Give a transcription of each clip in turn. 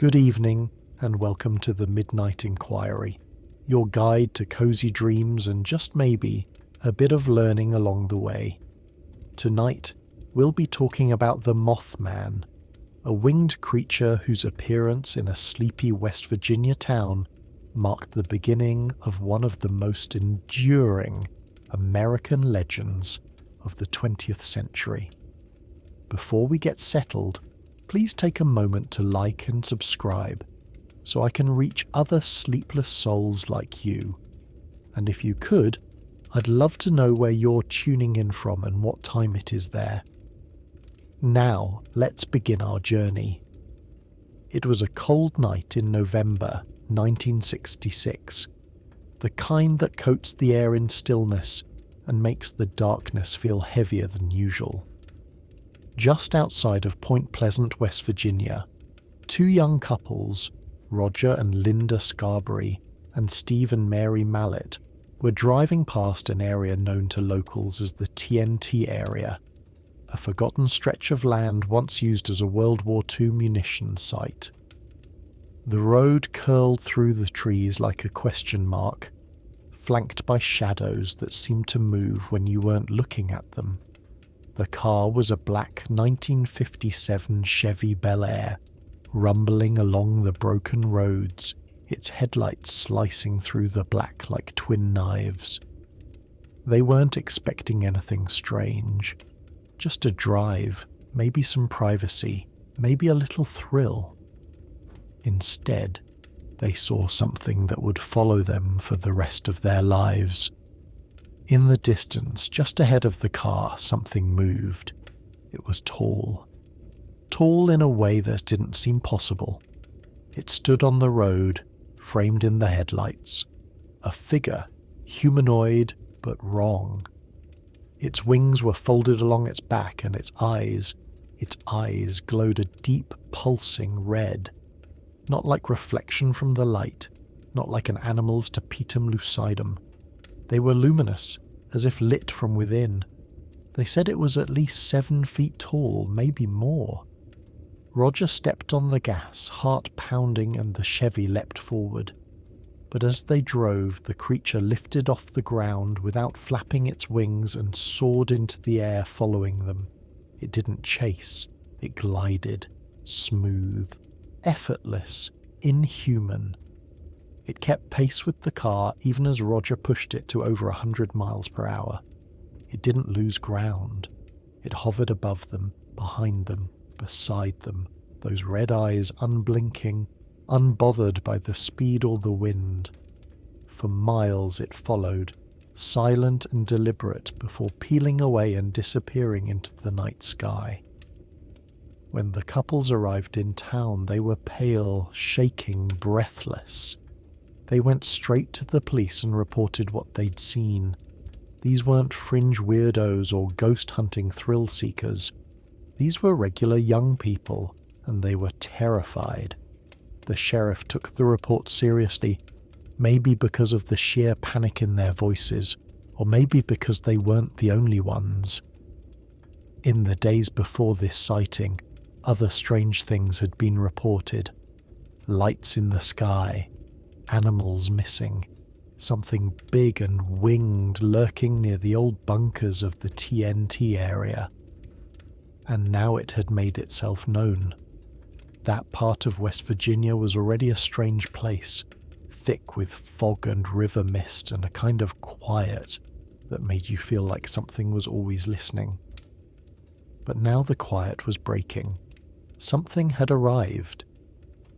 Good evening, and welcome to the Midnight Inquiry, your guide to cozy dreams and just maybe a bit of learning along the way. Tonight, we'll be talking about the Mothman, a winged creature whose appearance in a sleepy West Virginia town marked the beginning of one of the most enduring American legends of the 20th century. Before we get settled, please take a moment to like and subscribe so I can reach other sleepless souls like you. And if you could, I'd love to know where you're tuning in from and what time it is there. Now, let's begin our journey. It was a cold night in November 1966, the kind that coats the air in stillness and makes the darkness feel heavier than usual. Just outside of Point Pleasant, West Virginia, two young couples, Roger and Linda Scarberry and Steve and Mary Mallet, were driving past an area known to locals as the TNT area, a forgotten stretch of land once used as a World War II munitions site. The road curled through the trees like a question mark, flanked by shadows that seemed to move when you weren't looking at them. The car was a black 1957 Chevy Bel Air, rumbling along the broken roads, its headlights slicing through the black like twin knives. They weren't expecting anything strange. Just a drive, maybe some privacy, maybe a little thrill. Instead, they saw something that would follow them for the rest of their lives. In the distance, just ahead of the car, something moved. It was tall. Tall in a way that didn't seem possible. It stood on the road, framed in the headlights. A figure, humanoid but wrong. Its wings were folded along its back, and its eyes glowed a deep, pulsing red. Not like reflection from the light, not like an animal's tapetum lucidum. They were luminous, as if lit from within. They said it was at least 7 feet tall, maybe more. Roger stepped on the gas, heart pounding, and the Chevy leapt forward. But as they drove, the creature lifted off the ground without flapping its wings and soared into the air following them. It didn't chase, it glided, smooth, effortless, inhuman. It kept pace with the car even as Roger pushed it to over 100 miles per hour. It didn't lose ground. It hovered above them, behind them, beside them, those red eyes unblinking, unbothered by the speed or the wind. For miles it followed, silent and deliberate, before peeling away and disappearing into the night sky. When the couples arrived in town, they were pale, shaking, breathless. They went straight to the police and reported what they'd seen. These weren't fringe weirdos or ghost-hunting thrill-seekers. These were regular young people, and they were terrified. The sheriff took the report seriously, maybe because of the sheer panic in their voices, or maybe because they weren't the only ones. In the days before this sighting, other strange things had been reported. Lights in the sky, animals missing, something big and winged lurking near the old bunkers of the TNT area. And now it had made itself known. That part of West Virginia was already a strange place, thick with fog and river mist and a kind of quiet that made you feel like something was always listening. But now the quiet was breaking. Something had arrived,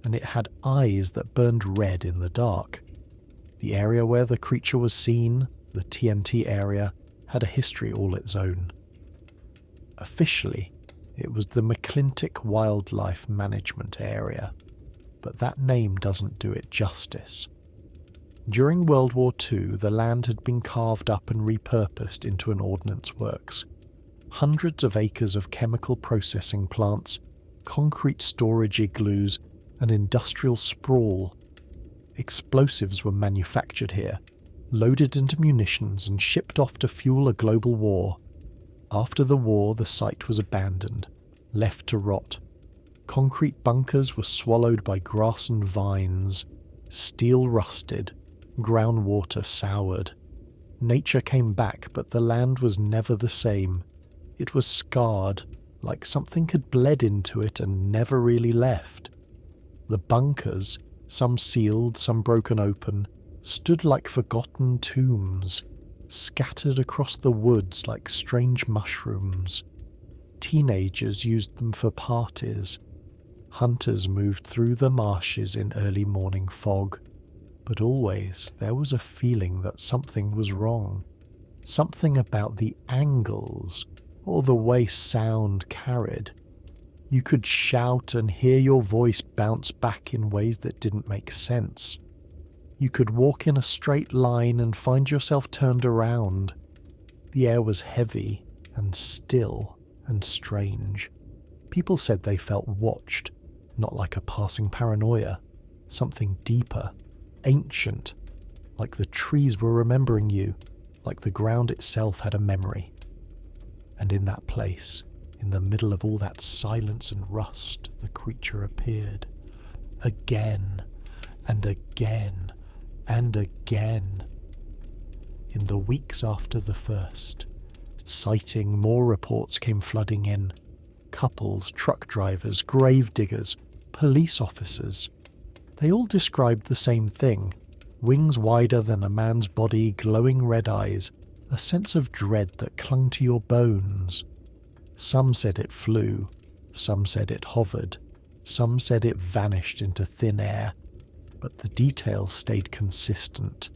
and it had eyes that burned red in the dark. The area where the creature was seen, the TNT area, had a history all its own. Officially, it was the McClintic Wildlife Management Area, but that name doesn't do it justice. During World War II, the land had been carved up and repurposed into an ordnance works. Hundreds of acres of chemical processing plants, concrete storage igloos, and industrial sprawl. Explosives were manufactured here, loaded into munitions and shipped off to fuel a global war. After the war, the site was abandoned, left to rot. Concrete bunkers were swallowed by grass and vines, steel rusted, groundwater soured. Nature came back, but the land was never the same. It was scarred, like something had bled into it and never really left. The bunkers, some sealed, some broken open, stood like forgotten tombs, scattered across the woods like strange mushrooms. Teenagers used them for parties. Hunters moved through the marshes in early morning fog. But always there was a feeling that something was wrong. Something about the angles, or the way sound carried. You could shout and hear your voice bounce back in ways that didn't make sense. You could walk in a straight line and find yourself turned around. The air was heavy and still and strange. People said they felt watched, not like a passing paranoia, something deeper, ancient, like the trees were remembering you, like the ground itself had a memory. And in that place, in the middle of all that silence and rust, the creature appeared. Again, and again, and again. In the weeks after the first, sighting, more reports came flooding in. Couples, truck drivers, grave diggers, police officers. They all described the same thing. Wings wider than a man's body, glowing red eyes, a sense of dread that clung to your bones. Some said it flew, some said it hovered, some said it vanished into thin air, but the details stayed consistent,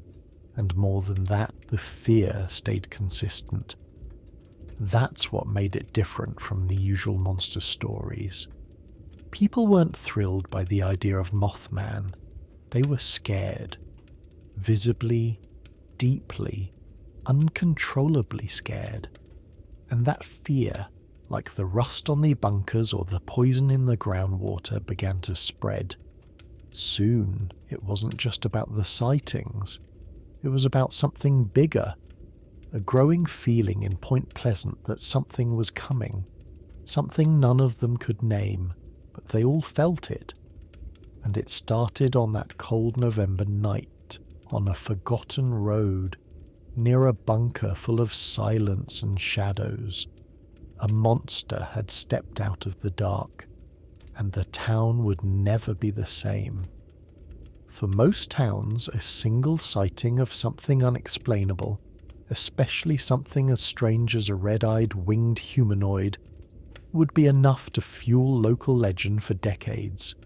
and more than that, the fear stayed consistent. That's what made it different from the usual monster stories. People weren't thrilled by the idea of Mothman. They were scared. Visibly, deeply, uncontrollably scared. And that fear, like the rust on the bunkers or the poison in the groundwater, began to spread. Soon, it wasn't just about the sightings. It was about something bigger. A growing feeling in Point Pleasant that something was coming. Something none of them could name, but they all felt it. And it started on that cold November night, on a forgotten road, near a bunker full of silence and shadows. A monster had stepped out of the dark, and the town would never be the same. For most towns, a single sighting of something unexplainable, especially something as strange as a red-eyed winged humanoid, would be enough to fuel local legend for decades.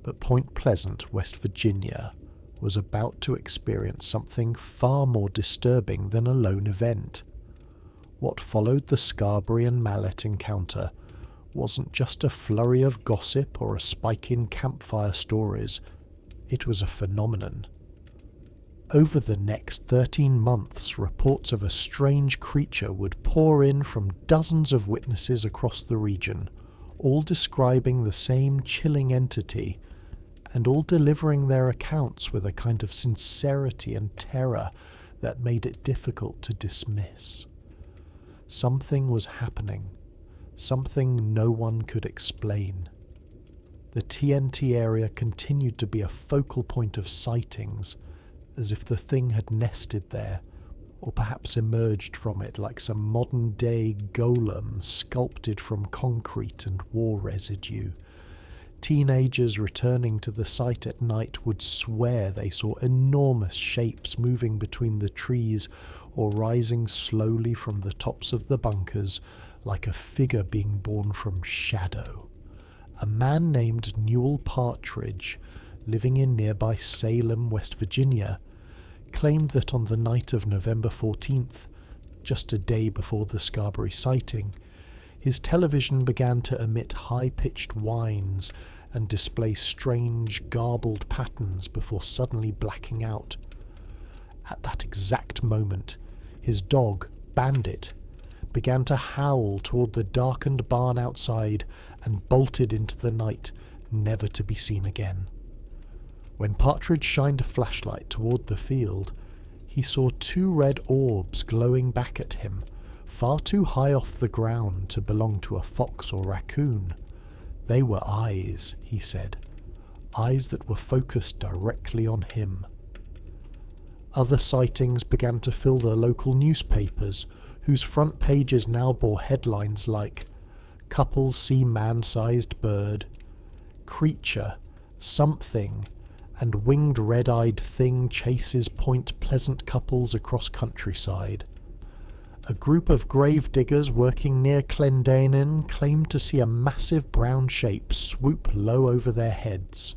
But Point Pleasant, West Virginia, was about to experience something far more disturbing than a lone event. What followed the Scarberry and Mallet encounter wasn't just a flurry of gossip or a spike in campfire stories. It was a phenomenon. Over the next 13 months, reports of a strange creature would pour in from dozens of witnesses across the region, all describing the same chilling entity, and all delivering their accounts with a kind of sincerity and terror that made it difficult to dismiss. Something was happening, something no one could explain. The TNT area continued to be a focal point of sightings, as if the thing had nested there, or perhaps emerged from it like some modern-day golem sculpted from concrete and war residue. Teenagers returning to the site at night would swear they saw enormous shapes moving between the trees or rising slowly from the tops of the bunkers like a figure being born from shadow. A man named Newell Partridge, living in nearby Salem, West Virginia, claimed that on the night of November 14th, just a day before the Scarberry sighting, his television began to emit high-pitched whines and display strange, garbled patterns before suddenly blacking out. At that exact moment, his dog, Bandit, began to howl toward the darkened barn outside and bolted into the night, never to be seen again. When Partridge shined a flashlight toward the field, he saw two red orbs glowing back at him, far too high off the ground to belong to a fox or raccoon. They were eyes, he said, eyes that were focused directly on him. Other sightings began to fill the local newspapers, whose front pages now bore headlines like "Couples see man-sized bird," "Creature," "Something," and "Winged red-eyed thing chases Point Pleasant couples across countryside." A group of grave diggers working near Clendenin claimed to see a massive brown shape swoop low over their heads.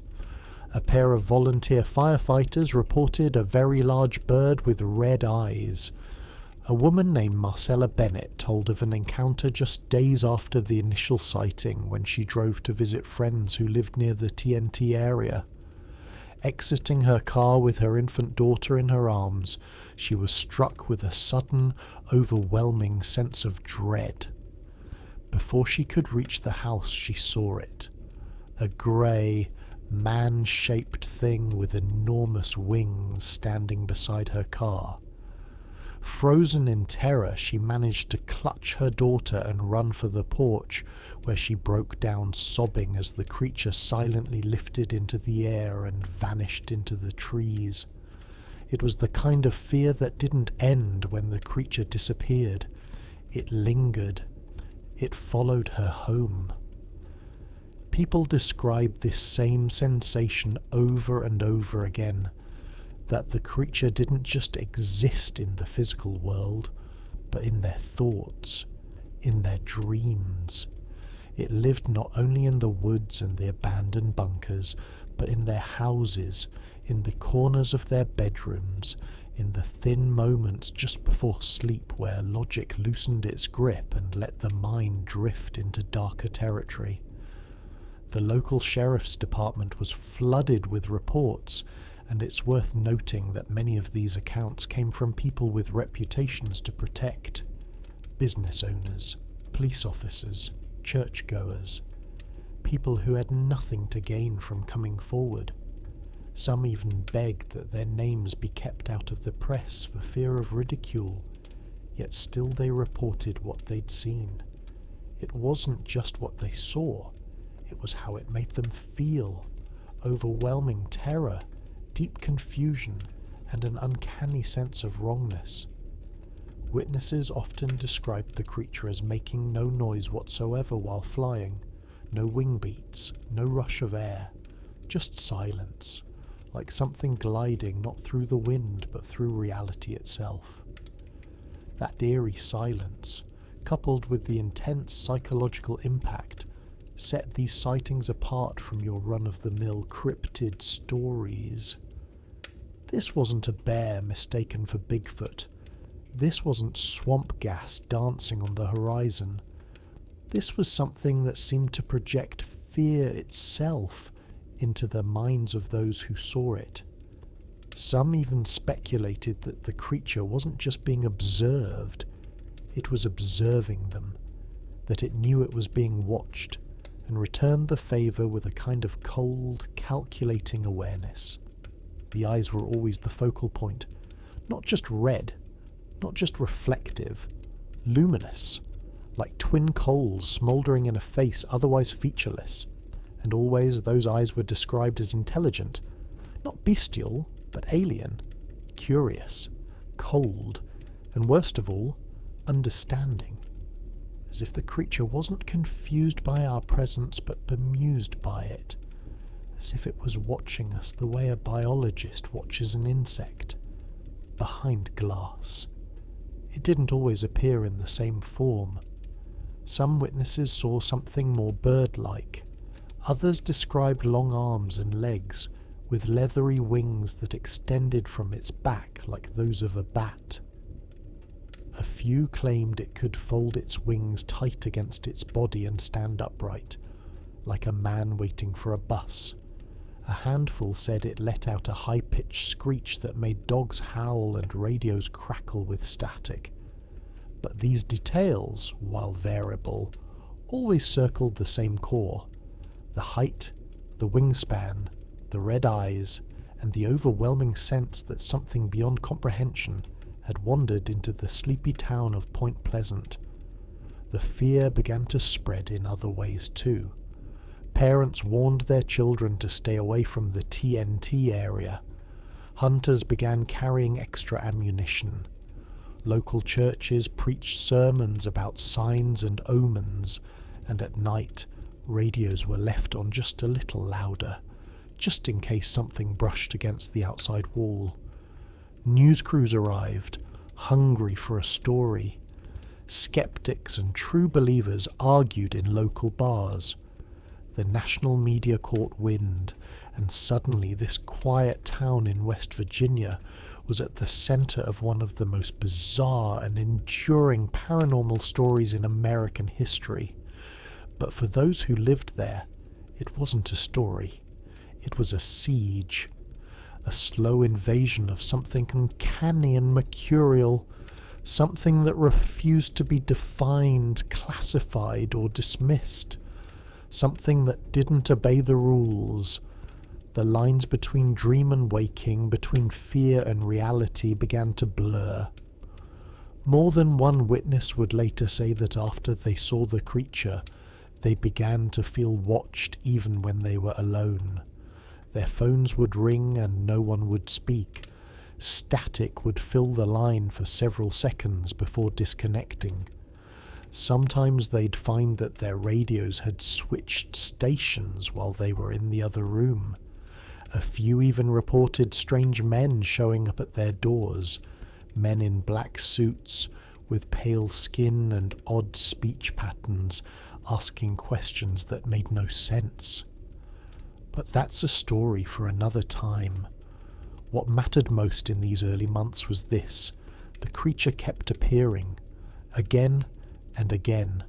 A pair of volunteer firefighters reported a very large bird with red eyes. A woman named Marcella Bennett told of an encounter just days after the initial sighting when she drove to visit friends who lived near the TNT area. Exiting her car with her infant daughter in her arms, she was struck with a sudden, overwhelming sense of dread. Before she could reach the house, she saw it. A grey, man-shaped thing with enormous wings standing beside her car. Frozen in terror, she managed to clutch her daughter and run for the porch, where she broke down sobbing as the creature silently lifted into the air and vanished into the trees. It was the kind of fear that didn't end when the creature disappeared. It lingered. It followed her home. People described this same sensation over and over again, that the creature didn't just exist in the physical world, but in their thoughts, in their dreams. It lived not only in the woods and the abandoned bunkers, but in their houses, in the corners of their bedrooms, in the thin moments just before sleep where logic loosened its grip and let the mind drift into darker territory. The local sheriff's department was flooded with reports, and it's worth noting that many of these accounts came from people with reputations to protect. Business owners, police officers, churchgoers, people who had nothing to gain from coming forward. Some even begged that their names be kept out of the press for fear of ridicule, yet still they reported what they'd seen. It wasn't just what they saw, it was how it made them feel. Overwhelming terror, deep confusion, and an uncanny sense of wrongness. Witnesses often described the creature as making no noise whatsoever while flying, no wing beats, no rush of air, just silence, like something gliding not through the wind but through reality itself. That eerie silence, coupled with the intense psychological impact, set these sightings apart from your run-of-the-mill cryptid stories. This wasn't a bear mistaken for Bigfoot. This wasn't swamp gas dancing on the horizon. This was something that seemed to project fear itself into the minds of those who saw it. Some even speculated that the creature wasn't just being observed, it was observing them, that it knew it was being watched, and returned the favour with a kind of cold, calculating awareness. The eyes were always the focal point, not just red, not just reflective, luminous, like twin coals smouldering in a face otherwise featureless, and always those eyes were described as intelligent, not bestial, but alien, curious, cold, and worst of all, understanding. As if the creature wasn't confused by our presence but bemused by it, as if it was watching us the way a biologist watches an insect, behind glass. It didn't always appear in the same form. Some witnesses saw something more bird-like. Others described long arms and legs, with leathery wings that extended from its back like those of a bat. A few claimed it could fold its wings tight against its body and stand upright, like a man waiting for a bus. A handful said it let out a high-pitched screech that made dogs howl and radios crackle with static. But these details, while variable, always circled the same core: the height, the wingspan, the red eyes, and the overwhelming sense that something beyond comprehension had wandered into the sleepy town of Point Pleasant. The fear began to spread in other ways too. Parents warned their children to stay away from the TNT area. Hunters began carrying extra ammunition. Local churches preached sermons about signs and omens, and at night, radios were left on just a little louder, just in case something brushed against the outside wall. News crews arrived, hungry for a story. Skeptics and true believers argued in local bars. The national media caught wind, and suddenly this quiet town in West Virginia was at the center of one of the most bizarre and enduring paranormal stories in American history. But for those who lived there, it wasn't a story. It was a siege, a slow invasion of something uncanny and mercurial, something that refused to be defined, classified, or dismissed, something that didn't obey the rules. The lines between dream and waking, between fear and reality, began to blur. More than one witness would later say that after they saw the creature, they began to feel watched even when they were alone. Their phones would ring and no one would speak. Static would fill the line for several seconds before disconnecting. Sometimes they'd find that their radios had switched stations while they were in the other room. A few even reported strange men showing up at their doors, men in black suits, with pale skin and odd speech patterns, asking questions that made no sense. But that's a story for another time. What mattered most in these early months was this: the creature kept appearing, again and again.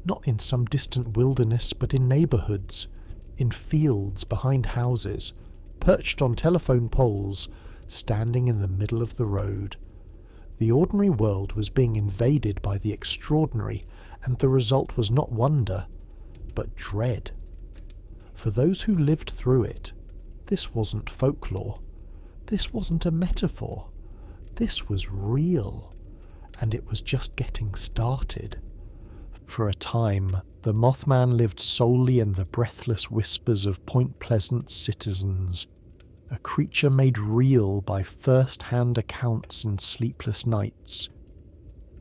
Not in some distant wilderness, but in neighborhoods, in fields, behind houses, perched on telephone poles, standing in the middle of the road. The ordinary world was being invaded by the extraordinary, and the result was not wonder, but dread. For those who lived through it, this wasn't folklore. This wasn't a metaphor. This was real, and it was just getting started. For a time, the Mothman lived solely in the breathless whispers of Point Pleasant's citizens, a creature made real by first-hand accounts and sleepless nights.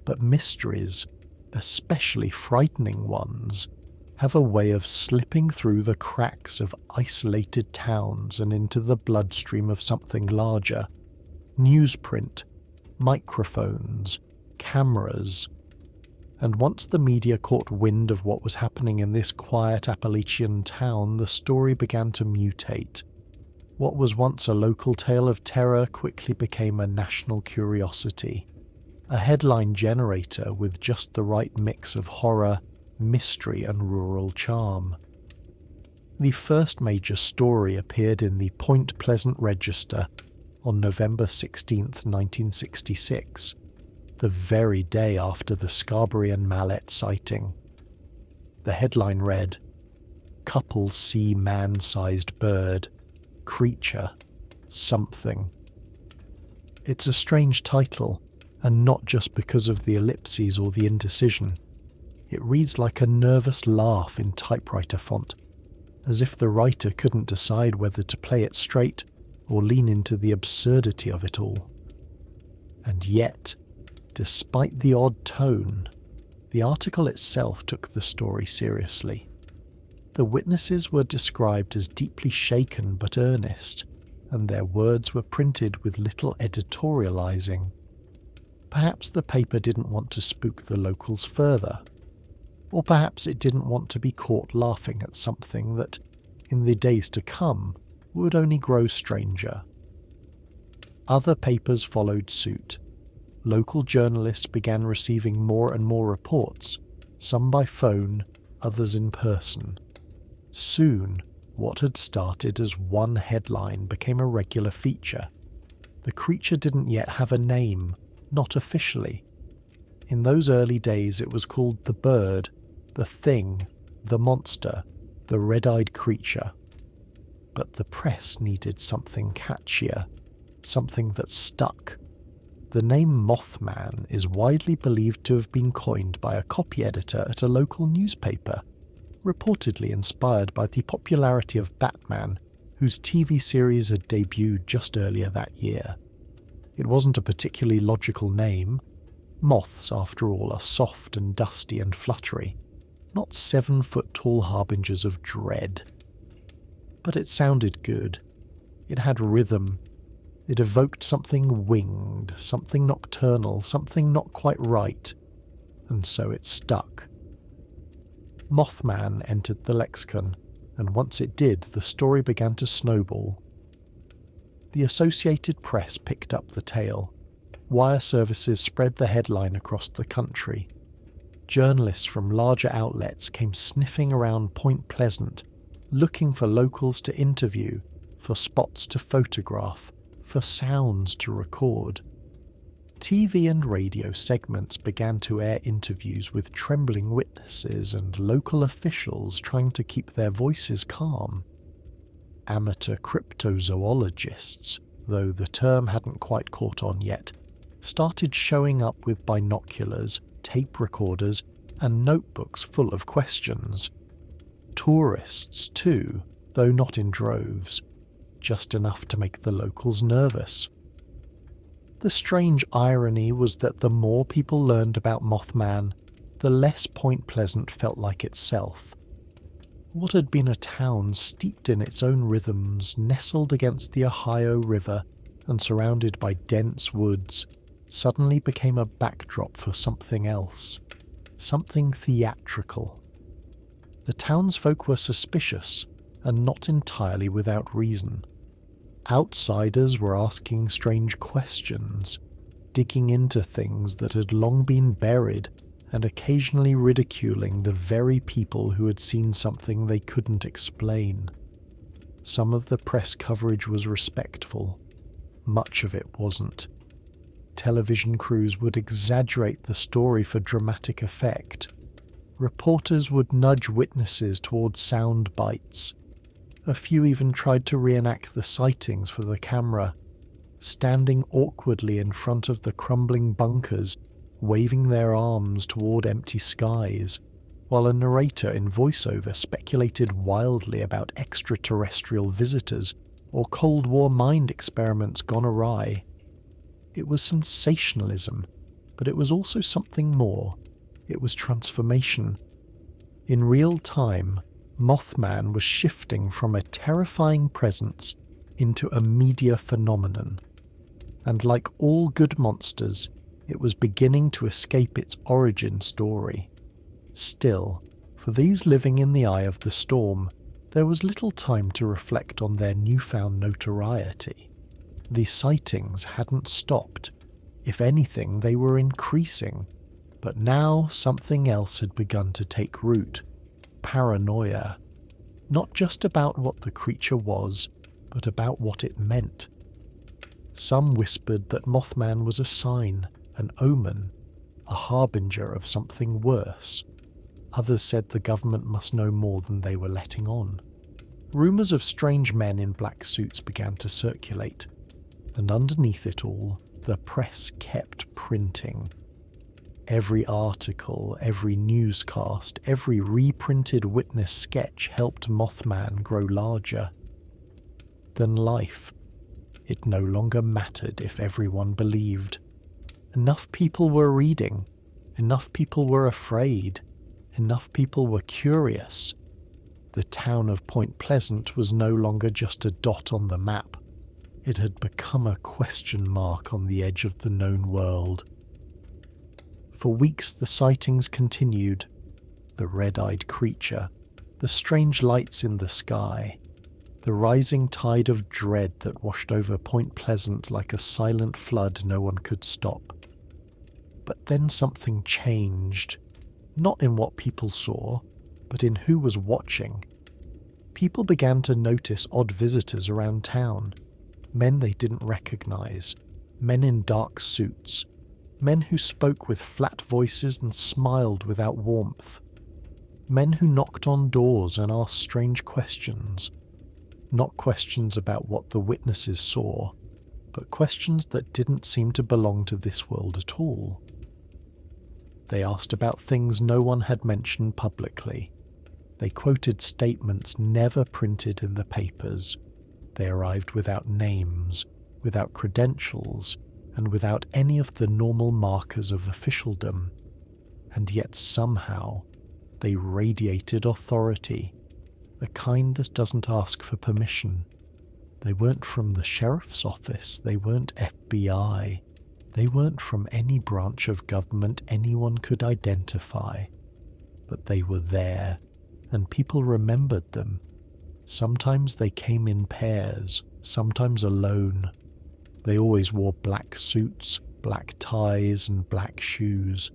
But mysteries, especially frightening ones, have a way of slipping through the cracks of isolated towns and into the bloodstream of something larger. Newsprint, microphones, cameras. And once the media caught wind of what was happening in this quiet Appalachian town, the story began to mutate. What was once a local tale of terror quickly became a national curiosity, a headline generator with just the right mix of horror, mystery, and rural charm. The first major story appeared in the Point Pleasant Register on November 16, 1966, the very day after the Scarberry and Mallet sighting. The headline read, "Couple see man-sized bird, creature, something." It's a strange title, and not just because of the ellipses or the indecision. It reads like a nervous laugh in typewriter font, as if the writer couldn't decide whether to play it straight or lean into the absurdity of it all. And yet, despite the odd tone, the article itself took the story seriously. The witnesses were described as deeply shaken but earnest, and their words were printed with little editorializing. Perhaps the paper didn't want to spook the locals further, or perhaps it didn't want to be caught laughing at something that, in the days to come, would only grow stranger. Other papers followed suit. Local journalists began receiving more and more reports, some by phone, others in person. Soon, what had started as one headline became a regular feature. The creature didn't yet have a name, not officially. In those early days it was called the bird, the thing, the monster, the red-eyed creature. But the press needed something catchier, something that stuck. The name Mothman is widely believed to have been coined by a copy editor at a local newspaper. reportedly inspired by the popularity of Batman, whose TV series had debuted just earlier that year. It wasn't a particularly logical name. Moths, after all, are soft and dusty and fluttery, not 7-foot-tall harbingers of dread. But it sounded good. It had rhythm. It evoked something winged, something nocturnal, something not quite right, and so it stuck. Mothman entered the lexicon, and once it did, the story began to snowball. The Associated Press picked up the tale. Wire services spread the headline across the country. Journalists from larger outlets came sniffing around Point Pleasant, looking for locals to interview, for spots to photograph, for sounds to record. TV and radio segments began to air interviews with trembling witnesses and local officials trying to keep their voices calm. Amateur cryptozoologists, though the term hadn't quite caught on yet, started showing up with binoculars, tape recorders, and notebooks full of questions. Tourists too, though not in droves, just enough to make the locals nervous. The strange irony was that the more people learned about Mothman, the less Point Pleasant felt like itself. What had been a town steeped in its own rhythms, nestled against the Ohio River and surrounded by dense woods, suddenly became a backdrop for something else, something theatrical. The townsfolk were suspicious, and not entirely without reason. Outsiders were asking strange questions, digging into things that had long been buried, and occasionally ridiculing the very people who had seen something they couldn't explain. Some of the press coverage was respectful. Much of it wasn't. Television crews would exaggerate the story for dramatic effect. Reporters would nudge witnesses towards sound bites. A few even tried to reenact the sightings for the camera, standing awkwardly in front of the crumbling bunkers, waving their arms toward empty skies, while a narrator in voiceover speculated wildly about extraterrestrial visitors or Cold War mind experiments gone awry. It was sensationalism, but it was also something more. It was transformation. In real time, Mothman was shifting from a terrifying presence into a media phenomenon. And like all good monsters, it was beginning to escape its origin story. Still, for these living in the eye of the storm, there was little time to reflect on their newfound notoriety. The sightings hadn't stopped. If anything, they were increasing. But now something else had begun to take root. Paranoia. Not just about what the creature was, but about what it meant. Some whispered that Mothman was a sign, an omen, a harbinger of something worse. Others said the government must know more than they were letting on. Rumours of strange men in black suits began to circulate, and underneath it all, the press kept printing. Every article, every newscast, every reprinted witness sketch helped Mothman grow larger. Then life. It no longer mattered if everyone believed. Enough people were reading. Enough people were afraid. Enough people were curious. The town of Point Pleasant was no longer just a dot on the map. It had become a question mark on the edge of the known world. For weeks the sightings continued. The red-eyed creature, the strange lights in the sky, the rising tide of dread that washed over Point Pleasant like a silent flood no one could stop. But then something changed. Not in what people saw, but in who was watching. People began to notice odd visitors around town. Men they didn't recognize. Men in dark suits. Men who spoke with flat voices and smiled without warmth. Men who knocked on doors and asked strange questions. Not questions about what the witnesses saw, but questions that didn't seem to belong to this world at all. They asked about things no one had mentioned publicly. They quoted statements never printed in the papers. They arrived without names, without credentials, and without any of the normal markers of officialdom. And yet somehow, they radiated authority, the kind that doesn't ask for permission. They weren't from the sheriff's office, they weren't FBI, they weren't from any branch of government anyone could identify. But they were there, and people remembered them. Sometimes they came in pairs, sometimes alone. They always wore black suits, black ties, and black shoes.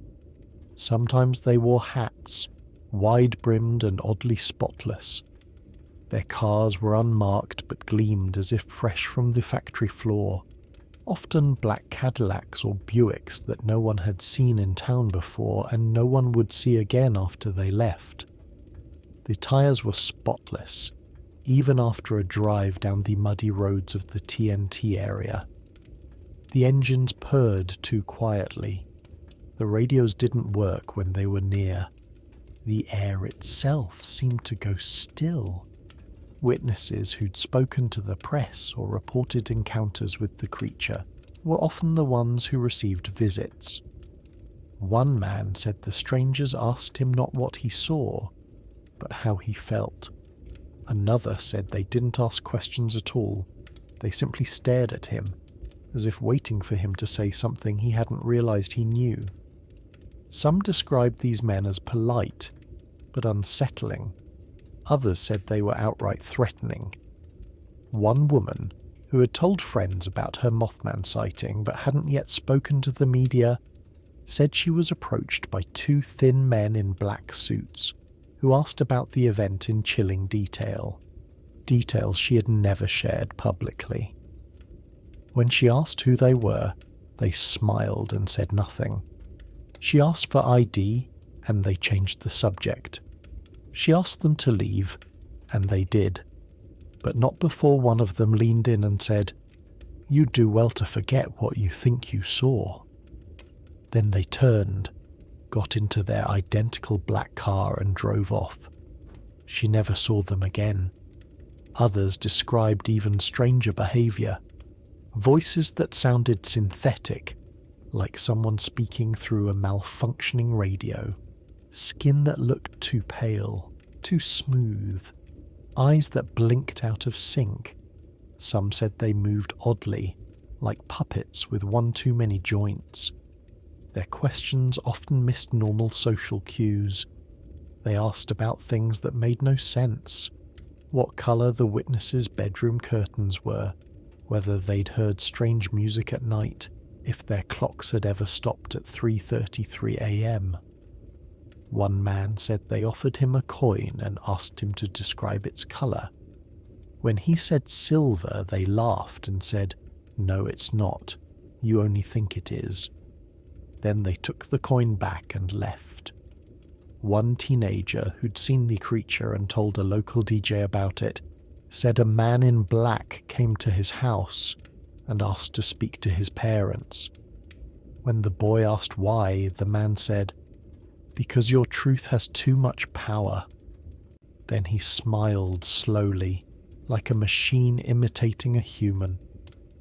Sometimes they wore hats, wide-brimmed and oddly spotless. Their cars were unmarked but gleamed as if fresh from the factory floor, often black Cadillacs or Buicks that no one had seen in town before and no one would see again after they left. The tires were spotless, even after a drive down the muddy roads of the TNT area. The engines purred too quietly. The radios didn't work when they were near. The air itself seemed to go still. Witnesses who'd spoken to the press or reported encounters with the creature were often the ones who received visits. One man said the strangers asked him not what he saw, but how he felt. Another said they didn't ask questions at all. They simply stared at him, as if waiting for him to say something he hadn't realized he knew. Some described these men as polite, but unsettling. Others said they were outright threatening. One woman, who had told friends about her Mothman sighting but hadn't yet spoken to the media, said she was approached by two thin men in black suits who asked about the event in chilling details she had never shared publicly. When she asked who they were, they smiled and said nothing. She asked for ID, and they changed the subject. She asked them to leave, and they did, but not before one of them leaned in and said, "You'd do well to forget what you think you saw." Then they turned, got into their identical black car and drove off. She never saw them again. Others described even stranger behavior, voices that sounded synthetic, like someone speaking through a malfunctioning radio, skin that looked too pale, too smooth, eyes that blinked out of sync. Some said they moved oddly, like puppets with one too many joints. Their questions often missed normal social cues. They asked about things that made no sense. What colour the witnesses' bedroom curtains were, whether they'd heard strange music at night, if their clocks had ever stopped at 3:33 a.m. One man said they offered him a coin and asked him to describe its colour. When he said silver, they laughed and said, "No, it's not. You only think it is." Then they took the coin back and left. One teenager who'd seen the creature and told a local DJ about it said a man in black came to his house and asked to speak to his parents. When the boy asked why, the man said, "Because your truth has too much power." Then he smiled slowly, like a machine imitating a human,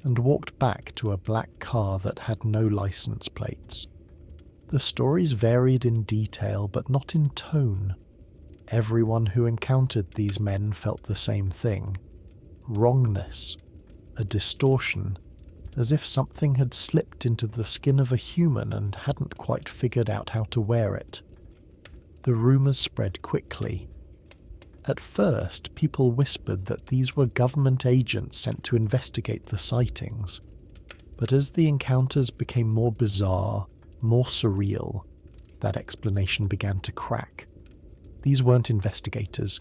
and walked back to a black car that had no license plates. The stories varied in detail, but not in tone. Everyone who encountered these men felt the same thing: wrongness, a distortion, as if something had slipped into the skin of a human and hadn't quite figured out how to wear it. The rumours spread quickly. At first, people whispered that these were government agents sent to investigate the sightings. But as the encounters became more bizarre, more surreal, that explanation began to crack. These weren't investigators.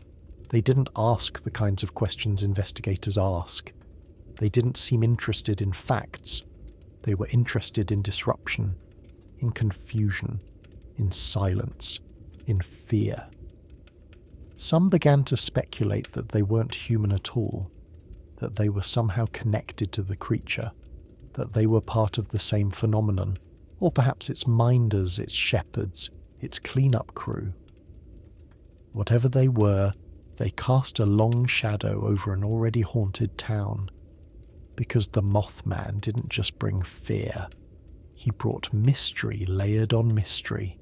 They didn't ask the kinds of questions investigators ask. They didn't seem interested in facts. They were interested in disruption, in confusion, in silence, in fear. Some began to speculate that they weren't human at all, that they were somehow connected to the creature, that they were part of the same phenomenon, or perhaps its minders, its shepherds, its cleanup crew. Whatever they were, they cast a long shadow over an already haunted town. Because the Mothman didn't just bring fear, he brought mystery layered on mystery.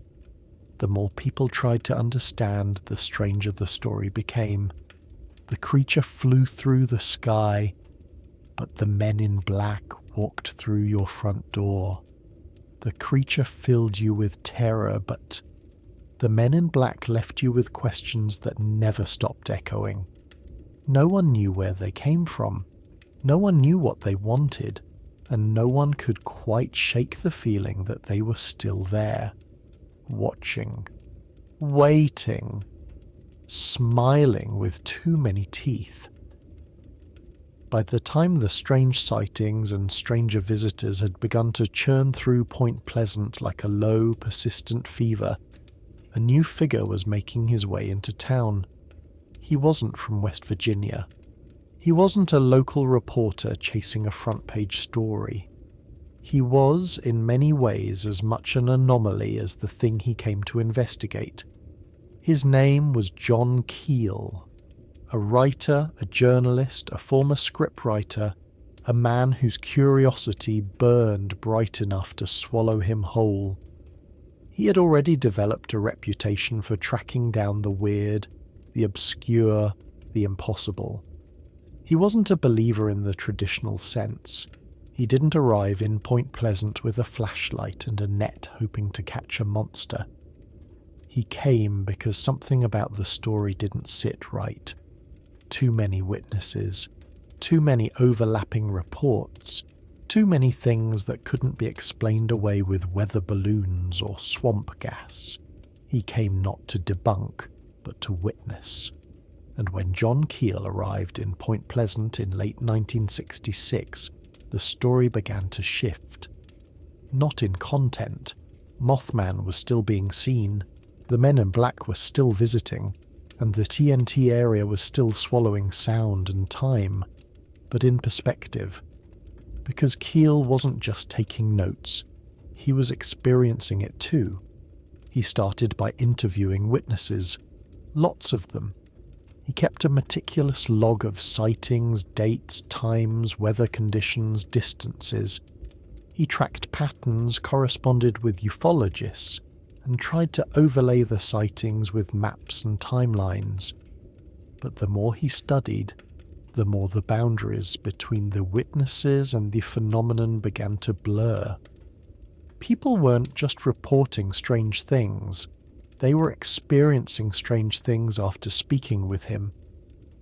The more people tried to understand, the stranger the story became. The creature flew through the sky, but the men in black walked through your front door. The creature filled you with terror, but the men in black left you with questions that never stopped echoing. No one knew where they came from. No one knew what they wanted, and no one could quite shake the feeling that they were still there, watching, waiting, smiling with too many teeth. By the time the strange sightings and stranger visitors had begun to churn through Point Pleasant like a low, persistent fever, a new figure was making his way into town. He wasn't from West Virginia. He wasn't a local reporter chasing a front-page story. He was, in many ways, as much an anomaly as the thing he came to investigate. His name was John Keel, a writer, a journalist, a former scriptwriter, a man whose curiosity burned bright enough to swallow him whole. He had already developed a reputation for tracking down the weird, the obscure, the impossible. He wasn't a believer in the traditional sense. He didn't arrive in Point Pleasant with a flashlight and a net hoping to catch a monster. He came because something about the story didn't sit right. Too many witnesses, too many overlapping reports, too many things that couldn't be explained away with weather balloons or swamp gas. He came not to debunk, but to witness. And when John Keel arrived in Point Pleasant in late 1966, the story began to shift. Not in content. Mothman was still being seen, the men in black were still visiting, and the TNT area was still swallowing sound and time, but in perspective. Because Keel wasn't just taking notes, he was experiencing it too. He started by interviewing witnesses, lots of them. He kept a meticulous log of sightings, dates, times, weather conditions, distances. He tracked patterns, corresponded with ufologists, and tried to overlay the sightings with maps and timelines. But the more he studied, the more the boundaries between the witnesses and the phenomenon began to blur. People weren't just reporting strange things. They were experiencing strange things after speaking with him.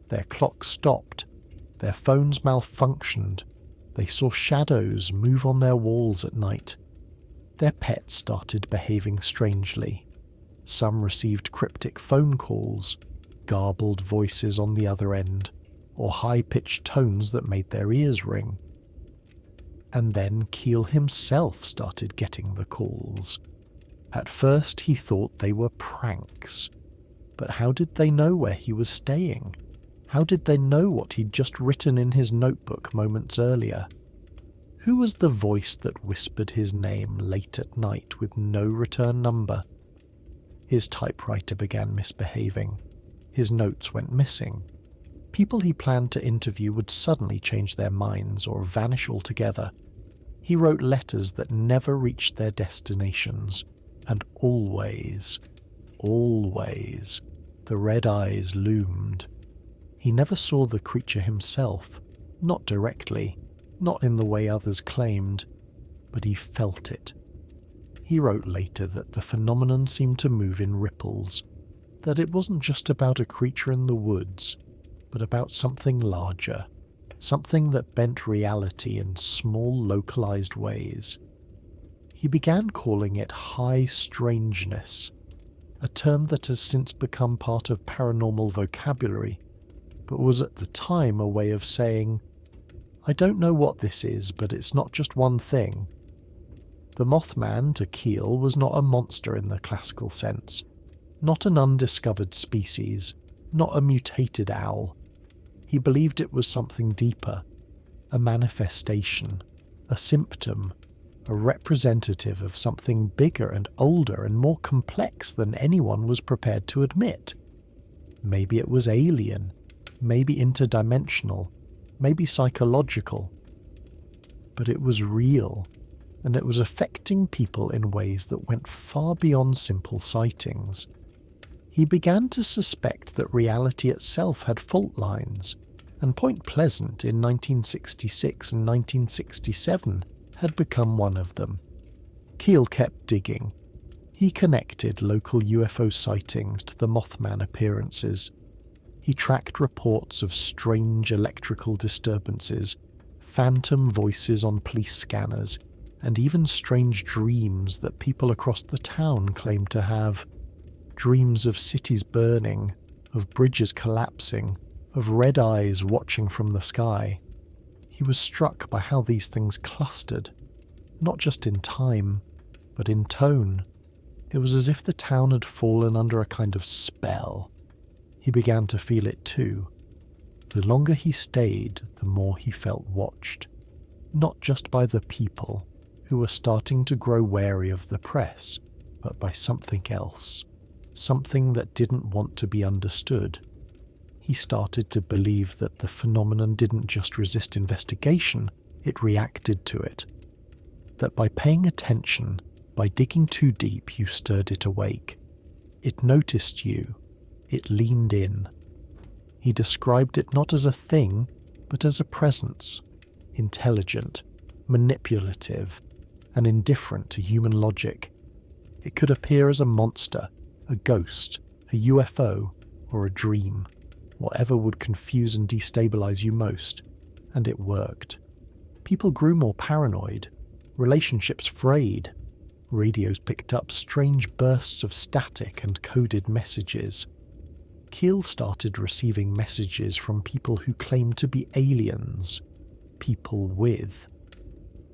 Their clocks stopped, their phones malfunctioned, they saw shadows move on their walls at night. Their pets started behaving strangely. Some received cryptic phone calls, garbled voices on the other end, or high-pitched tones that made their ears ring. And then Keel himself started getting the calls. At first he thought they were pranks. But how did they know where he was staying? How did they know what he'd just written in his notebook moments earlier? Who was the voice that whispered his name late at night with no return number? His typewriter began misbehaving. His notes went missing. People he planned to interview would suddenly change their minds or vanish altogether. He wrote letters that never reached their destinations. And always, the red eyes loomed. He never saw the creature himself, not directly, not in the way others claimed, but he felt it. He wrote later that the phenomenon seemed to move in ripples, that it wasn't just about a creature in the woods, but about something larger, something that bent reality in small localized ways. He began calling it high strangeness, a term that has since become part of paranormal vocabulary, but was at the time a way of saying, I don't know what this is, but it's not just one thing. The Mothman, to Keel, was not a monster in the classical sense, not an undiscovered species, not a mutated owl. He believed it was something deeper, a manifestation, a symptom, a representative of something bigger and older and more complex than anyone was prepared to admit. Maybe it was alien, maybe interdimensional, maybe psychological. But it was real, and it was affecting people in ways that went far beyond simple sightings. He began to suspect that reality itself had fault lines, and Point Pleasant in 1966 and 1967 had become one of them. Keel kept digging. He connected local UFO sightings to the Mothman appearances. He tracked reports of strange electrical disturbances, phantom voices on police scanners, and even strange dreams that people across the town claimed to have. Dreams of cities burning, of bridges collapsing, of red eyes watching from the sky. He was struck by how these things clustered, not just in time, but in tone. It was as if the town had fallen under a kind of spell. He began to feel it too. The longer he stayed, the more he felt watched, not just by the people, who were starting to grow wary of the press, but by something else, something that didn't want to be understood. He started to believe that the phenomenon didn't just resist investigation, it reacted to it. That by paying attention, by digging too deep, you stirred it awake. It noticed you. It leaned in. He described it not as a thing, but as a presence, intelligent, manipulative, and indifferent to human logic. It could appear as a monster, a ghost, a UFO, or a dream, whatever would confuse and destabilize you most, and it worked. People grew more paranoid, relationships frayed, radios picked up strange bursts of static and coded messages. Keel started receiving messages from people who claimed to be aliens, people with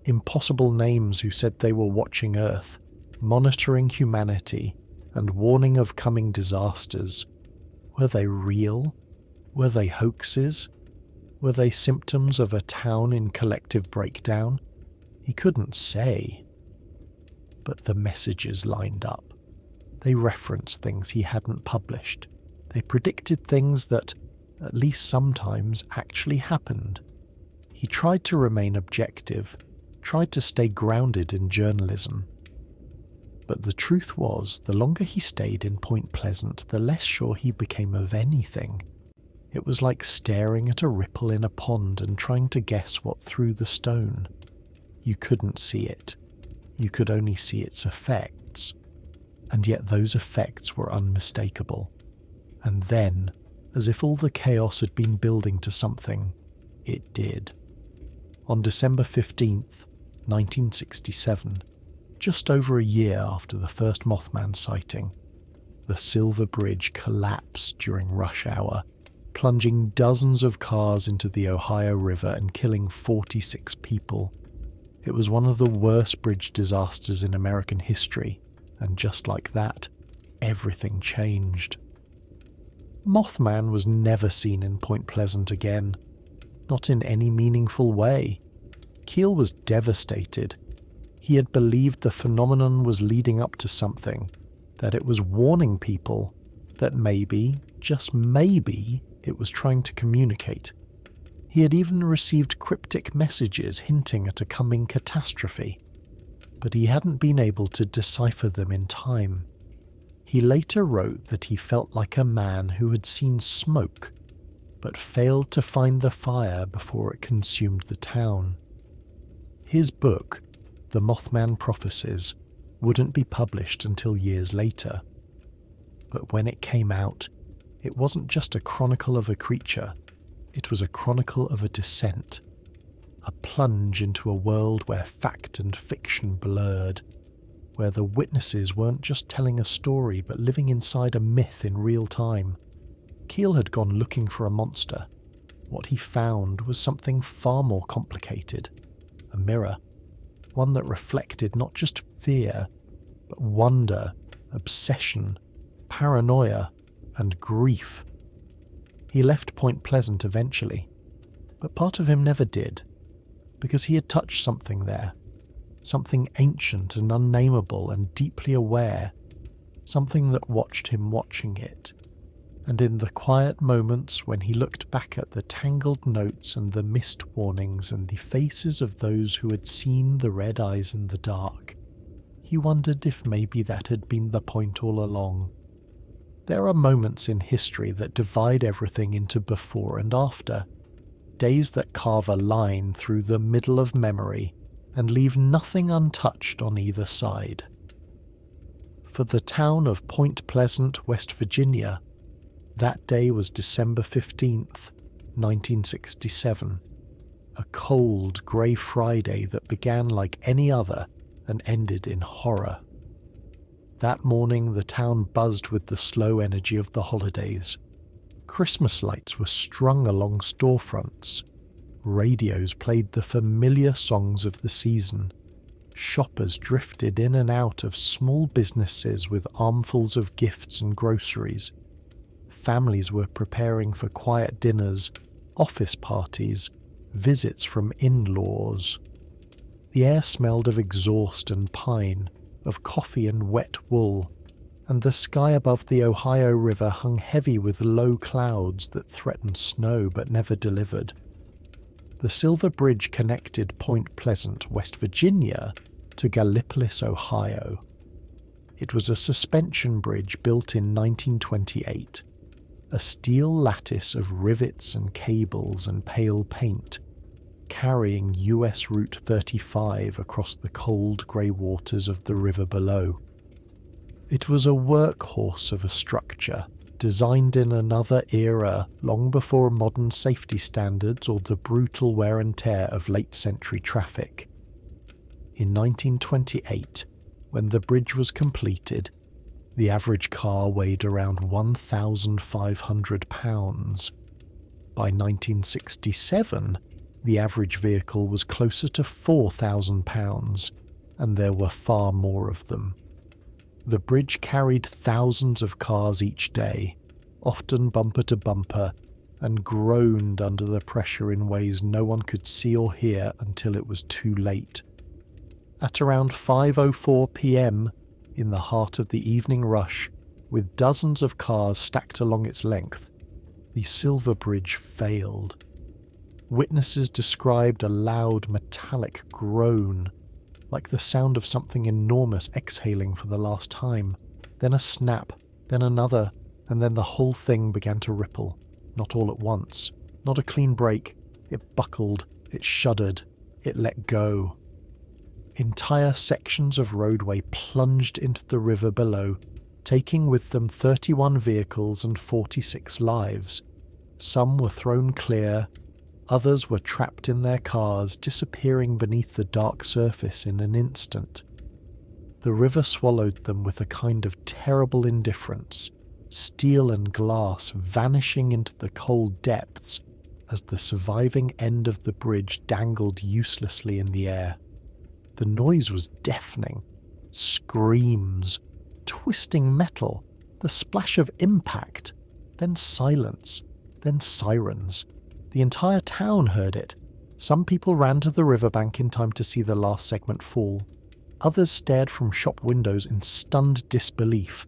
impossible names who said they were watching Earth, monitoring humanity, and warning of coming disasters. Were they real? Were they hoaxes? Were they symptoms of a town in collective breakdown? He couldn't say. But the messages lined up. They referenced things he hadn't published. They predicted things that, at least sometimes, actually happened. He tried to remain objective, tried to stay grounded in journalism. But the truth was, the longer he stayed in Point Pleasant, the less sure he became of anything. It was like staring at a ripple in a pond and trying to guess what threw the stone. You couldn't see it. You could only see its effects. And yet those effects were unmistakable. And then, as if all the chaos had been building to something, it did. On December 15th, 1967, just over a year after the first Mothman sighting, the Silver Bridge collapsed during rush hour, plunging dozens of cars into the Ohio River and killing 46 people. It was one of the worst bridge disasters in American history, and just like that, everything changed. Mothman was never seen in Point Pleasant again, not in any meaningful way. Keel was devastated. He had believed the phenomenon was leading up to something, that it was warning people, that maybe, just maybe, it was trying to communicate. He had even received cryptic messages hinting at a coming catastrophe, but he hadn't been able to decipher them in time. He later wrote that he felt like a man who had seen smoke, but failed to find the fire before it consumed the town. His book, The Mothman Prophecies, wouldn't be published until years later. But when it came out, it wasn't just a chronicle of a creature, it was a chronicle of a descent, a plunge into a world where fact and fiction blurred, where the witnesses weren't just telling a story but living inside a myth in real time. Keel had gone looking for a monster. What he found was something far more complicated, a mirror, one that reflected not just fear, but wonder, obsession, paranoia, and grief. He left Point Pleasant eventually, but part of him never did, because he had touched something there, something ancient and unnameable and deeply aware, something that watched him watching it, and in the quiet moments when he looked back at the tangled notes and the missed warnings and the faces of those who had seen the red eyes in the dark, he wondered if maybe that had been the point all along. There are moments in history that divide everything into before and after, days that carve a line through the middle of memory and leave nothing untouched on either side. For the town of Point Pleasant, West Virginia, that day was December 15th, 1967, a cold, grey Friday that began like any other and ended in horror. That morning the town buzzed with the slow energy of the holidays. Christmas lights were strung along storefronts. Radios played the familiar songs of the season. Shoppers drifted in and out of small businesses with armfuls of gifts and groceries. Families were preparing for quiet dinners, office parties, visits from in-laws. The air smelled of exhaust and pine, of coffee and wet wool, and the sky above the Ohio River hung heavy with low clouds that threatened snow but never delivered. The Silver Bridge connected Point Pleasant, West Virginia, to Gallipolis, Ohio. It was a suspension bridge built in 1928, a steel lattice of rivets and cables and pale paint, carrying US Route 35 across the cold grey waters of the river below. It was a workhorse of a structure, designed in another era long before modern safety standards or the brutal wear and tear of late-century traffic. In 1928, when the bridge was completed, the average car weighed around 1,500 pounds. By 1967, the average vehicle was closer to 4,000 pounds, and there were far more of them. The bridge carried thousands of cars each day, often bumper to bumper, and groaned under the pressure in ways no one could see or hear until it was too late. At around 5:04 p.m, in the heart of the evening rush, with dozens of cars stacked along its length, the Silver Bridge failed. Witnesses described a loud metallic groan, like the sound of something enormous exhaling for the last time, then a snap, then another, and then the whole thing began to ripple, not all at once, not a clean break. It buckled, it shuddered, it let go. Entire sections of roadway plunged into the river below, taking with them 31 vehicles and 46 lives. Some were thrown clear, others were trapped in their cars, disappearing beneath the dark surface in an instant. The river swallowed them with a kind of terrible indifference, steel and glass vanishing into the cold depths as the surviving end of the bridge dangled uselessly in the air. The noise was deafening. Screams, twisting metal, the splash of impact, then silence, then sirens. The entire town heard it. Some people ran to the riverbank in time to see the last segment fall. Others stared from shop windows in stunned disbelief.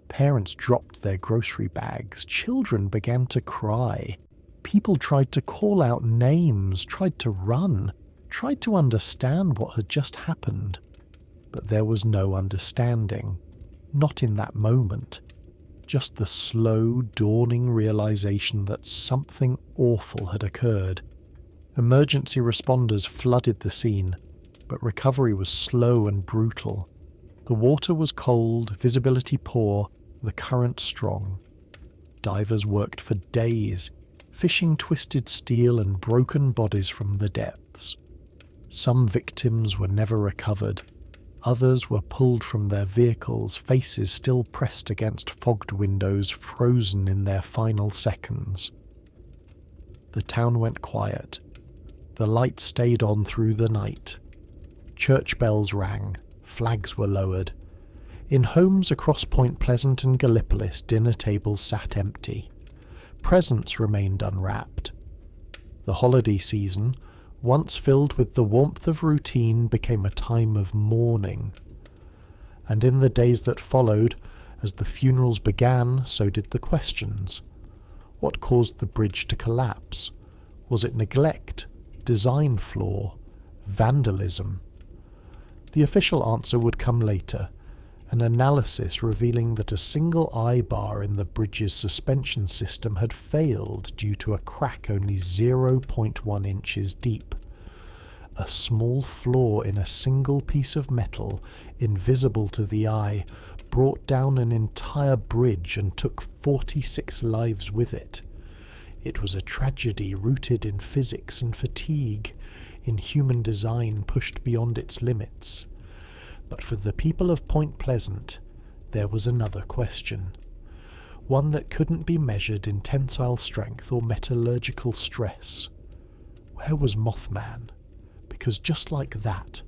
Parents dropped their grocery bags. Children began to cry. People tried to call out names, tried to run, tried to understand what had just happened. But there was no understanding. Not in that moment. Just the slow, dawning realization that something awful had occurred. Emergency responders flooded the scene, but recovery was slow and brutal. The water was cold, visibility poor, the current strong. Divers worked for days, fishing twisted steel and broken bodies from the depths. Some victims were never recovered. Others were pulled from their vehicles, faces still pressed against fogged windows, frozen in their final seconds. The town went quiet. The light stayed on through the night. Church bells rang. Flags were lowered. In homes across Point Pleasant and Gallipolis, dinner tables sat empty. Presents remained unwrapped. The holiday season, once filled with the warmth of routine, became a time of mourning. And in the days that followed, as the funerals began, so did the questions. What caused the bridge to collapse? Was it neglect, design flaw, vandalism? The official answer would come later, an analysis revealing that a single eye bar in the bridge's suspension system had failed due to a crack only 0.1 inches deep. A small flaw in a single piece of metal, invisible to the eye, brought down an entire bridge and took 46 lives with it. It was a tragedy rooted in physics and fatigue, in human design pushed beyond its limits. But for the people of Point Pleasant, there was another question. One that couldn't be measured in tensile strength or metallurgical stress. Where was Mothman? Because just like that,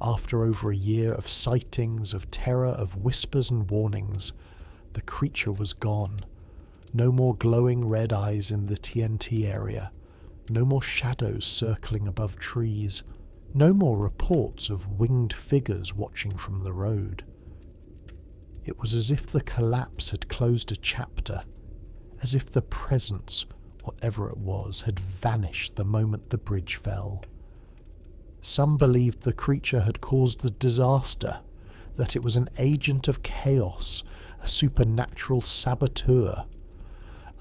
after over a year of sightings, of terror, of whispers and warnings, the creature was gone. No more glowing red eyes in the TNT area. No more shadows circling above trees. No more reports of winged figures watching from the road. It was as if the collapse had closed a chapter, as if the presence, whatever it was, had vanished the moment the bridge fell. Some believed the creature had caused the disaster, that it was an agent of chaos, a supernatural saboteur.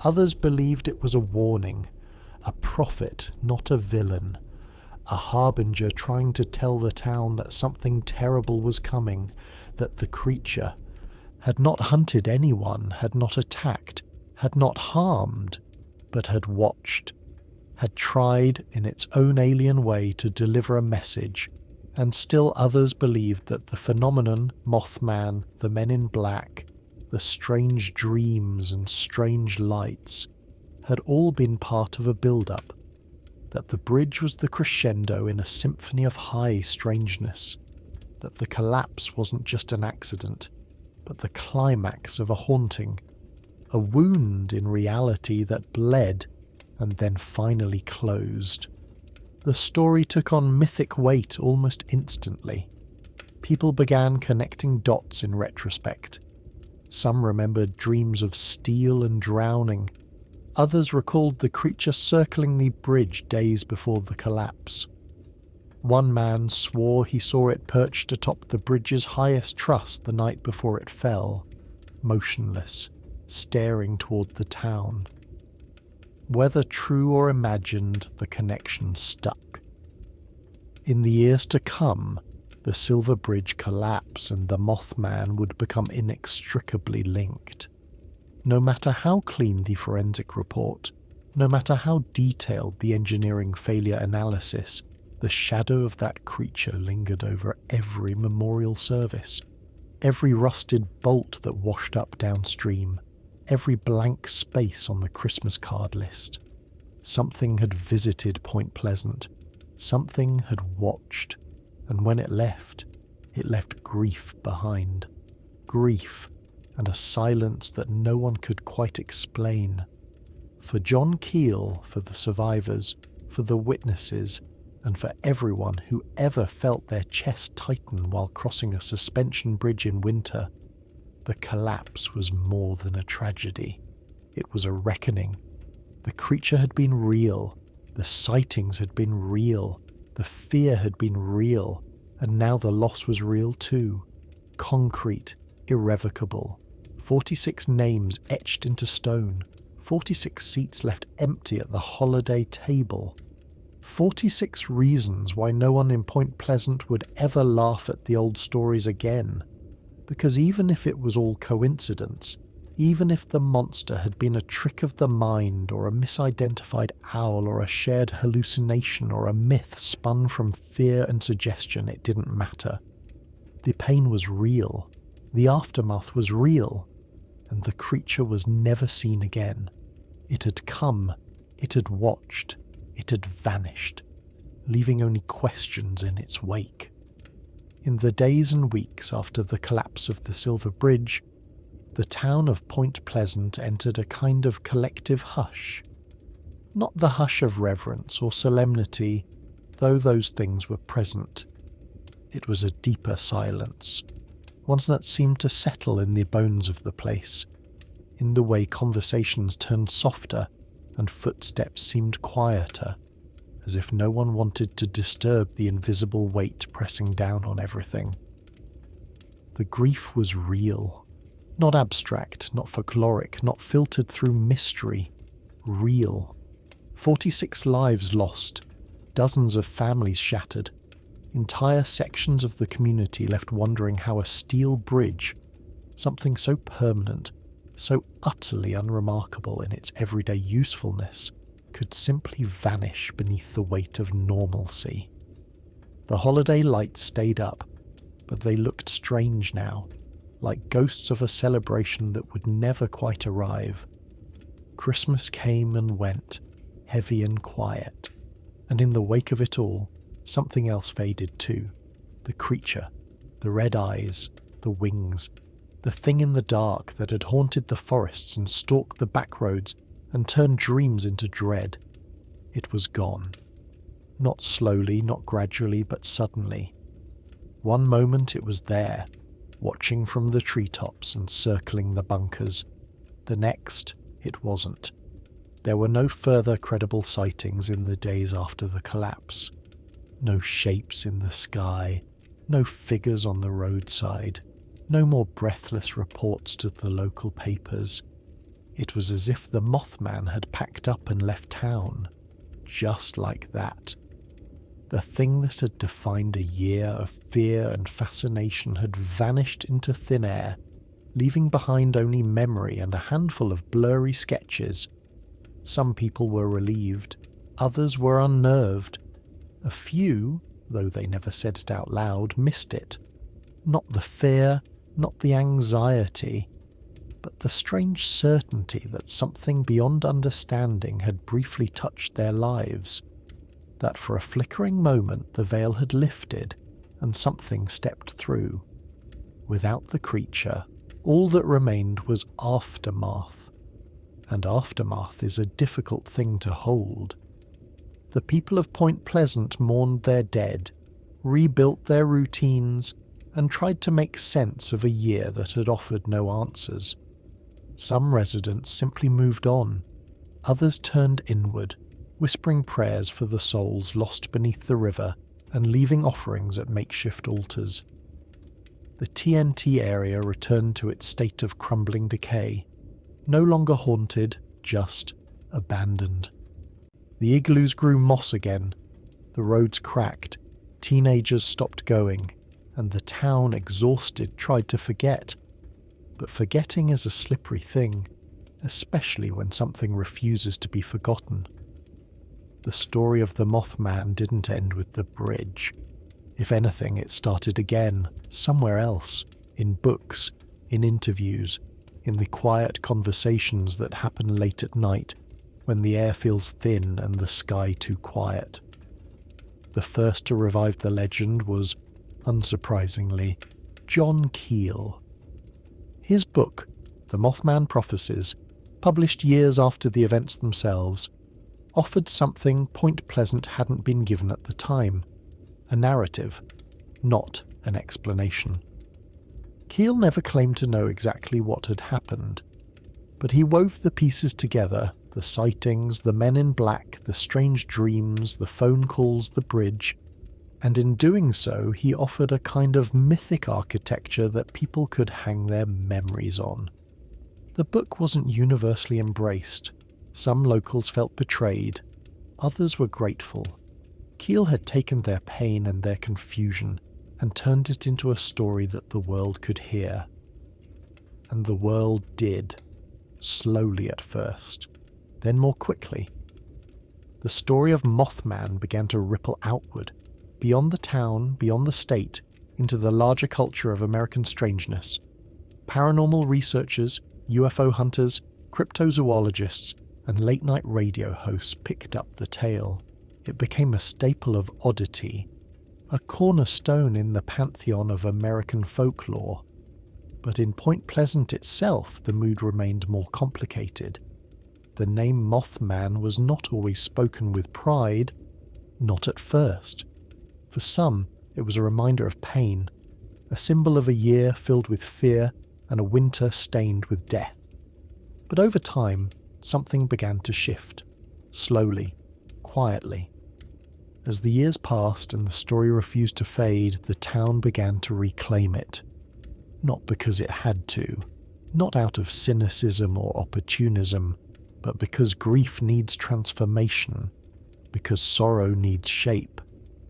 Others believed it was a warning, a prophet, not a villain, a harbinger trying to tell the town that something terrible was coming, that the creature had not hunted anyone, had not attacked, had not harmed, but had watched, had tried in its own alien way to deliver a message, and still others believed that the phenomenon, Mothman, the men in black, the strange dreams and strange lights, had all been part of a build-up, that the bridge was the crescendo in a symphony of high strangeness, that the collapse wasn't just an accident, but the climax of a haunting, a wound in reality that bled and then finally closed. The story took on mythic weight almost instantly. People began connecting dots in retrospect. Some remembered dreams of steel and drowning. Others recalled the creature circling the bridge days before the collapse. One man swore he saw it perched atop the bridge's highest truss the night before it fell, motionless, staring toward the town. Whether true or imagined, the connection stuck. In the years to come, the Silver Bridge collapse and the Mothman would become inextricably linked. No matter how clean the forensic report, no matter how detailed the engineering failure analysis, the shadow of that creature lingered over every memorial service, every rusted bolt that washed up downstream, every blank space on the Christmas card list. Something had visited Point Pleasant, something had watched, and when it left grief behind. Grief and a silence that no one could quite explain. For John Keel, for the survivors, for the witnesses, and for everyone who ever felt their chest tighten while crossing a suspension bridge in winter, the collapse was more than a tragedy. It was a reckoning. The creature had been real, the sightings had been real, the fear had been real, and now the loss was real too. Concrete, irrevocable. 46 names etched into stone, 46 seats left empty at the holiday table. 46 reasons why no one in Point Pleasant would ever laugh at the old stories again. Because even if it was all coincidence, even if the monster had been a trick of the mind or a misidentified owl or a shared hallucination or a myth spun from fear and suggestion, it didn't matter. The pain was real, the aftermath was real, and the creature was never seen again. It had come, it had watched, it had vanished, leaving only questions in its wake. In the days and weeks after the collapse of the Silver Bridge, the town of Point Pleasant entered a kind of collective hush. Not the hush of reverence or solemnity, though those things were present. It was a deeper silence, one that seemed to settle in the bones of the place. in the way conversations turned softer and footsteps seemed quieter, as if no one wanted to disturb the invisible weight pressing down on everything. The grief was real. Not abstract, not folkloric, not filtered through mystery. Real. 46 lives lost, dozens of families shattered, entire sections of the community left wondering how a steel bridge, something so permanent, so utterly unremarkable in its everyday usefulness, could simply vanish beneath the weight of normalcy. The holiday lights stayed up, but they looked strange now, like ghosts of a celebration that would never quite arrive. Christmas came and went, heavy and quiet, and in the wake of it all, something else faded too. The creature, the red eyes, the wings, the thing in the dark that had haunted the forests and stalked the back roads and turned dreams into dread. It was gone. Not slowly, not gradually, but suddenly. One moment it was there, watching from the treetops and circling the bunkers. The next, it wasn't. There were no further credible sightings in the days after the collapse. No shapes in the sky, no figures on the roadside, no more breathless reports to the local papers. It was as if the Mothman had packed up and left town, just like that. The thing that had defined a year of fear and fascination had vanished into thin air, leaving behind only memory and a handful of blurry sketches. Some people were relieved, others were unnerved. A few, though they never said it out loud, missed it. Not the fear, not the anxiety, but the strange certainty that something beyond understanding had briefly touched their lives. That for a flickering moment the veil had lifted and something stepped through. Without the creature, all that remained was aftermath. And aftermath is a difficult thing to hold. The people of Point Pleasant mourned their dead, rebuilt their routines, and tried to make sense of a year that had offered no answers. Some residents simply moved on. Others turned inward, whispering prayers for the souls lost beneath the river and leaving offerings at makeshift altars. The TNT area returned to its state of crumbling decay, no longer haunted, just abandoned. The igloos grew moss again, the roads cracked, teenagers stopped going, and the town, exhausted, tried to forget. But forgetting is a slippery thing, especially when something refuses to be forgotten. The story of the Mothman didn't end with the bridge. If anything, it started again, somewhere else, in books, in interviews, in the quiet conversations that happen late at night when the air feels thin and the sky too quiet. The first to revive the legend was, unsurprisingly, John Keel. His book, The Mothman Prophecies, published years after the events themselves, offered something Point Pleasant hadn't been given at the time, a narrative, not an explanation. Keel never claimed to know exactly what had happened, but he wove the pieces together, the sightings, the men in black, the strange dreams, the phone calls, the bridge, and in doing so he offered a kind of mythic architecture that people could hang their memories on. The book wasn't universally embraced. Some locals felt betrayed, others were grateful. Keel had taken their pain and their confusion and turned it into a story that the world could hear. And the world did, slowly at first, then more quickly. The story of Mothman began to ripple outward, beyond the town, beyond the state, into the larger culture of American strangeness. Paranormal researchers, UFO hunters, cryptozoologists, and late-night radio hosts picked up the tale. It became a staple of oddity, a cornerstone in the pantheon of American folklore. But in Point Pleasant itself, the mood remained more complicated. The name Mothman was not always spoken with pride, not at first. For some, it was a reminder of pain, a symbol of a year filled with fear and a winter stained with death. But over time, something began to shift, slowly, quietly. As the years passed and the story refused to fade, the town began to reclaim it. Not because it had to, not out of cynicism or opportunism, but because grief needs transformation, because sorrow needs shape,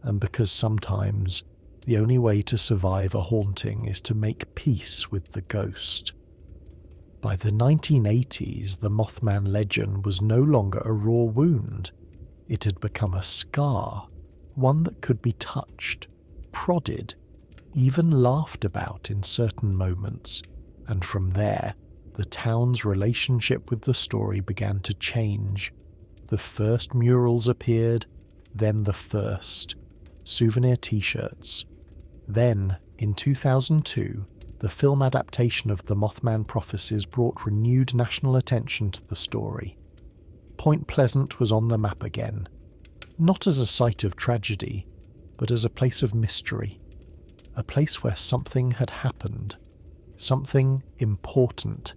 and because sometimes the only way to survive a haunting is to make peace with the ghost. By the 1980s, the Mothman legend was no longer a raw wound. It had become a scar, one that could be touched, prodded, even laughed about in certain moments, and from there, the town's relationship with the story began to change. The first murals appeared, then the first, souvenir t-shirts. Then, in 2002, the film adaptation of the Mothman prophecies brought renewed national attention to the story. Point Pleasant was on the map again, not as a site of tragedy, but as a place of mystery, a place where something had happened, something important,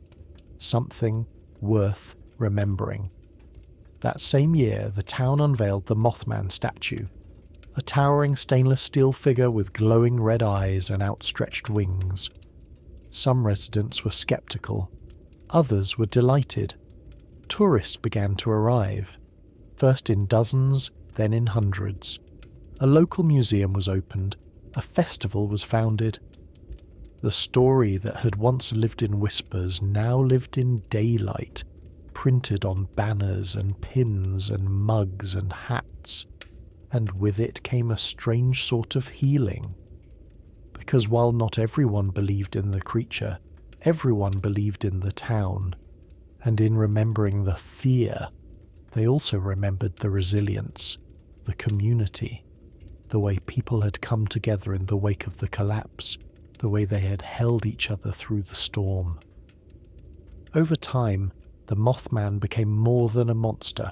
something worth remembering. That same year, the town unveiled the Mothman statue, a towering stainless steel figure with glowing red eyes and outstretched wings. Some residents were skeptical, others were delighted. Tourists began to arrive, first in dozens, then in hundreds. A local museum was opened, a festival was founded. The story that had once lived in whispers now lived in daylight, printed on banners and pins and mugs and hats. And with it came a strange sort of healing. Because while not everyone believed in the creature, everyone believed in the town. And in remembering the fear, they also remembered the resilience, the community, the way people had come together in the wake of the collapse, the way they had held each other through the storm. Over time, the Mothman became more than a monster.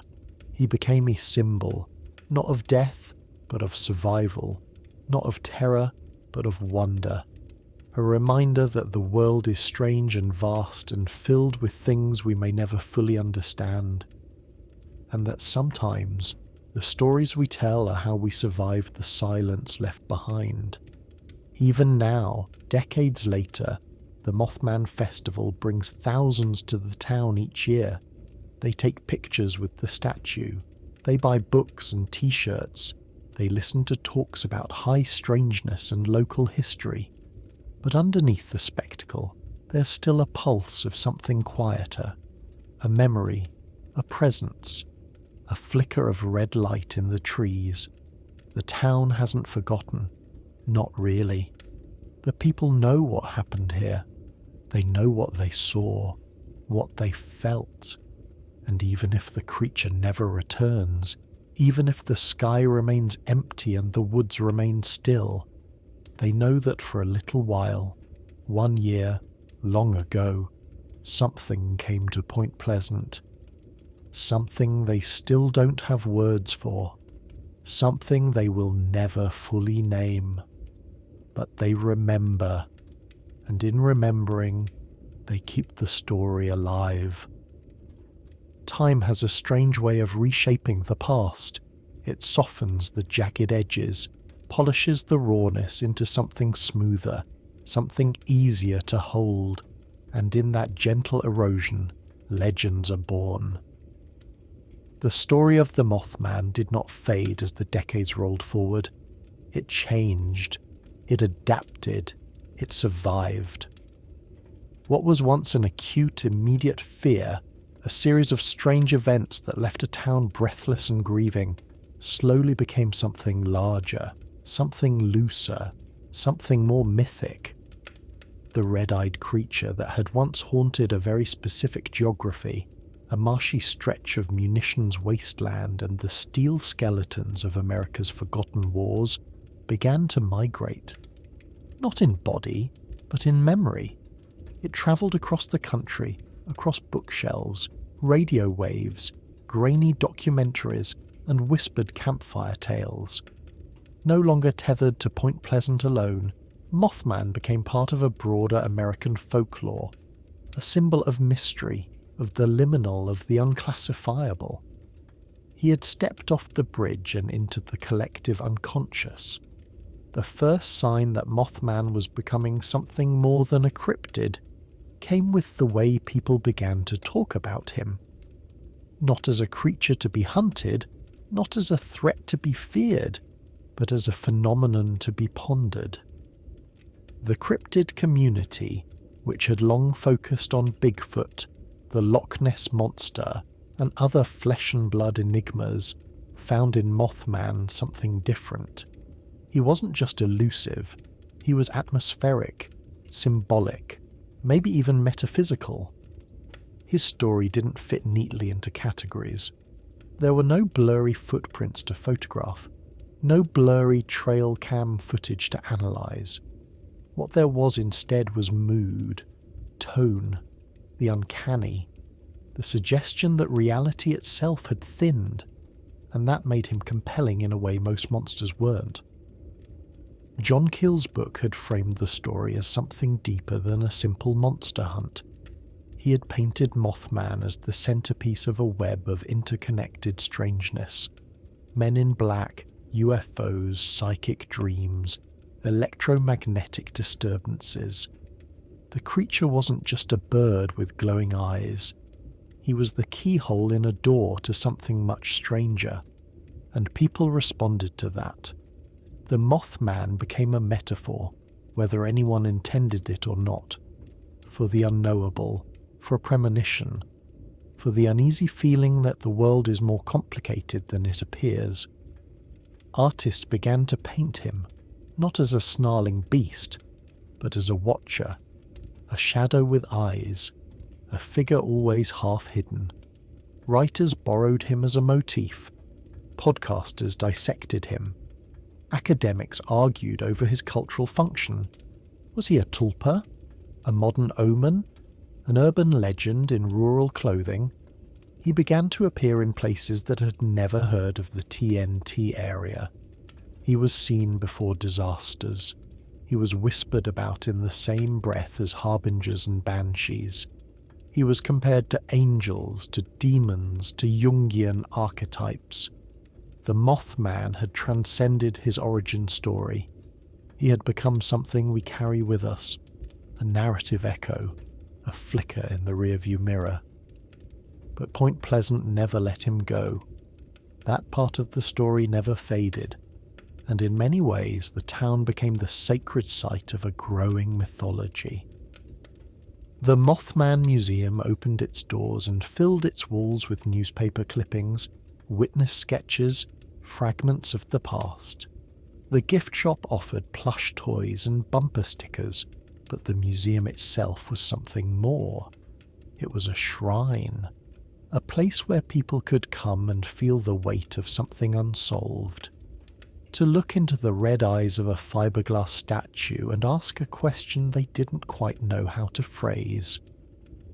He became a symbol, not of death, but of survival, not of terror, but of wonder. A reminder that the world is strange and vast and filled with things we may never fully understand, and that sometimes the stories we tell are how we survive the silence left behind. Even now, decades later, the Mothman Festival brings thousands to the town each year. They take pictures with the statue. They buy books and t-shirts. They listen to talks about high strangeness and local history. But underneath the spectacle, there's still a pulse of something quieter, a memory, a presence, a flicker of red light in the trees. The town hasn't forgotten. Not really. The people know what happened here. They know what they saw, what they felt. And even if the creature never returns, even if the sky remains empty and the woods remain still, they know that for a little while, 1 year, long ago, something came to Point Pleasant. Something they still don't have words for. Something they will never fully name. But they remember, and in remembering, they keep the story alive. Time has a strange way of reshaping the past. It softens the jagged edges, polishes the rawness into something smoother, something easier to hold, and in that gentle erosion, legends are born. The story of the Mothman did not fade as the decades rolled forward. It changed. It adapted. It survived. What was once an acute, immediate fear, a series of strange events that left a town breathless and grieving, slowly became something larger, something looser, something more mythic. The red-eyed creature that had once haunted a very specific geography, a marshy stretch of munitions wasteland and the steel skeletons of America's forgotten wars, began to migrate. Not in body, but in memory. It travelled across the country, across bookshelves, radio waves, grainy documentaries, and whispered campfire tales. No longer tethered to Point Pleasant alone, Mothman became part of a broader American folklore, a symbol of mystery, of the liminal, of the unclassifiable. He had stepped off the bridge and into the collective unconscious. The first sign that Mothman was becoming something more than a cryptid came with the way people began to talk about him. Not as a creature to be hunted, not as a threat to be feared, but as a phenomenon to be pondered. The cryptid community, which had long focused on Bigfoot, the Loch Ness Monster, and other flesh and blood enigmas, found in Mothman something different. He wasn't just elusive, he was atmospheric, symbolic, maybe even metaphysical. His story didn't fit neatly into categories. There were no blurry footprints to photograph, no blurry trail cam footage to analyse. What there was instead was mood, tone, the uncanny, the suggestion that reality itself had thinned, and that made him compelling in a way most monsters weren't. John Keel's book had framed the story as something deeper than a simple monster hunt. He had painted Mothman as the centerpiece of a web of interconnected strangeness. Men in black, UFOs, psychic dreams, electromagnetic disturbances. The creature wasn't just a bird with glowing eyes. He was the keyhole in a door to something much stranger, and people responded to that. The Mothman became a metaphor, whether anyone intended it or not, for the unknowable, for a premonition, for the uneasy feeling that the world is more complicated than it appears. Artists began to paint him, not as a snarling beast, but as a watcher, a shadow with eyes, a figure always half hidden. Writers borrowed him as a motif. Podcasters dissected him. Academics argued over his cultural function. Was he a tulpa? A modern omen? An urban legend in rural clothing? He began to appear in places that had never heard of the TNT area. He was seen before disasters. He was whispered about in the same breath as harbingers and banshees. He was compared to angels, to demons, to Jungian archetypes. The Mothman had transcended his origin story. He had become something we carry with us, a narrative echo, a flicker in the rearview mirror. But Point Pleasant never let him go. That part of the story never faded, and in many ways the town became the sacred site of a growing mythology. The Mothman Museum opened its doors and filled its walls with newspaper clippings, witness sketches, fragments of the past. The gift shop offered plush toys and bumper stickers, but the museum itself was something more. It was a shrine, a place where people could come and feel the weight of something unsolved, to look into the red eyes of a fiberglass statue and ask a question they didn't quite know how to phrase.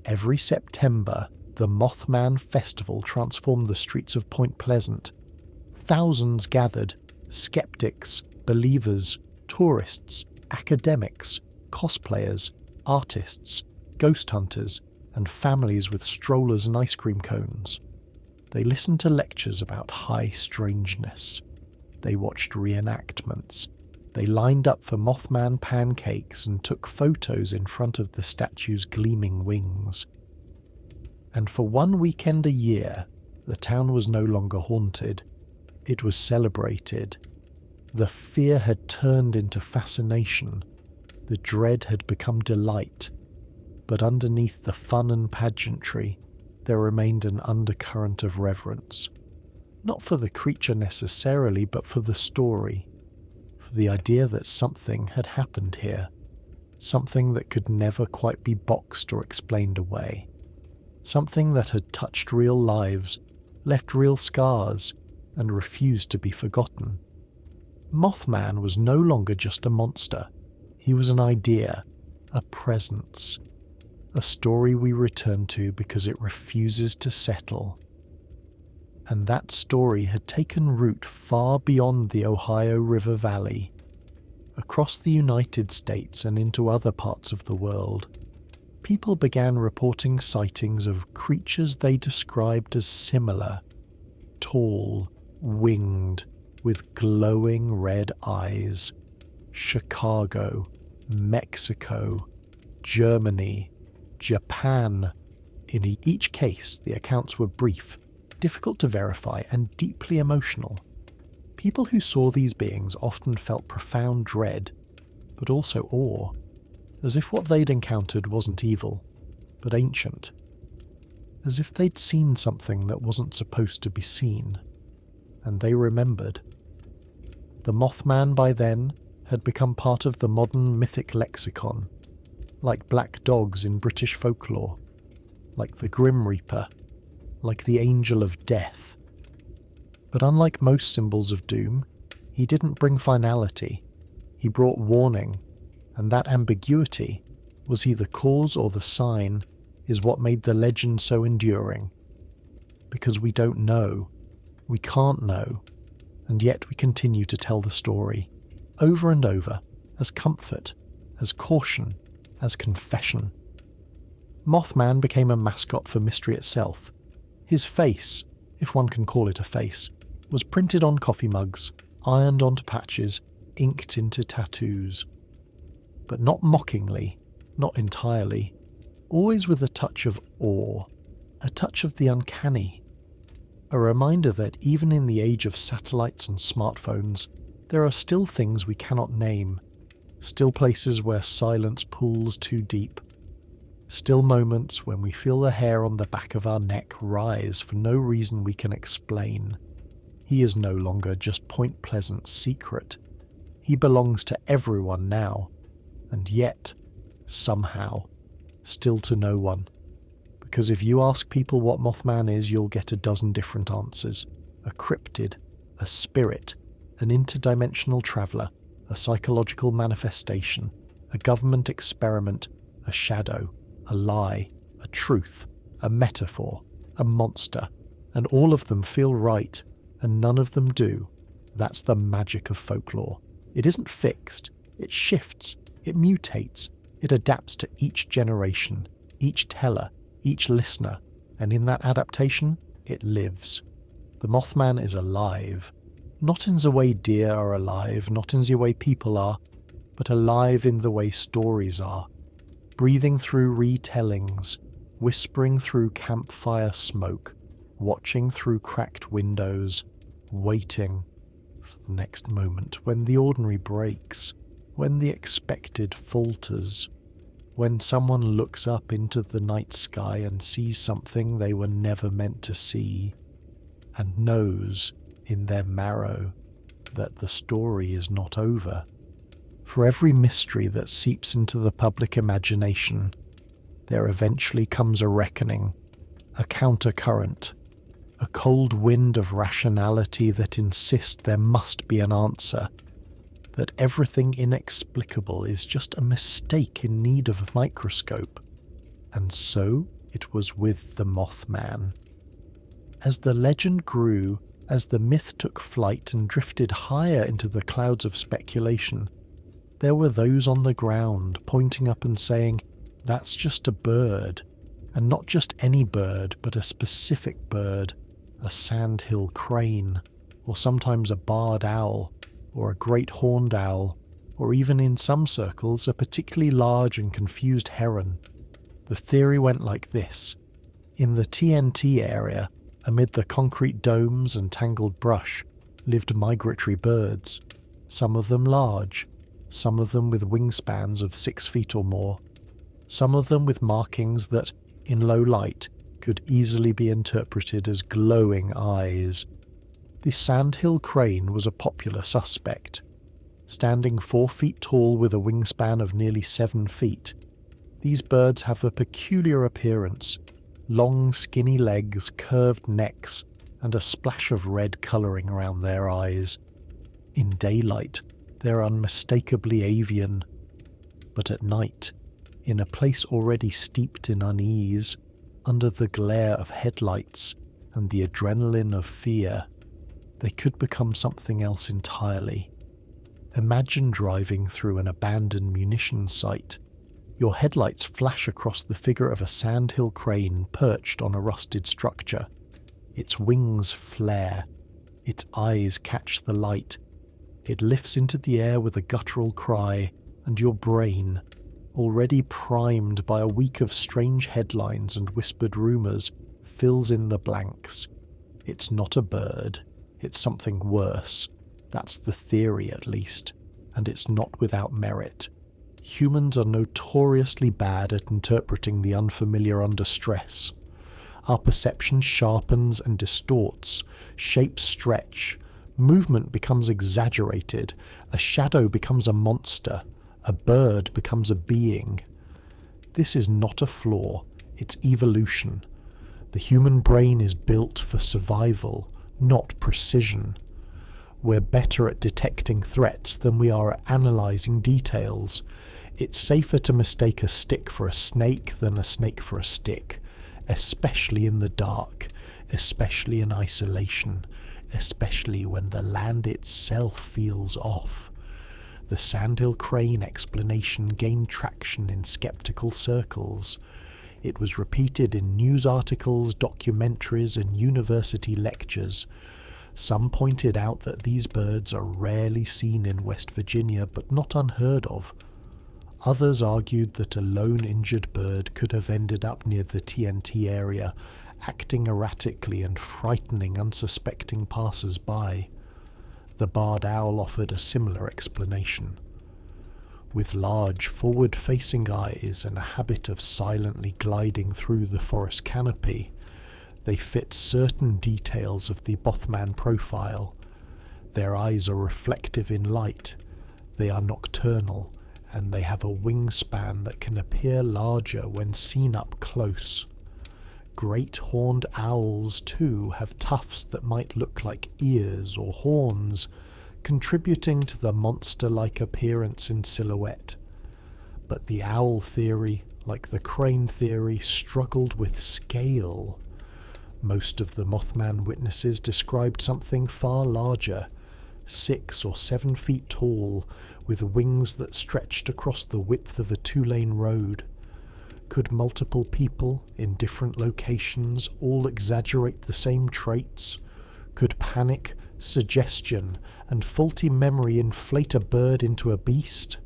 Every September, the Mothman Festival transformed the streets of Point Pleasant. Thousands gathered, skeptics, believers, tourists, academics, cosplayers, artists, ghost hunters, and families with strollers and ice cream cones. They listened to lectures about high strangeness. They watched reenactments. They lined up for Mothman pancakes and took photos in front of the statue's gleaming wings. And for one weekend a year, the town was no longer haunted. It was celebrated. The fear had turned into fascination. The dread had become delight. But underneath the fun and pageantry, there remained an undercurrent of reverence. Not for the creature necessarily, but for the story. For the idea that something had happened here. Something that could never quite be boxed or explained away. Something that had touched real lives, left real scars, and refused to be forgotten. Mothman was no longer just a monster. He was an idea, a presence, a story we return to because it refuses to settle. And that story had taken root far beyond the Ohio River Valley, across the United States and into other parts of the world. people began reporting sightings of creatures they described as similar, tall, winged, with glowing red eyes. Chicago, Mexico, Germany, Japan. In each case, the accounts were brief, difficult to verify, and deeply emotional. People who saw these beings often felt profound dread, but also awe, as if what they'd encountered wasn't evil, but ancient. As if they'd seen something that wasn't supposed to be seen, and they remembered. The Mothman by then had become part of the modern mythic lexicon, like black dogs in British folklore, like the Grim Reaper, like the Angel of Death. But unlike most symbols of doom, he didn't bring finality. He brought warning, and that ambiguity, was he the cause or the sign, is what made the legend so enduring. Because we don't know, we can't know, and yet we continue to tell the story, over and over, as comfort, as caution, as confession. Mothman became a mascot for mystery itself. His face, if one can call it a face, was printed on coffee mugs, ironed onto patches, inked into tattoos. But not mockingly, not entirely, always with a touch of awe, a touch of the uncanny. A reminder that even in the age of satellites and smartphones, there are still things we cannot name, still places where silence pools too deep, still moments when we feel the hair on the back of our neck rise for no reason we can explain. He is no longer just Point Pleasant's secret. He belongs to everyone now, and yet, somehow, still to no one. Because if you ask people what Mothman is, you'll get a dozen different answers. A cryptid, a spirit, an interdimensional traveller, a psychological manifestation, a government experiment, a shadow, a lie, a truth, a metaphor, a monster, and all of them feel right, and none of them do. That's the magic of folklore. It isn't fixed, it shifts, it mutates, it adapts to each generation, each teller, each listener, and in that adaptation, it lives. The Mothman is alive. Not in the way deer are alive, not in the way people are, but alive in the way stories are, breathing through retellings, whispering through campfire smoke, watching through cracked windows, waiting for the next moment when the ordinary breaks, when the expected falters, when someone looks up into the night sky and sees something they were never meant to see, and knows in their marrow that the story is not over. For every mystery that seeps into the public imagination, there eventually comes a reckoning, a countercurrent, a cold wind of rationality that insists there must be an answer, that everything inexplicable is just a mistake in need of a microscope. And so it was with the Mothman. As the legend grew, as the myth took flight and drifted higher into the clouds of speculation, there were those on the ground pointing up and saying, "That's just a bird, and not just any bird, but a specific bird, a sandhill crane, or sometimes a barred owl, or a great horned owl, or even in some circles a particularly large and confused heron." The theory went like this. In the TNT area, amid the concrete domes and tangled brush, lived migratory birds, some of them large, some of them with wingspans of 6 feet or more, some of them with markings that, in low light, could easily be interpreted as glowing eyes. The sandhill crane was a popular suspect. Standing 4 feet tall with a wingspan of nearly 7 feet, these birds have a peculiar appearance: long skinny legs, curved necks, and a splash of red colouring around their eyes. In daylight, they're unmistakably avian, but at night, in a place already steeped in unease, under the glare of headlights and the adrenaline of fear, they could become something else entirely. Imagine driving through an abandoned munitions site, Your headlights flash across the figure of a sandhill crane perched on a rusted structure. Its wings flare. Its eyes catch the light. It lifts into the air with a guttural cry, and your brain, already primed by a week of strange headlines and whispered rumours, fills in the blanks. It's not a bird. It's something worse. That's the theory, at least, and it's not without merit. Humans are notoriously bad at interpreting the unfamiliar under stress. Our perception sharpens and distorts, shapes stretch, movement becomes exaggerated, a shadow becomes a monster, a bird becomes a being. This is not a flaw, it's evolution. The human brain is built for survival, not precision. We're better at detecting threats than we are at analysing details. It's safer to mistake a stick for a snake than a snake for a stick, especially in the dark, especially in isolation, especially when the land itself feels off. The Sandhill Crane explanation gained traction in skeptical circles. It was repeated in news articles, documentaries, and university lectures. Some pointed out that these birds are rarely seen in West Virginia, but not unheard of. Others argued that a lone injured bird could have ended up near the TNT area, acting erratically and frightening unsuspecting passers-by. The barred owl offered a similar explanation. With large, forward-facing eyes and a habit of silently gliding through the forest canopy, they fit certain details of the Mothman profile. Their eyes are reflective in light, they are nocturnal, and they have a wingspan that can appear larger when seen up close. Great horned owls, too, have tufts that might look like ears or horns, contributing to the monster-like appearance in silhouette. But the owl theory, like the crane theory, struggled with scale. Most of the Mothman witnesses described something far larger, 6 or 7 feet tall, with wings that stretched across the width of a 2-lane road. Could multiple people in different locations all exaggerate the same traits? Could panic, suggestion, and faulty memory inflate a bird into a beast?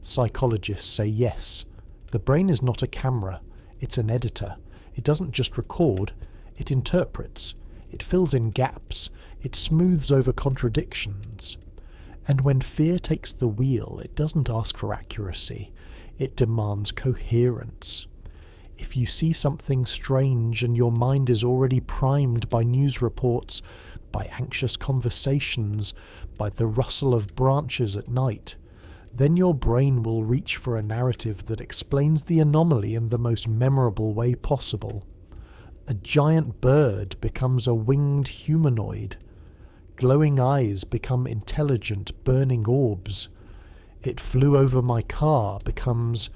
Psychologists say yes. The brain is not a camera, it's an editor. It doesn't just record, it interprets. It fills in gaps, it smooths over contradictions. And when fear takes the wheel, it doesn't ask for accuracy, it demands coherence. If you see something strange and your mind is already primed by news reports, by anxious conversations, by the rustle of branches at night, then your brain will reach for a narrative that explains the anomaly in the most memorable way possible. A giant bird becomes a winged humanoid. Glowing eyes become intelligent, burning orbs. It flew over my car becomes,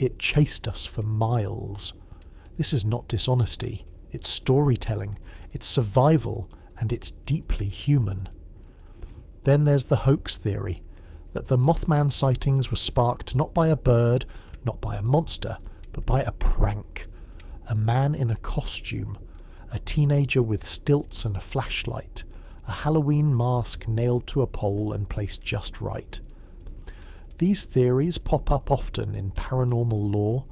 it chased us for miles. This is not dishonesty, it's storytelling, it's survival, and it's deeply human. Then there's the hoax theory, that the Mothman sightings were sparked not by a bird, not by a monster, but by a prank. A man in a costume, a teenager with stilts and a flashlight, a Halloween mask nailed to a pole and placed just right. These theories pop up often in paranormal lore.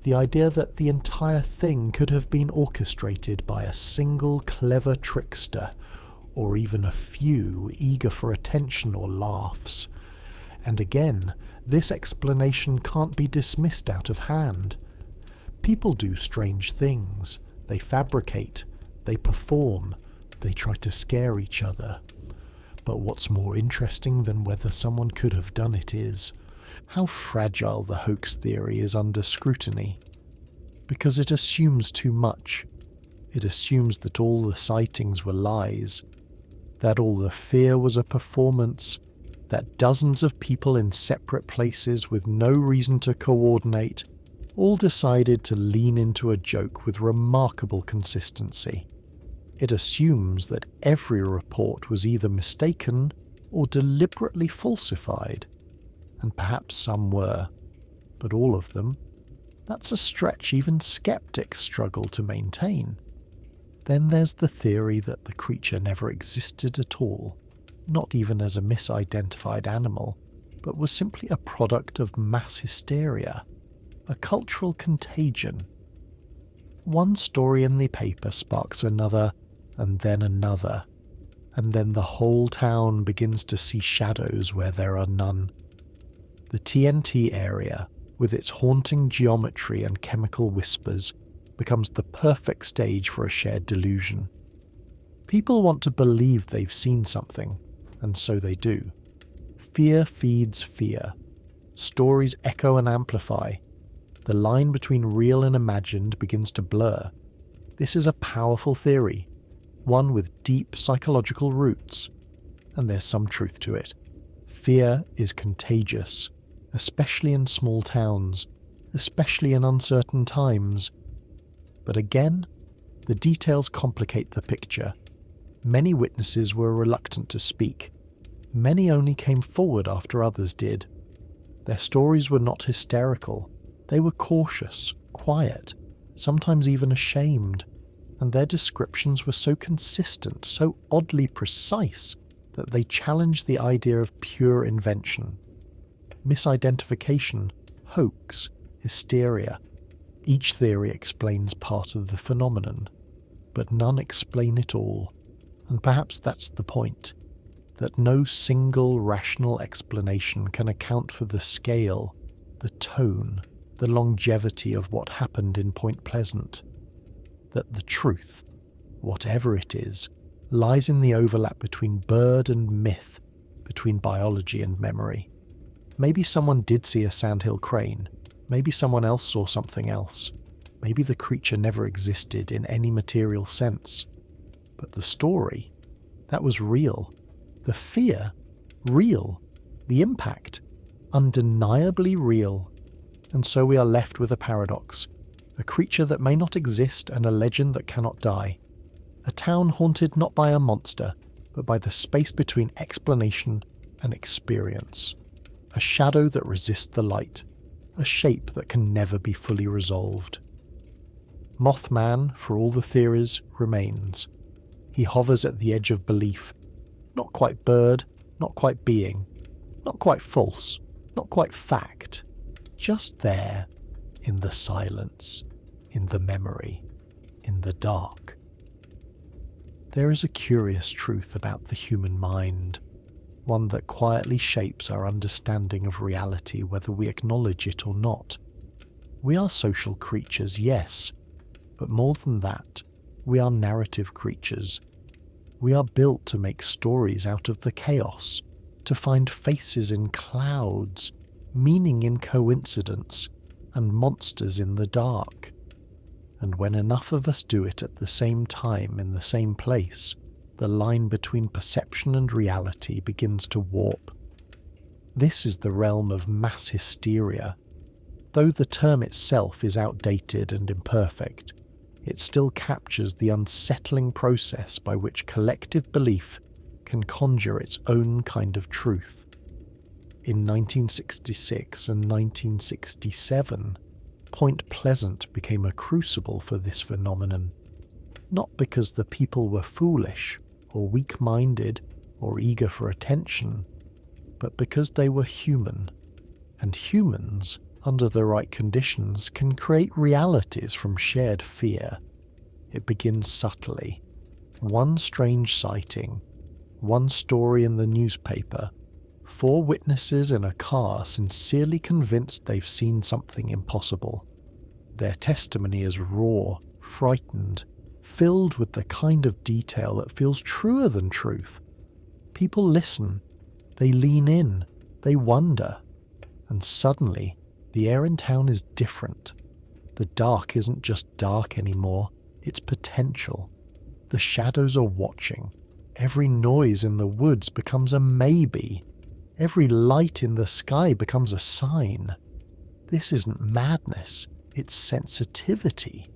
The idea that the entire thing could have been orchestrated by a single clever trickster, or even a few eager for attention or laughs. And again, this explanation can't be dismissed out of hand. People do strange things. They fabricate, they perform, they try to scare each other. But what's more interesting than whether someone could have done it is how fragile the hoax theory is under scrutiny. Because it assumes too much. It assumes that all the sightings were lies, that all the fear was a performance, that dozens of people in separate places with no reason to coordinate all decided to lean into a joke with remarkable consistency. It assumes that every report was either mistaken or deliberately falsified, and perhaps some were, but all of them, that's a stretch even skeptics struggle to maintain. Then there's the theory that the creature never existed at all, not even as a misidentified animal, but was simply a product of mass hysteria, a cultural contagion. One story in the paper sparks another, and then another, and then the whole town begins to see shadows where there are none. The TNT area, with its haunting geometry and chemical whispers, becomes the perfect stage for a shared delusion. People want to believe they've seen something, and so they do. Fear feeds fear. Stories echo and amplify. The line between real and imagined begins to blur. This is a powerful theory, one with deep psychological roots, and there's some truth to it. Fear is contagious, especially in small towns, especially in uncertain times. But again, the details complicate the picture. Many witnesses were reluctant to speak. Many only came forward after others did. Their stories were not hysterical. They were cautious, quiet, sometimes even ashamed, and their descriptions were so consistent, so oddly precise, that they challenged the idea of pure invention. Misidentification, hoax, hysteria. Each theory explains part of the phenomenon, but none explain it all. And perhaps that's the point, that no single rational explanation can account for the scale, the tone, the longevity of what happened in Point Pleasant. That the truth, whatever it is, lies in the overlap between bird and myth, between biology and memory. Maybe someone did see a sandhill crane. Maybe someone else saw something else. Maybe the creature never existed in any material sense. But the story, that was real. The fear, real. The impact, undeniably real. And so we are left with a paradox. A creature that may not exist and a legend that cannot die. A town haunted not by a monster, but by the space between explanation and experience. A shadow that resists the light. A shape that can never be fully resolved. Mothman, for all the theories, remains. He hovers at the edge of belief. Not quite bird, not quite being, not quite false, not quite fact. Just there, in the silence, in the memory, in the dark. There is a curious truth about the human mind, one that quietly shapes our understanding of reality whether we acknowledge it or not. We are social creatures, yes, but more than that, we are narrative creatures. We are built to make stories out of the chaos, to find faces in clouds, meaning in coincidence, and monsters in the dark. And when enough of us do it at the same time in the same place, the line between perception and reality begins to warp. This is the realm of mass hysteria. Though the term itself is outdated and imperfect, it still captures the unsettling process by which collective belief can conjure its own kind of truth. In 1966 and 1967, Point Pleasant became a crucible for this phenomenon, not because the people were foolish or weak-minded or eager for attention, but because they were human, and humans, under the right conditions, can create realities from shared fear. It begins subtly. One strange sighting, one story in the newspaper, 4 witnesses in a car sincerely convinced they've seen something impossible. Their testimony is raw, frightened, filled with the kind of detail that feels truer than truth. People listen, they lean in, they wonder, and suddenly the air in town is different. The dark isn't just dark anymore, it's potential. The shadows are watching. Every noise in the woods becomes a maybe. Every light in the sky becomes a sign. This isn't madness, it's sensitivity.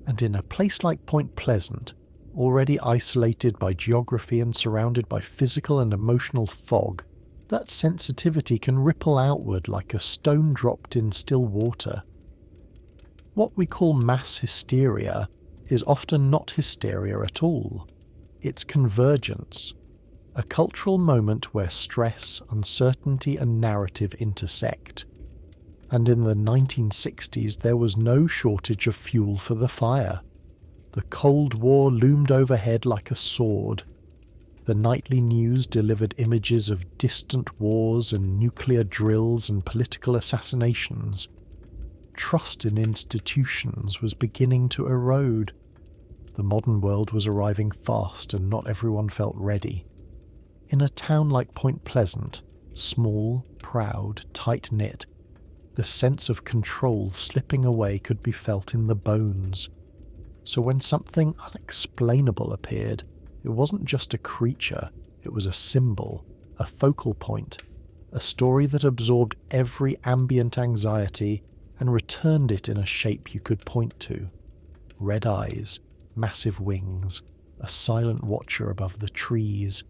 And in a place like Point Pleasant, already isolated by geography and surrounded by physical and emotional fog, that sensitivity can ripple outward like a stone dropped in still water. What we call mass hysteria is often not hysteria at all. It's convergence, a cultural moment where stress, uncertainty and narrative intersect. And in the 1960s there was no shortage of fuel for the fire. The Cold War loomed overhead like a sword. The nightly news delivered images of distant wars and nuclear drills and political assassinations. Trust in institutions was beginning to erode. The modern world was arriving fast and not everyone felt ready. In a town like Point Pleasant, small, proud, tight-knit, the sense of control slipping away could be felt in the bones. So when something unexplainable appeared, it wasn't just a creature, it was a symbol, a focal point, a story that absorbed every ambient anxiety and returned it in a shape you could point to. Red eyes, massive wings, a silent watcher above the trees.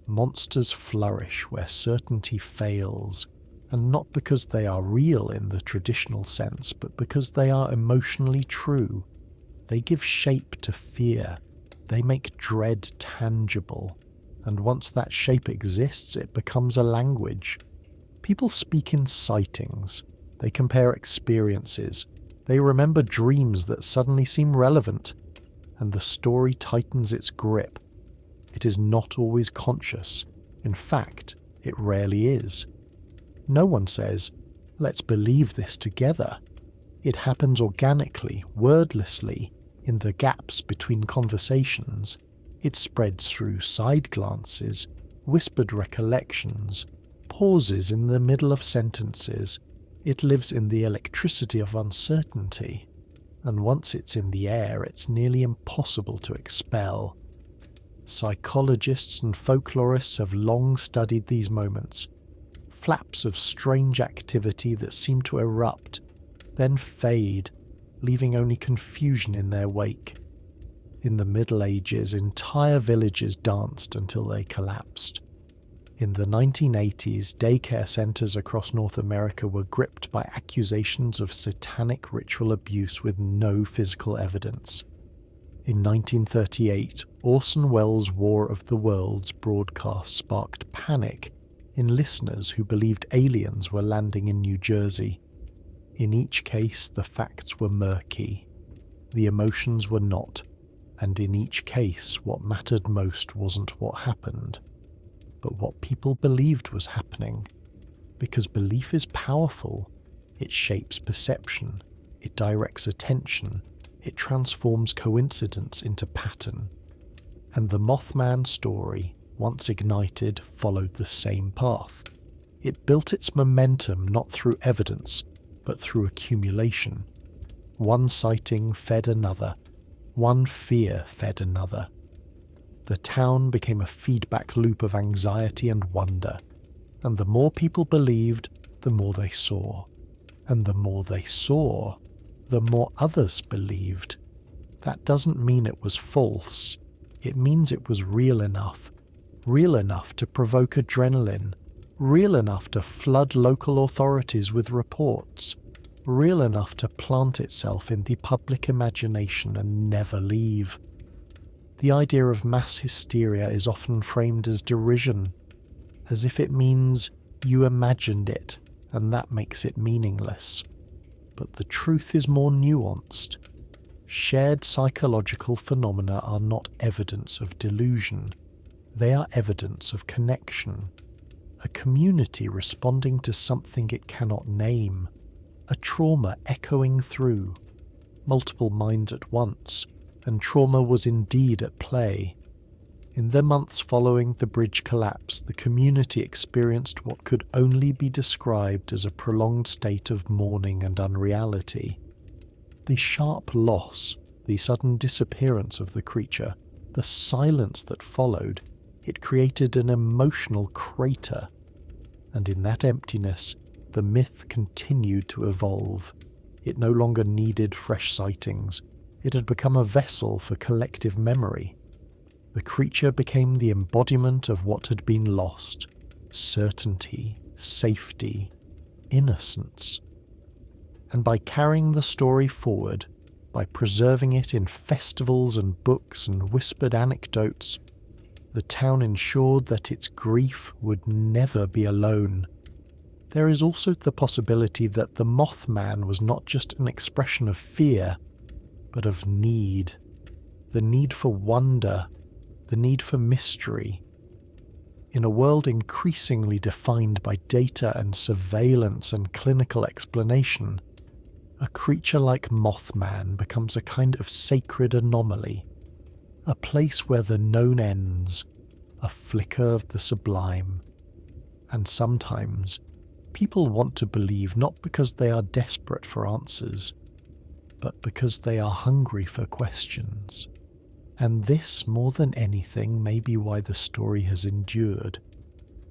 Monsters flourish where certainty fails, and not because they are real in the traditional sense, but because they are emotionally true. They give shape to fear. They make dread tangible, and once that shape exists, it becomes a language. People speak in sightings. They compare experiences. They remember dreams that suddenly seem relevant, and the story tightens its grip. It is not always conscious. In fact, it rarely is. No one says, "Let's believe this together." It happens organically, wordlessly, in the gaps between conversations. It spreads through side glances, whispered recollections, pauses in the middle of sentences. It lives in the electricity of uncertainty, and once it's in the air, it's nearly impossible to expel. Psychologists and folklorists have long studied these moments, flaps of strange activity that seem to erupt, then fade, leaving only confusion in their wake. In the Middle Ages, entire villages danced until they collapsed. In the 1980s, daycare centers across North America were gripped by accusations of satanic ritual abuse with no physical evidence. In 1938, Orson Welles' War of the Worlds broadcast sparked panic in listeners who believed aliens were landing in New Jersey. In each case, the facts were murky. The emotions were not, and in each case, what mattered most wasn't what happened, but what people believed was happening. Because belief is powerful. It shapes perception. It directs attention. It transforms coincidence into pattern. And the Mothman story, once ignited, followed the same path. It built its momentum not through evidence, but through accumulation. One sighting fed another. One fear fed another. The town became a feedback loop of anxiety and wonder. And the more people believed, the more they saw. And the more they saw, the more others believed. That doesn't mean it was false. It means it was real enough to provoke adrenaline, real enough to flood local authorities with reports, real enough to plant itself in the public imagination and never leave. The idea of mass hysteria is often framed as derision, as if it means you imagined it and that makes it meaningless. But the truth is more nuanced. Shared psychological phenomena are not evidence of delusion. They are evidence of connection. A community responding to something it cannot name. A trauma echoing through. Multiple minds at once, and trauma was indeed at play. In the months following the bridge collapse, the community experienced what could only be described as a prolonged state of mourning and unreality. The sharp loss, the sudden disappearance of the creature, the silence that followed, it created an emotional crater. And in that emptiness, the myth continued to evolve. It no longer needed fresh sightings. It had become a vessel for collective memory. The creature became the embodiment of what had been lost, certainty, safety, innocence. And by carrying the story forward, by preserving it in festivals and books and whispered anecdotes, the town ensured that its grief would never be alone. There is also the possibility that the Mothman was not just an expression of fear, but of need. The need for wonder, the need for mystery. In a world increasingly defined by data and surveillance and clinical explanation, a creature like Mothman becomes a kind of sacred anomaly, a place where the known ends, a flicker of the sublime. And sometimes, people want to believe not because they are desperate for answers, but because they are hungry for questions. And this, more than anything, may be why the story has endured,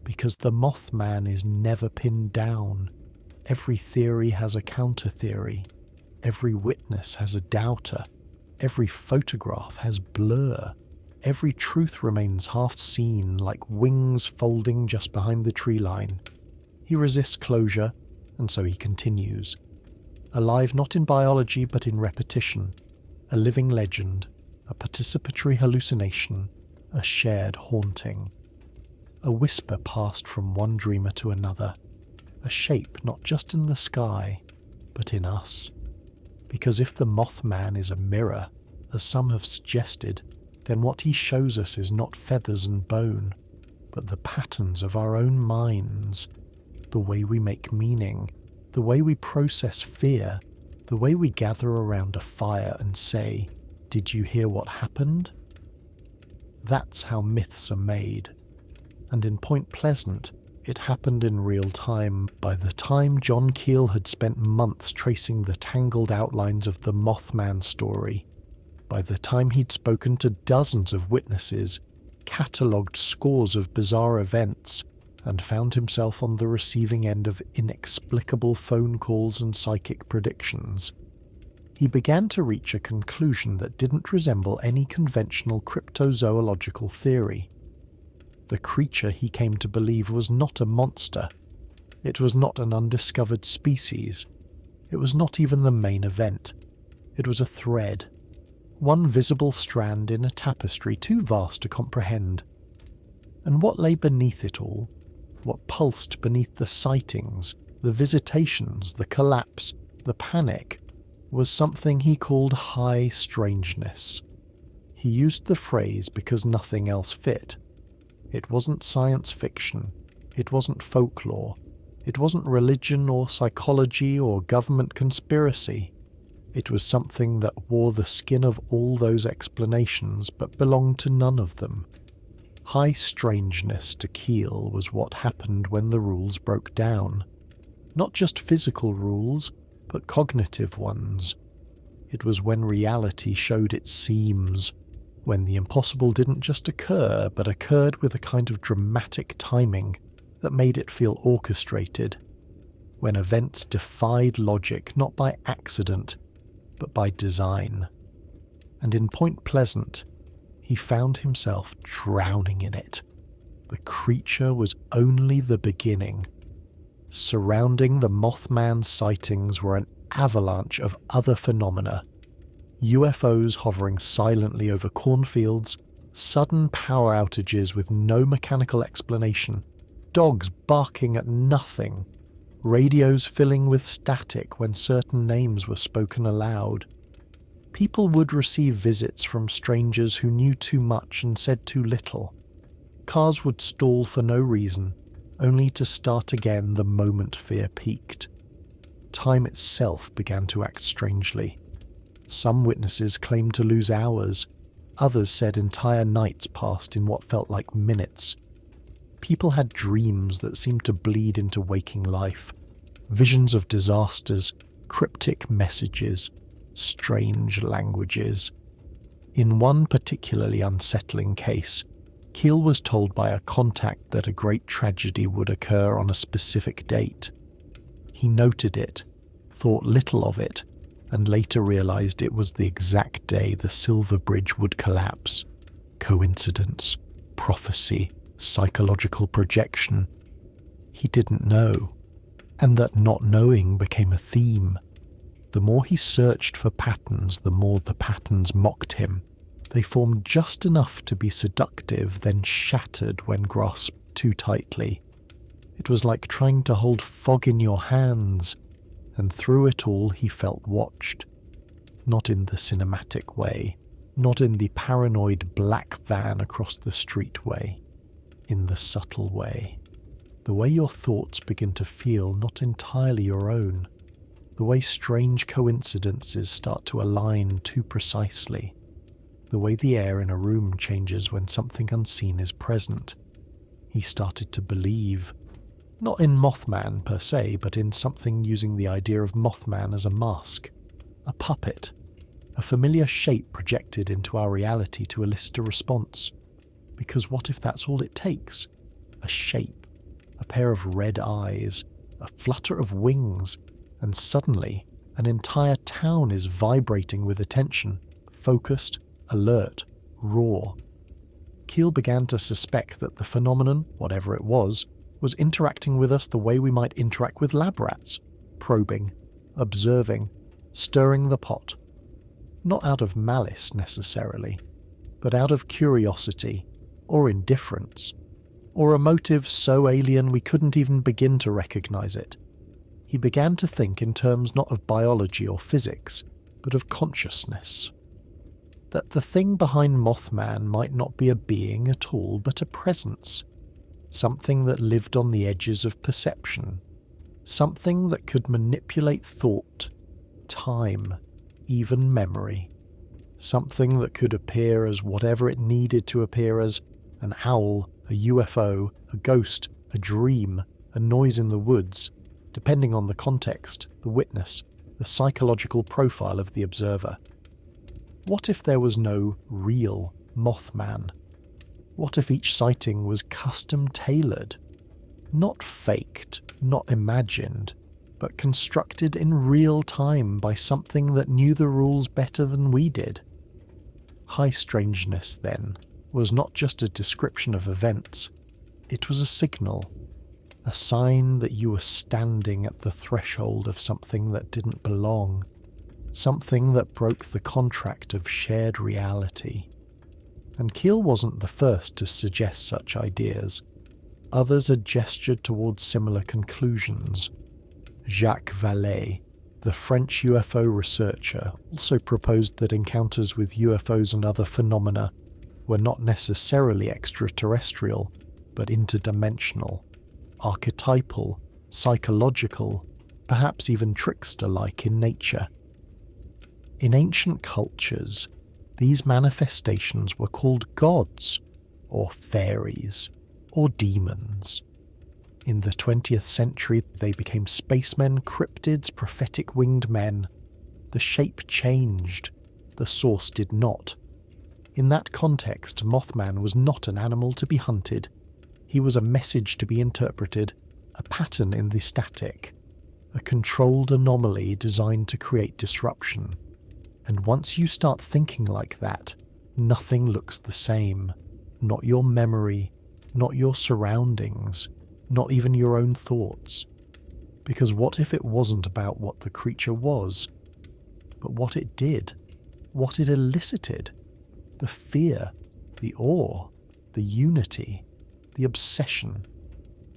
because the Mothman is never pinned down. Every theory has a counter-theory. Every witness has a doubter. Every photograph has blur. Every truth remains half seen, like wings folding just behind the tree line. He resists closure, and so he continues. Alive not in biology but in repetition, a living legend, a participatory hallucination, a shared haunting. A whisper passed from one dreamer to another, a shape not just in the sky, but in us. Because if the Mothman is a mirror, as some have suggested, then what he shows us is not feathers and bone, but the patterns of our own minds, the way we make meaning, the way we process fear, the way we gather around a fire and say, "Did you hear what happened?" That's how myths are made. And in Point Pleasant, it happened in real time. By the time John Keel had spent months tracing the tangled outlines of the Mothman story, by the time he'd spoken to dozens of witnesses, catalogued scores of bizarre events, and found himself on the receiving end of inexplicable phone calls and psychic predictions, he began to reach a conclusion that didn't resemble any conventional cryptozoological theory. The creature he came to believe was not a monster. It was not an undiscovered species. It was not even the main event. It was a thread, one visible strand in a tapestry too vast to comprehend. And what lay beneath it all, what pulsed beneath the sightings, the visitations, the collapse, the panic, was something he called high strangeness. He used the phrase because nothing else fit. It wasn't science fiction. It wasn't folklore. It wasn't religion or psychology or government conspiracy. It was something that wore the skin of all those explanations but belonged to none of them. High strangeness to Keel was what happened when the rules broke down. Not just physical rules, but cognitive ones. It was when reality showed its seams, when the impossible didn't just occur, but occurred with a kind of dramatic timing that made it feel orchestrated, when events defied logic not by accident, but by design. And in Point Pleasant, he found himself drowning in it. The creature was only the beginning. Surrounding the Mothman sightings were an avalanche of other phenomena. UFOs hovering silently over cornfields, sudden power outages with no mechanical explanation, dogs barking at nothing, radios filling with static when certain names were spoken aloud. People would receive visits from strangers who knew too much and said too little. Cars would stall for no reason, only to start again the moment fear peaked. Time itself began to act strangely. Some witnesses claimed to lose hours. Others said entire nights passed in what felt like minutes. People had dreams that seemed to bleed into waking life. Visions of disasters, cryptic messages, strange languages. In one particularly unsettling case, Keel was told by a contact that a great tragedy would occur on a specific date. He noted it, thought little of it, and later realized it was the exact day the Silver Bridge would collapse. Coincidence, prophecy, psychological projection, he didn't know, and that not knowing became a theme. The more he searched for patterns, the more the patterns mocked him. They formed just enough to be seductive, then shattered when grasped too tightly. It was like trying to hold fog in your hands, and through it all he felt watched. Not in the cinematic way, not in the paranoid black van across the street way, in the subtle way. The way your thoughts begin to feel not entirely your own. The way strange coincidences start to align too precisely. The way the air in a room changes when something unseen is present. He started to believe, not in Mothman per se, but in something using the idea of Mothman as a mask, a puppet, a familiar shape projected into our reality to elicit a response. Because what if that's all it takes? A shape, a pair of red eyes, a flutter of wings, and suddenly an entire town is vibrating with attention, focused, alert, raw. Keel began to suspect that the phenomenon, whatever it was interacting with us the way we might interact with lab rats, probing, observing, stirring the pot. Not out of malice necessarily, but out of curiosity, or indifference, or a motive so alien we couldn't even begin to recognize it. He began to think in terms not of biology or physics, but of consciousness. That the thing behind Mothman might not be a being at all, but a presence. Something that lived on the edges of perception. Something that could manipulate thought, time, even memory. Something that could appear as whatever it needed to appear as: an owl, a UFO, a ghost, a dream, a noise in the woods, depending on the context, the witness, the psychological profile of the observer. What if there was no real Mothman? What if each sighting was custom-tailored? Not faked, not imagined, but constructed in real time by something that knew the rules better than we did. High strangeness, then, was not just a description of events. It was a signal, a sign that you were standing at the threshold of something that didn't belong, something that broke the contract of shared reality. And Keel wasn't the first to suggest such ideas. Others had gestured towards similar conclusions. Jacques Vallée, the French UFO researcher, also proposed that encounters with UFOs and other phenomena were not necessarily extraterrestrial, but interdimensional, archetypal, psychological, perhaps even trickster-like in nature. In ancient cultures, these manifestations were called gods, or fairies, or demons. In the 20th century, they became spacemen, cryptids, prophetic winged men. The shape changed, the source did not. In that context, Mothman was not an animal to be hunted. He was a message to be interpreted, a pattern in the static, a controlled anomaly designed to create disruption. And once you start thinking like that, nothing looks the same. Not your memory, not your surroundings, not even your own thoughts. Because what if it wasn't about what the creature was, but what it did, what it elicited? The fear, the awe, the unity, the obsession,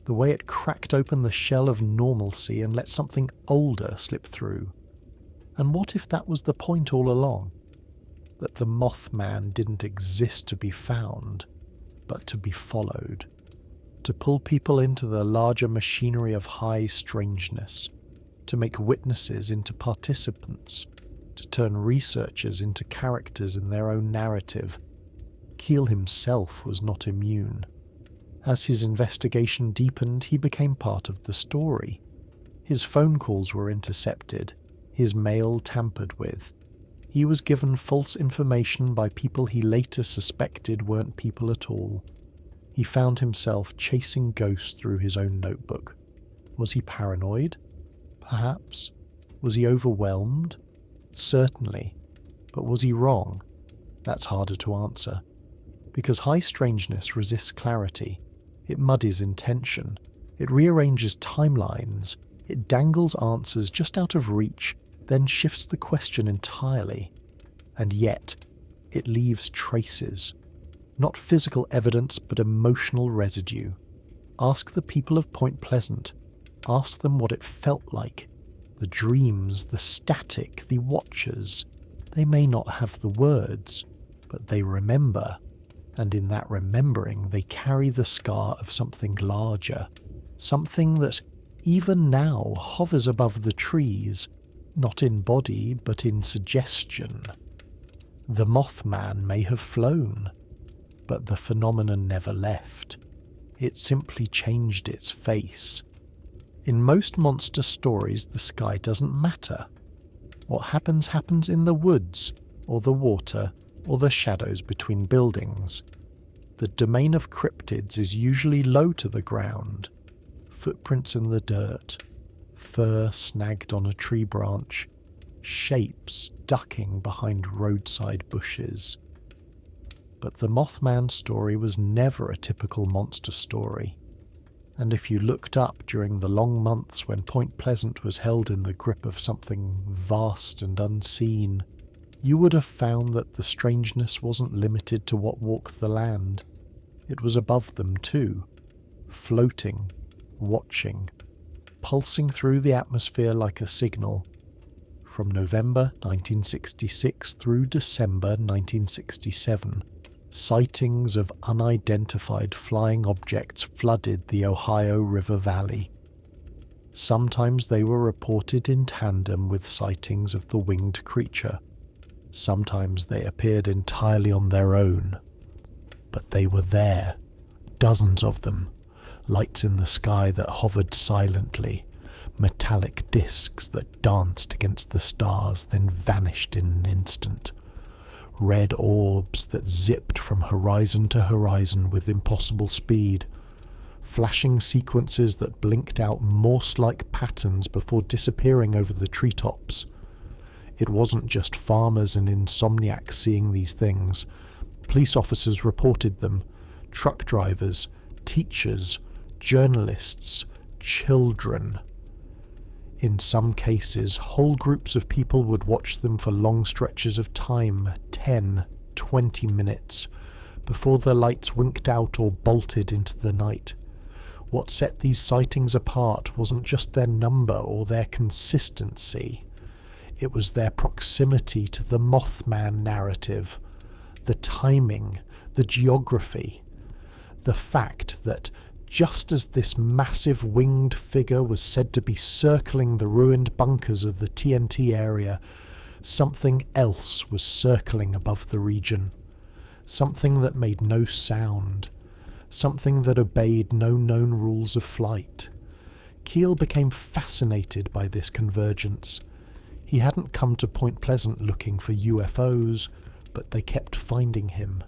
the way it cracked open the shell of normalcy and let something older slip through. And what if that was the point all along? That the Mothman didn't exist to be found, but to be followed. To pull people into the larger machinery of high strangeness. To make witnesses into participants. To turn researchers into characters in their own narrative. Keel himself was not immune. As his investigation deepened, he became part of the story. His phone calls were intercepted. His mail tampered with. He was given false information by people he later suspected weren't people at all. He found himself chasing ghosts through his own notebook. Was he paranoid? Perhaps. Was he overwhelmed? Certainly. But was he wrong? That's harder to answer. Because high strangeness resists clarity. It muddies intention. It rearranges timelines, it dangles answers just out of reach, then shifts the question entirely. And yet, it leaves traces. Not physical evidence, but emotional residue. Ask the people of Point Pleasant. Ask them what it felt like. The dreams, the static, the watchers. They may not have the words, but they remember. And in that remembering, they carry the scar of something larger. Something that, even now, hovers above the trees, not in body, but in suggestion. The Mothman may have flown, but the phenomenon never left. It simply changed its face. In most monster stories, the sky doesn't matter. What happens happens in the woods, or the water, or the shadows between buildings. The domain of cryptids is usually low to the ground. Footprints in the dirt, fur snagged on a tree branch, shapes ducking behind roadside bushes. But the Mothman story was never a typical monster story. And if you looked up during the long months when Point Pleasant was held in the grip of something vast and unseen, you would have found that the strangeness wasn't limited to what walked the land. It was above them too, floating, watching, pulsing through the atmosphere like a signal. From November 1966 through December 1967, sightings of unidentified flying objects flooded the Ohio River Valley. Sometimes they were reported in tandem with sightings of the winged creature. Sometimes they appeared entirely on their own. But they were there, dozens of them, lights in the sky that hovered silently, metallic discs that danced against the stars then vanished in an instant, red orbs that zipped from horizon to horizon with impossible speed, flashing sequences that blinked out Morse-like patterns before disappearing over the treetops. It wasn't just farmers and insomniacs seeing these things. Police officers reported them, truck drivers, teachers, journalists, children. In some cases, whole groups of people would watch them for long stretches of time, 10, 20 minutes, before the lights winked out or bolted into the night. What set these sightings apart wasn't just their number or their consistency. It was their proximity to the Mothman narrative, the timing, the geography, the fact that just as this massive winged figure was said to be circling the ruined bunkers of the TNT area, something else was circling above the region. Something that made no sound. Something that obeyed no known rules of flight. Keel became fascinated by this convergence. He hadn't come to Point Pleasant looking for UFOs, but they kept finding him.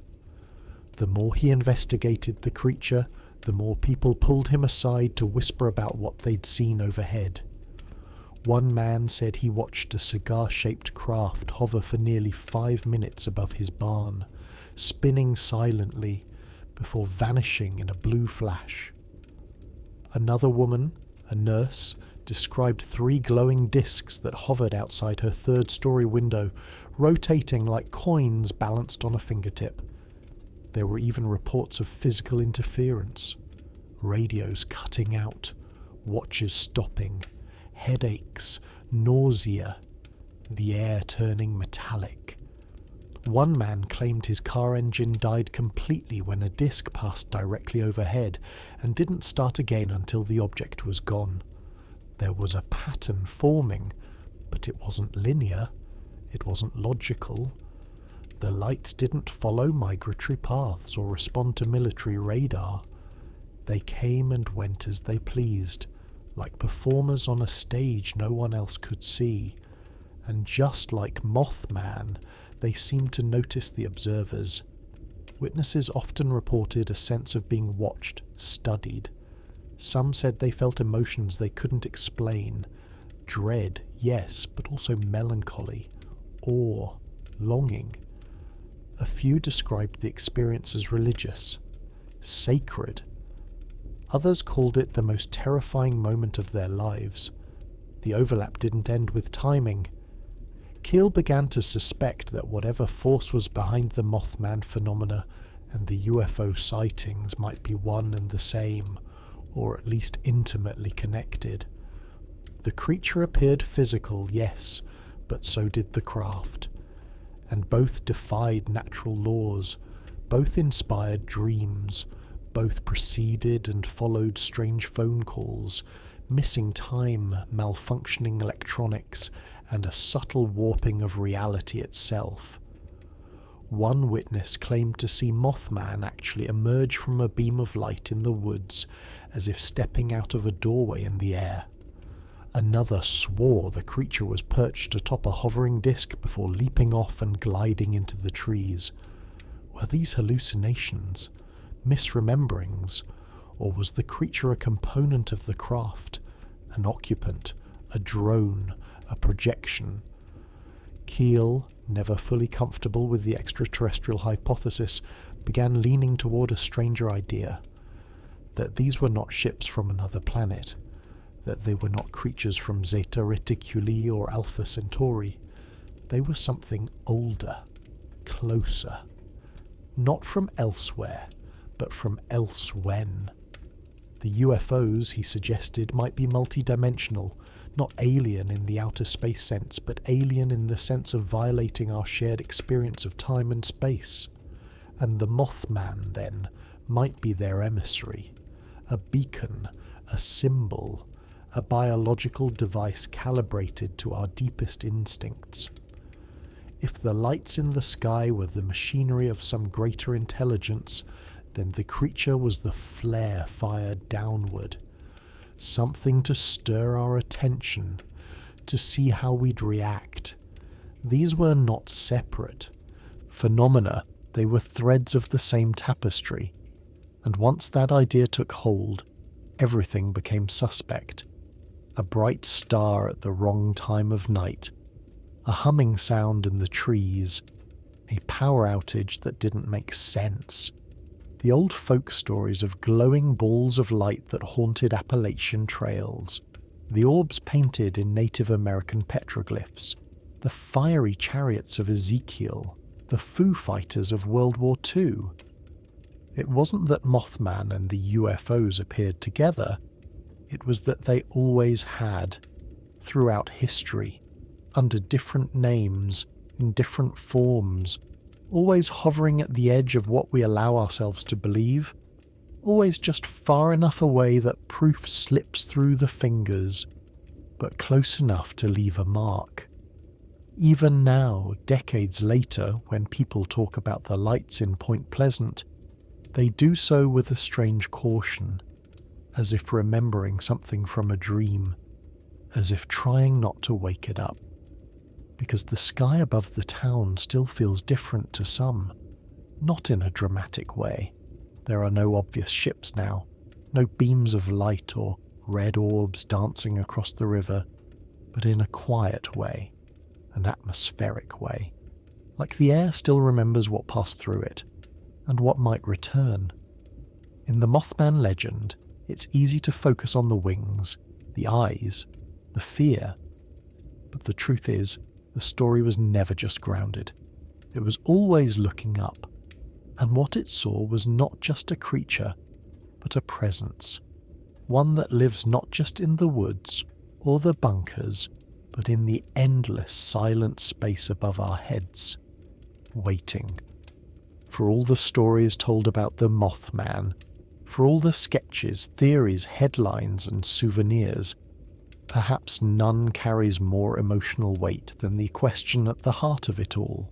The more he investigated the creature, the more people pulled him aside to whisper about what they'd seen overhead. One man said he watched a cigar-shaped craft hover for nearly 5 minutes above his barn, spinning silently, before vanishing in a blue flash. Another woman, a nurse, described 3 glowing discs that hovered outside her 3rd-story window, rotating like coins balanced on a fingertip. There were even reports of physical interference, radios cutting out, watches stopping, headaches, nausea, the air turning metallic. One man claimed his car engine died completely when a disc passed directly overhead and didn't start again until the object was gone. There was a pattern forming, but it wasn't linear, it wasn't logical. The lights didn't follow migratory paths or respond to military radar. They came and went as they pleased, like performers on a stage no one else could see. And just like Mothman, they seemed to notice the observers. Witnesses often reported a sense of being watched, studied. Some said they felt emotions they couldn't explain. Dread, yes, but also melancholy, awe, longing. A few described the experience as religious, sacred. Others called it the most terrifying moment of their lives. The overlap didn't end with timing. Keel began to suspect that whatever force was behind the Mothman phenomena and the UFO sightings might be one and the same, or at least intimately connected. The creature appeared physical, yes, but so did the craft. And both defied natural laws, both inspired dreams, both preceded and followed strange phone calls, missing time, malfunctioning electronics, and a subtle warping of reality itself. One witness claimed to see Mothman actually emerge from a beam of light in the woods, as if stepping out of a doorway in the air. Another swore the creature was perched atop a hovering disc before leaping off and gliding into the trees. Were these hallucinations, misrememberings, or was the creature a component of the craft, an occupant, a drone, a projection? Keel, never fully comfortable with the extraterrestrial hypothesis, began leaning toward a stranger idea, that these were not ships from another planet, that they were not creatures from Zeta Reticuli or Alpha Centauri. They were something older, closer, not from elsewhere, but from elsewhen. The UFOs, he suggested, might be multidimensional, not alien in the outer space sense, but alien in the sense of violating our shared experience of time and space. And the Mothman, then, might be their emissary, a beacon, a symbol, a biological device calibrated to our deepest instincts. If the lights in the sky were the machinery of some greater intelligence, then the creature was the flare fired downward, something to stir our attention, to see how we'd react. These were not separate phenomena, they were threads of the same tapestry, and once that idea took hold, everything became suspect. A bright star at the wrong time of night, a humming sound in the trees, a power outage that didn't make sense. The old folk stories of glowing balls of light that haunted Appalachian trails, the orbs painted in Native American petroglyphs, the fiery chariots of Ezekiel, the Foo Fighters of World War II. It wasn't that Mothman and the UFOs appeared together, it was that they always had, throughout history, under different names, in different forms, always hovering at the edge of what we allow ourselves to believe, always just far enough away that proof slips through the fingers, but close enough to leave a mark. Even now, decades later, when people talk about the lights in Point Pleasant, they do so with a strange caution, as if remembering something from a dream, as if trying not to wake it up. Because the sky above the town still feels different to some, not in a dramatic way. There are no obvious ships now, no beams of light or red orbs dancing across the river, but in a quiet way, an atmospheric way, like the air still remembers what passed through it, and what might return. In the Mothman legend, it's easy to focus on the wings, the eyes, the fear, but the truth is, the story was never just grounded. It was always looking up, and what it saw was not just a creature, but a presence, one that lives not just in the woods or the bunkers, but in the endless silent space above our heads, waiting. For all the stories told about the Mothman, for all the sketches, theories, headlines, and souvenirs, perhaps none carries more emotional weight than the question at the heart of it all.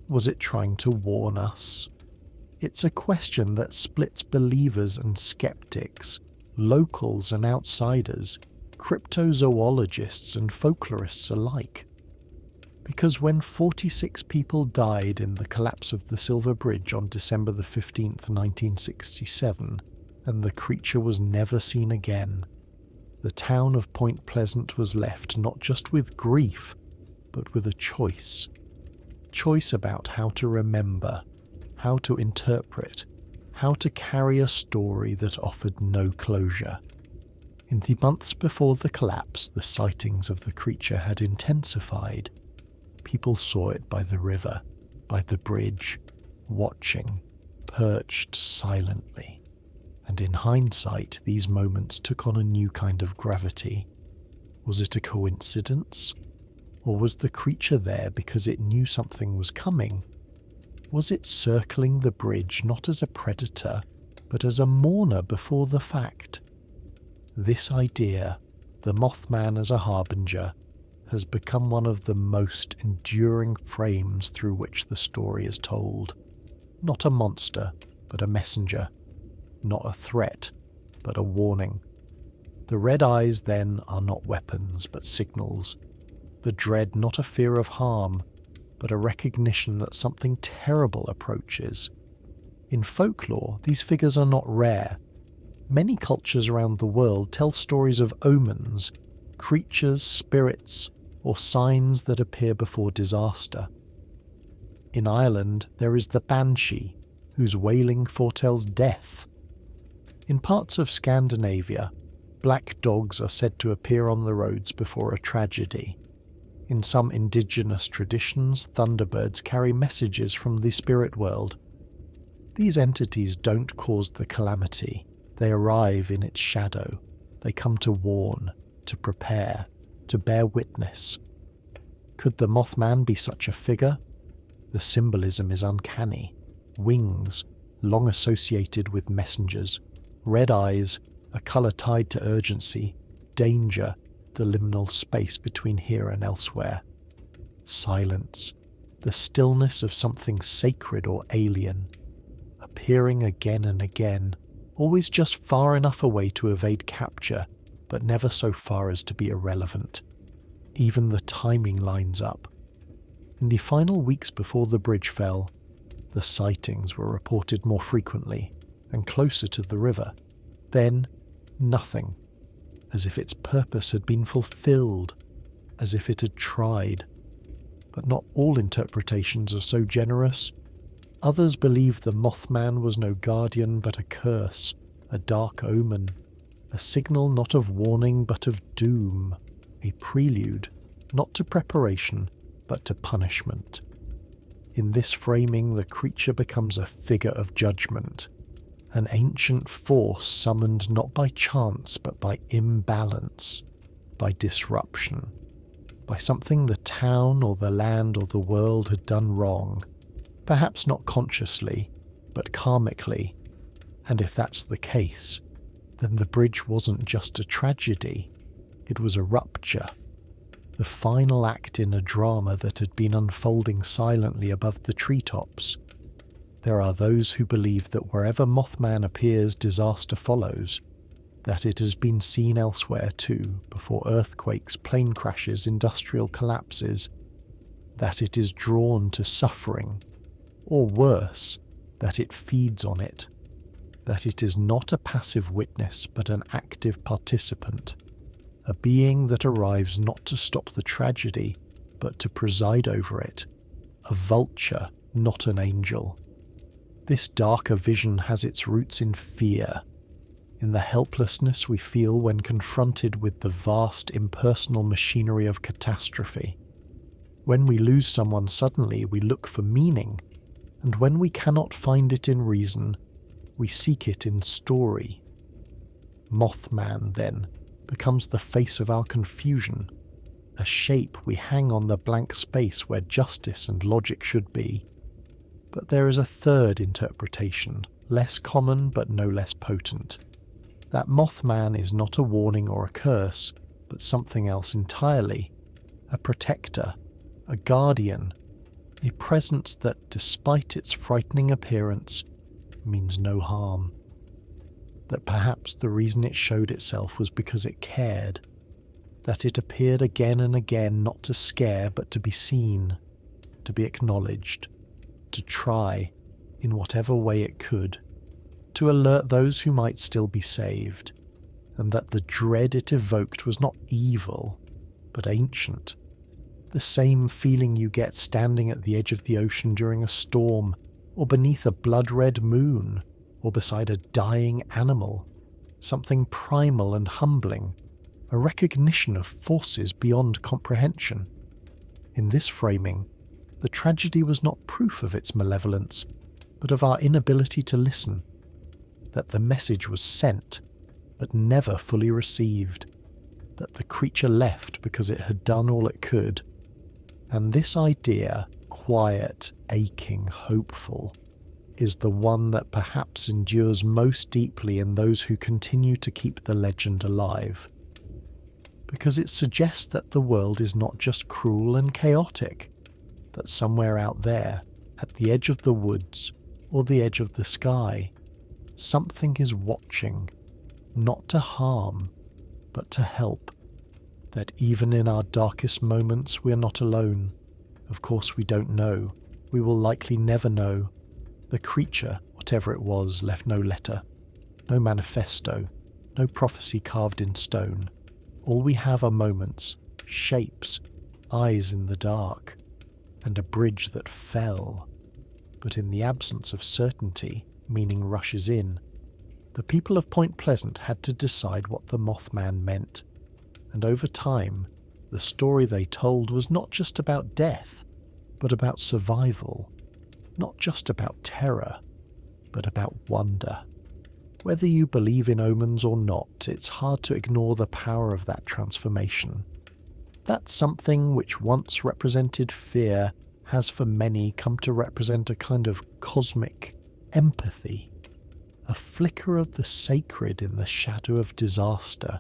Was it trying to warn us? It's a question that splits believers and skeptics, locals and outsiders, cryptozoologists and folklorists alike. Because when 46 people died in the collapse of the Silver Bridge on December the 15th, 1967, and the creature was never seen again, the town of Point Pleasant was left not just with grief, but with a choice. Choice about how to remember, how to interpret, how to carry a story that offered no closure. In the months before the collapse, the sightings of the creature had intensified. People saw it by the river, by the bridge, watching, perched silently. And in hindsight, these moments took on a new kind of gravity. Was it a coincidence? Or was the creature there because it knew something was coming? Was it circling the bridge not as a predator, but as a mourner before the fact? This idea, the Mothman as a harbinger, has become one of the most enduring frames through which the story is told. Not a monster, but a messenger. Not a threat, but a warning. The red eyes, then, are not weapons, but signals. The dread, not a fear of harm, but a recognition that something terrible approaches. In folklore, these figures are not rare. Many cultures around the world tell stories of omens, creatures, spirits, or signs that appear before disaster. In Ireland, there is the banshee, whose wailing foretells death. In parts of Scandinavia, black dogs are said to appear on the roads before a tragedy. In some indigenous traditions, thunderbirds carry messages from the spirit world. These entities don't cause the calamity. They arrive in its shadow. They come to warn, to prepare, to bear witness. Could the Mothman be such a figure? The symbolism is uncanny. Wings, long associated with messengers. Red eyes, a colour tied to urgency. Danger, the liminal space between here and elsewhere. Silence, the stillness of something sacred or alien. Appearing again and again, always just far enough away to evade capture, but never so far as to be irrelevant. Even the timing lines up. In the final weeks before the bridge fell, the sightings were reported more frequently and closer to the river. Then, nothing. As if its purpose had been fulfilled, as if it had tried. But not all interpretations are so generous. Others believe the Mothman was no guardian but a curse, a dark omen, a signal not of warning but of doom, a prelude, not to preparation, but to punishment. In this framing, the creature becomes a figure of judgment, an ancient force summoned not by chance but by imbalance, by disruption, by something the town or the land or the world had done wrong, perhaps not consciously, but karmically. And if that's the case, then the bridge wasn't just a tragedy, it was a rupture, the final act in a drama that had been unfolding silently above the treetops. There are those who believe that wherever Mothman appears, disaster follows, that it has been seen elsewhere too, before earthquakes, plane crashes, industrial collapses, that it is drawn to suffering, or worse, that it feeds on it, that it is not a passive witness but an active participant, a being that arrives not to stop the tragedy but to preside over it, a vulture, not an angel. This darker vision has its roots in fear, in the helplessness we feel when confronted with the vast impersonal machinery of catastrophe. When we lose someone suddenly, we look for meaning, and when we cannot find it in reason, we seek it in story. Mothman, then, becomes the face of our confusion, a shape we hang on the blank space where justice and logic should be. But there is a third interpretation, less common but no less potent. That Mothman is not a warning or a curse, but something else entirely. A protector, a guardian, a presence that, despite its frightening appearance, means no harm. That perhaps the reason it showed itself was because it cared. That it appeared again and again not to scare but to be seen, to be acknowledged, to try, in whatever way it could, to alert those who might still be saved, and that the dread it evoked was not evil, but ancient. The same feeling you get standing at the edge of the ocean during a storm, or beneath a blood-red moon, or beside a dying animal, something primal and humbling, a recognition of forces beyond comprehension. In this framing, the tragedy was not proof of its malevolence, but of our inability to listen, that the message was sent, but never fully received, that the creature left because it had done all it could. And this idea, quiet, aching, hopeful, is the one that perhaps endures most deeply in those who continue to keep the legend alive. Because it suggests that the world is not just cruel and chaotic, that somewhere out there, at the edge of the woods or the edge of the sky, something is watching, not to harm, but to help. That even in our darkest moments we are not alone. Of course we don't know. We will likely never know. The creature, whatever it was, left no letter, no manifesto, no prophecy carved in stone. All we have are moments, shapes, eyes in the dark, and a bridge that fell. But in the absence of certainty, meaning rushes in, the people of Point Pleasant had to decide what the Mothman meant. And over time, the story they told was not just about death, but about survival. Not just about terror, but about wonder. Whether you believe in omens or not, it's hard to ignore the power of that transformation. That something which once represented fear has for many come to represent a kind of cosmic empathy, a flicker of the sacred in the shadow of disaster,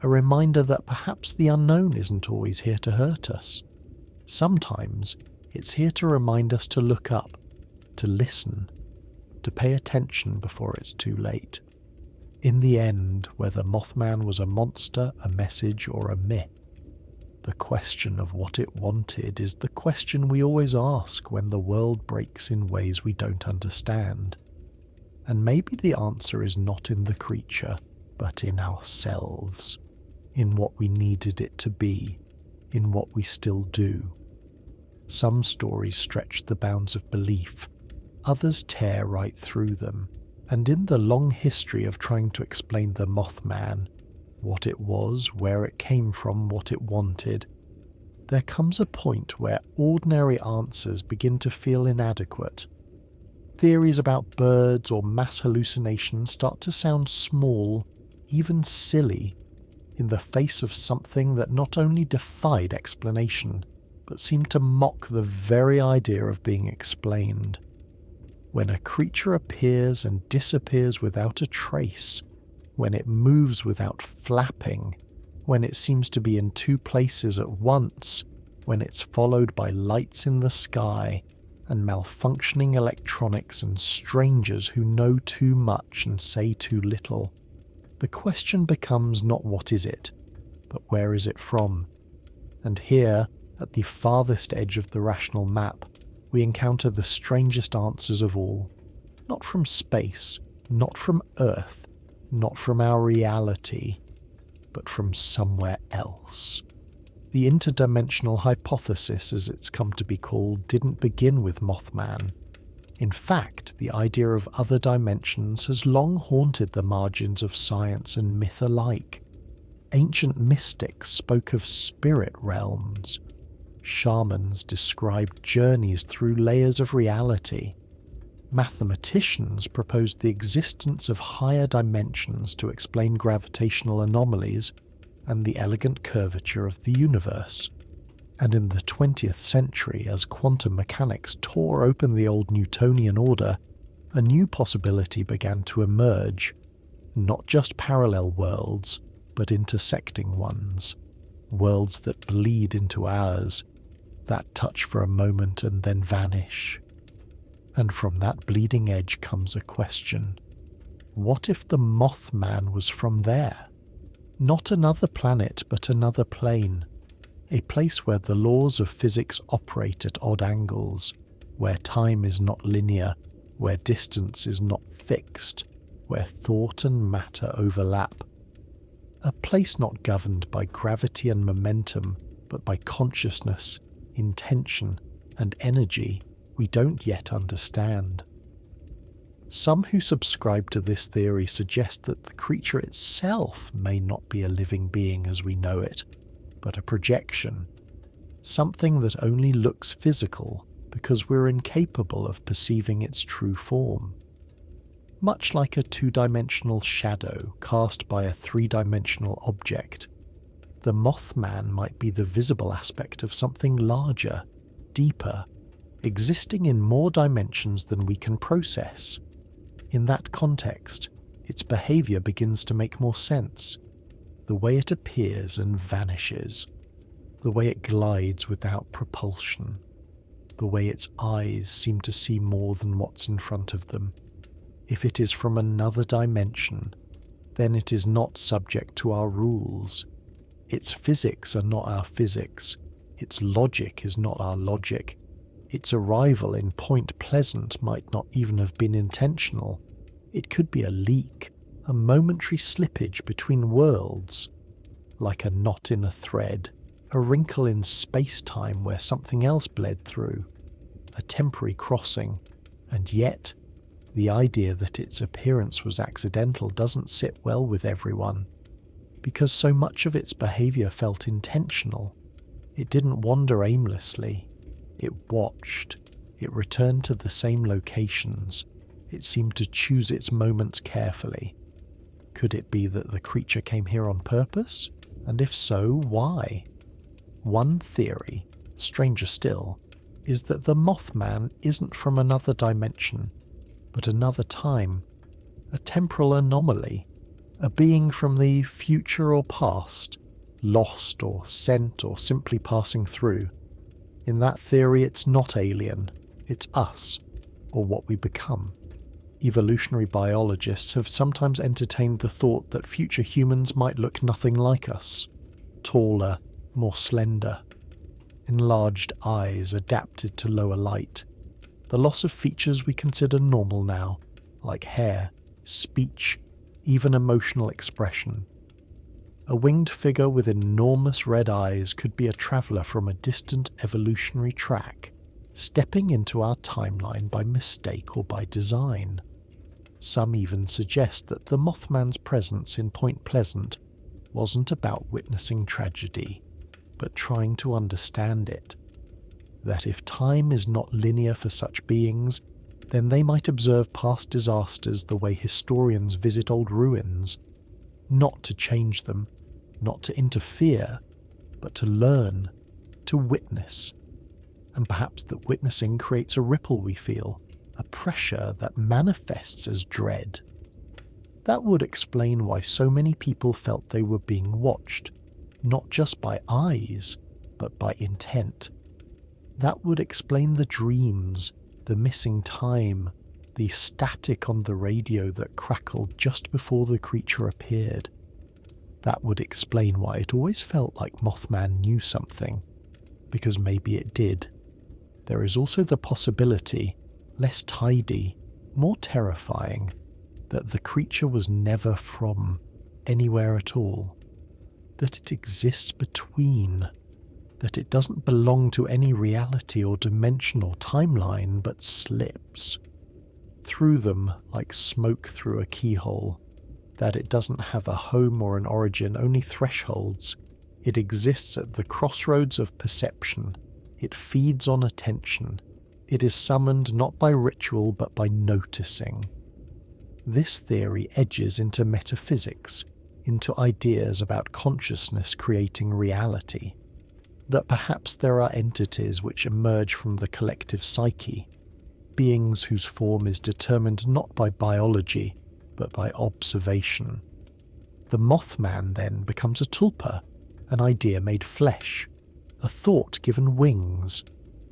a reminder that perhaps the unknown isn't always here to hurt us. Sometimes it's here to remind us to look up, to listen, to pay attention before it's too late. In the end, whether Mothman was a monster, a message, or a myth, the question of what it wanted is the question we always ask when the world breaks in ways we don't understand. And maybe the answer is not in the creature, but in ourselves, in what we needed it to be, in what we still do. Some stories stretch the bounds of belief, others tear right through them, and in the long history of trying to explain the Mothman, what it was, where it came from, what it wanted, there comes a point where ordinary answers begin to feel inadequate. Theories about birds or mass hallucinations start to sound small, even silly, in the face of something that not only defied explanation, but seemed to mock the very idea of being explained. When a creature appears and disappears without a trace, when it moves without flapping, when it seems to be in two places at once, when it's followed by lights in the sky and malfunctioning electronics and strangers who know too much and say too little, the question becomes not what is it, but where is it from? And here, at the farthest edge of the rational map, we encounter the strangest answers of all. Not from space, not from Earth, not from our reality, but from somewhere else. The interdimensional hypothesis, as it's come to be called, didn't begin with Mothman. In fact, the idea of other dimensions has long haunted the margins of science and myth alike. Ancient mystics spoke of spirit realms. Shamans described journeys through layers of reality. Mathematicians proposed the existence of higher dimensions to explain gravitational anomalies and the elegant curvature of the universe. And in the 20th century, as quantum mechanics tore open the old Newtonian order, a new possibility began to emerge. Not just parallel worlds, but intersecting ones. Worlds that bleed into ours, that touch for a moment and then vanish. And from that bleeding edge comes a question. What if the Mothman was from there? Not another planet, but another plane. A place where the laws of physics operate at odd angles, where time is not linear, where distance is not fixed, where thought and matter overlap. A place not governed by gravity and momentum, but by consciousness, intention, and energy we don't yet understand. Some who subscribe to this theory suggest that the creature itself may not be a living being as we know it, but a projection, something that only looks physical because we're incapable of perceiving its true form. Much like a two-dimensional shadow cast by a three-dimensional object, the Mothman might be the visible aspect of something larger, deeper, existing in more dimensions than we can process. In that context, its behavior begins to make more sense. The way it appears and vanishes, the way it glides without propulsion, the way its eyes seem to see more than what's in front of them. If it is from another dimension, then it is not subject to our rules. Its physics are not our physics. Its logic is not our logic. Its arrival in Point Pleasant might not even have been intentional. It could be a leak, a momentary slippage between worlds, like a knot in a thread, a wrinkle in space-time where something else bled through, a temporary crossing, and yet the idea that its appearance was accidental doesn't sit well with everyone, because so much of its behavior felt intentional. It didn't wander aimlessly. It watched. It returned to the same locations. It seemed to choose its moments carefully. Could it be that the creature came here on purpose? And if so, why? One theory, stranger still, is that the Mothman isn't from another dimension, but another time, a temporal anomaly, a being from the future or past, lost or sent or simply passing through. In that theory, it's not alien, it's us, or what we become. Evolutionary biologists have sometimes entertained the thought that future humans might look nothing like us, taller, more slender, enlarged eyes adapted to lower light, the loss of features we consider normal now, like hair, speech, even emotional expression. A winged figure with enormous red eyes could be a traveller from a distant evolutionary track, stepping into our timeline by mistake or by design. Some even suggest that the Mothman's presence in Point Pleasant wasn't about witnessing tragedy, but trying to understand it. That if time is not linear for such beings, then they might observe past disasters the way historians visit old ruins, not to change them, not to interfere, but to learn, to witness. And perhaps that witnessing creates a ripple we feel, a pressure that manifests as dread. That would explain why so many people felt they were being watched, not just by eyes, but by intent. That would explain the dreams, the missing time, the static on the radio that crackled just before the creature appeared. That would explain why it always felt like Mothman knew something, because maybe it did. There is also the possibility, less tidy, more terrifying, that the creature was never from anywhere at all, that it exists between, that it doesn't belong to any reality or dimension or timeline, but slips through them like smoke through a keyhole, that it doesn't have a home or an origin, only thresholds. It exists at the crossroads of perception. It feeds on attention. It is summoned not by ritual but by noticing. This theory edges into metaphysics, into ideas about consciousness creating reality, that perhaps there are entities which emerge from the collective psyche, beings whose form is determined not by biology, but by observation. The Mothman then becomes a tulpa, an idea made flesh, a thought given wings,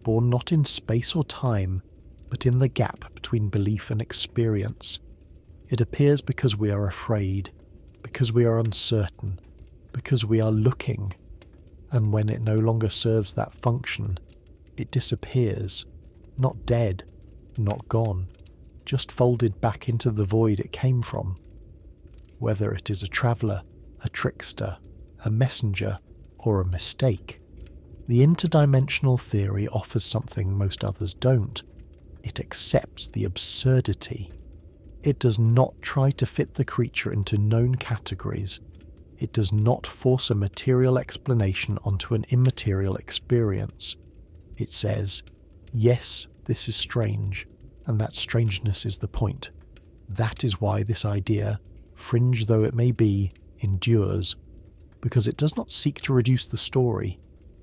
born not in space or time, but in the gap between belief and experience. It appears because we are afraid, because we are uncertain, because we are looking, and when it no longer serves that function, it disappears, not dead, not gone, just folded back into the void it came from. Whether it is a traveller, a trickster, a messenger, or a mistake, the interdimensional theory offers something most others don't. It accepts the absurdity. It does not try to fit the creature into known categories. It does not force a material explanation onto an immaterial experience. It says, yes, this is strange, and that strangeness is the point. That is why this idea, fringe though it may be, endures, because it does not seek to reduce the story.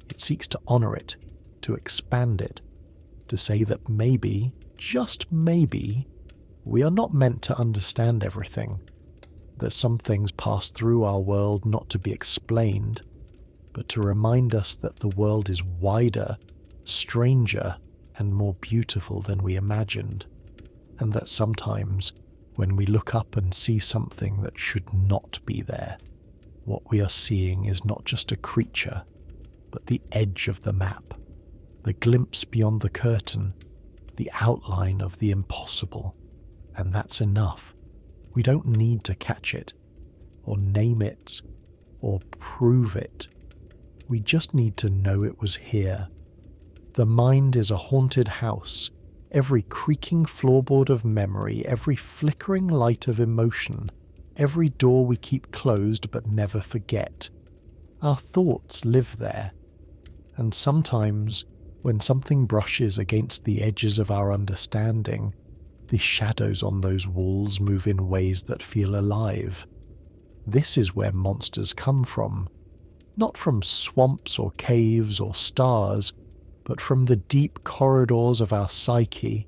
It seeks to honor it, to expand it, to say that maybe, just maybe, we are not meant to understand everything, that some things pass through our world not to be explained, but to remind us that the world is wider, stranger, and more beautiful than we imagined, and that sometimes, when we look up and see something that should not be there, what we are seeing is not just a creature, but the edge of the map, the glimpse beyond the curtain, the outline of the impossible. And that's enough. We don't need to catch it, or name it, or prove it. We just need to know it was here. The mind is a haunted house. Every creaking floorboard of memory, every flickering light of emotion, every door we keep closed but never forget. Our thoughts live there. And sometimes, when something brushes against the edges of our understanding, the shadows on those walls move in ways that feel alive. This is where monsters come from. Not from swamps or caves or stars, but from the deep corridors of our psyche,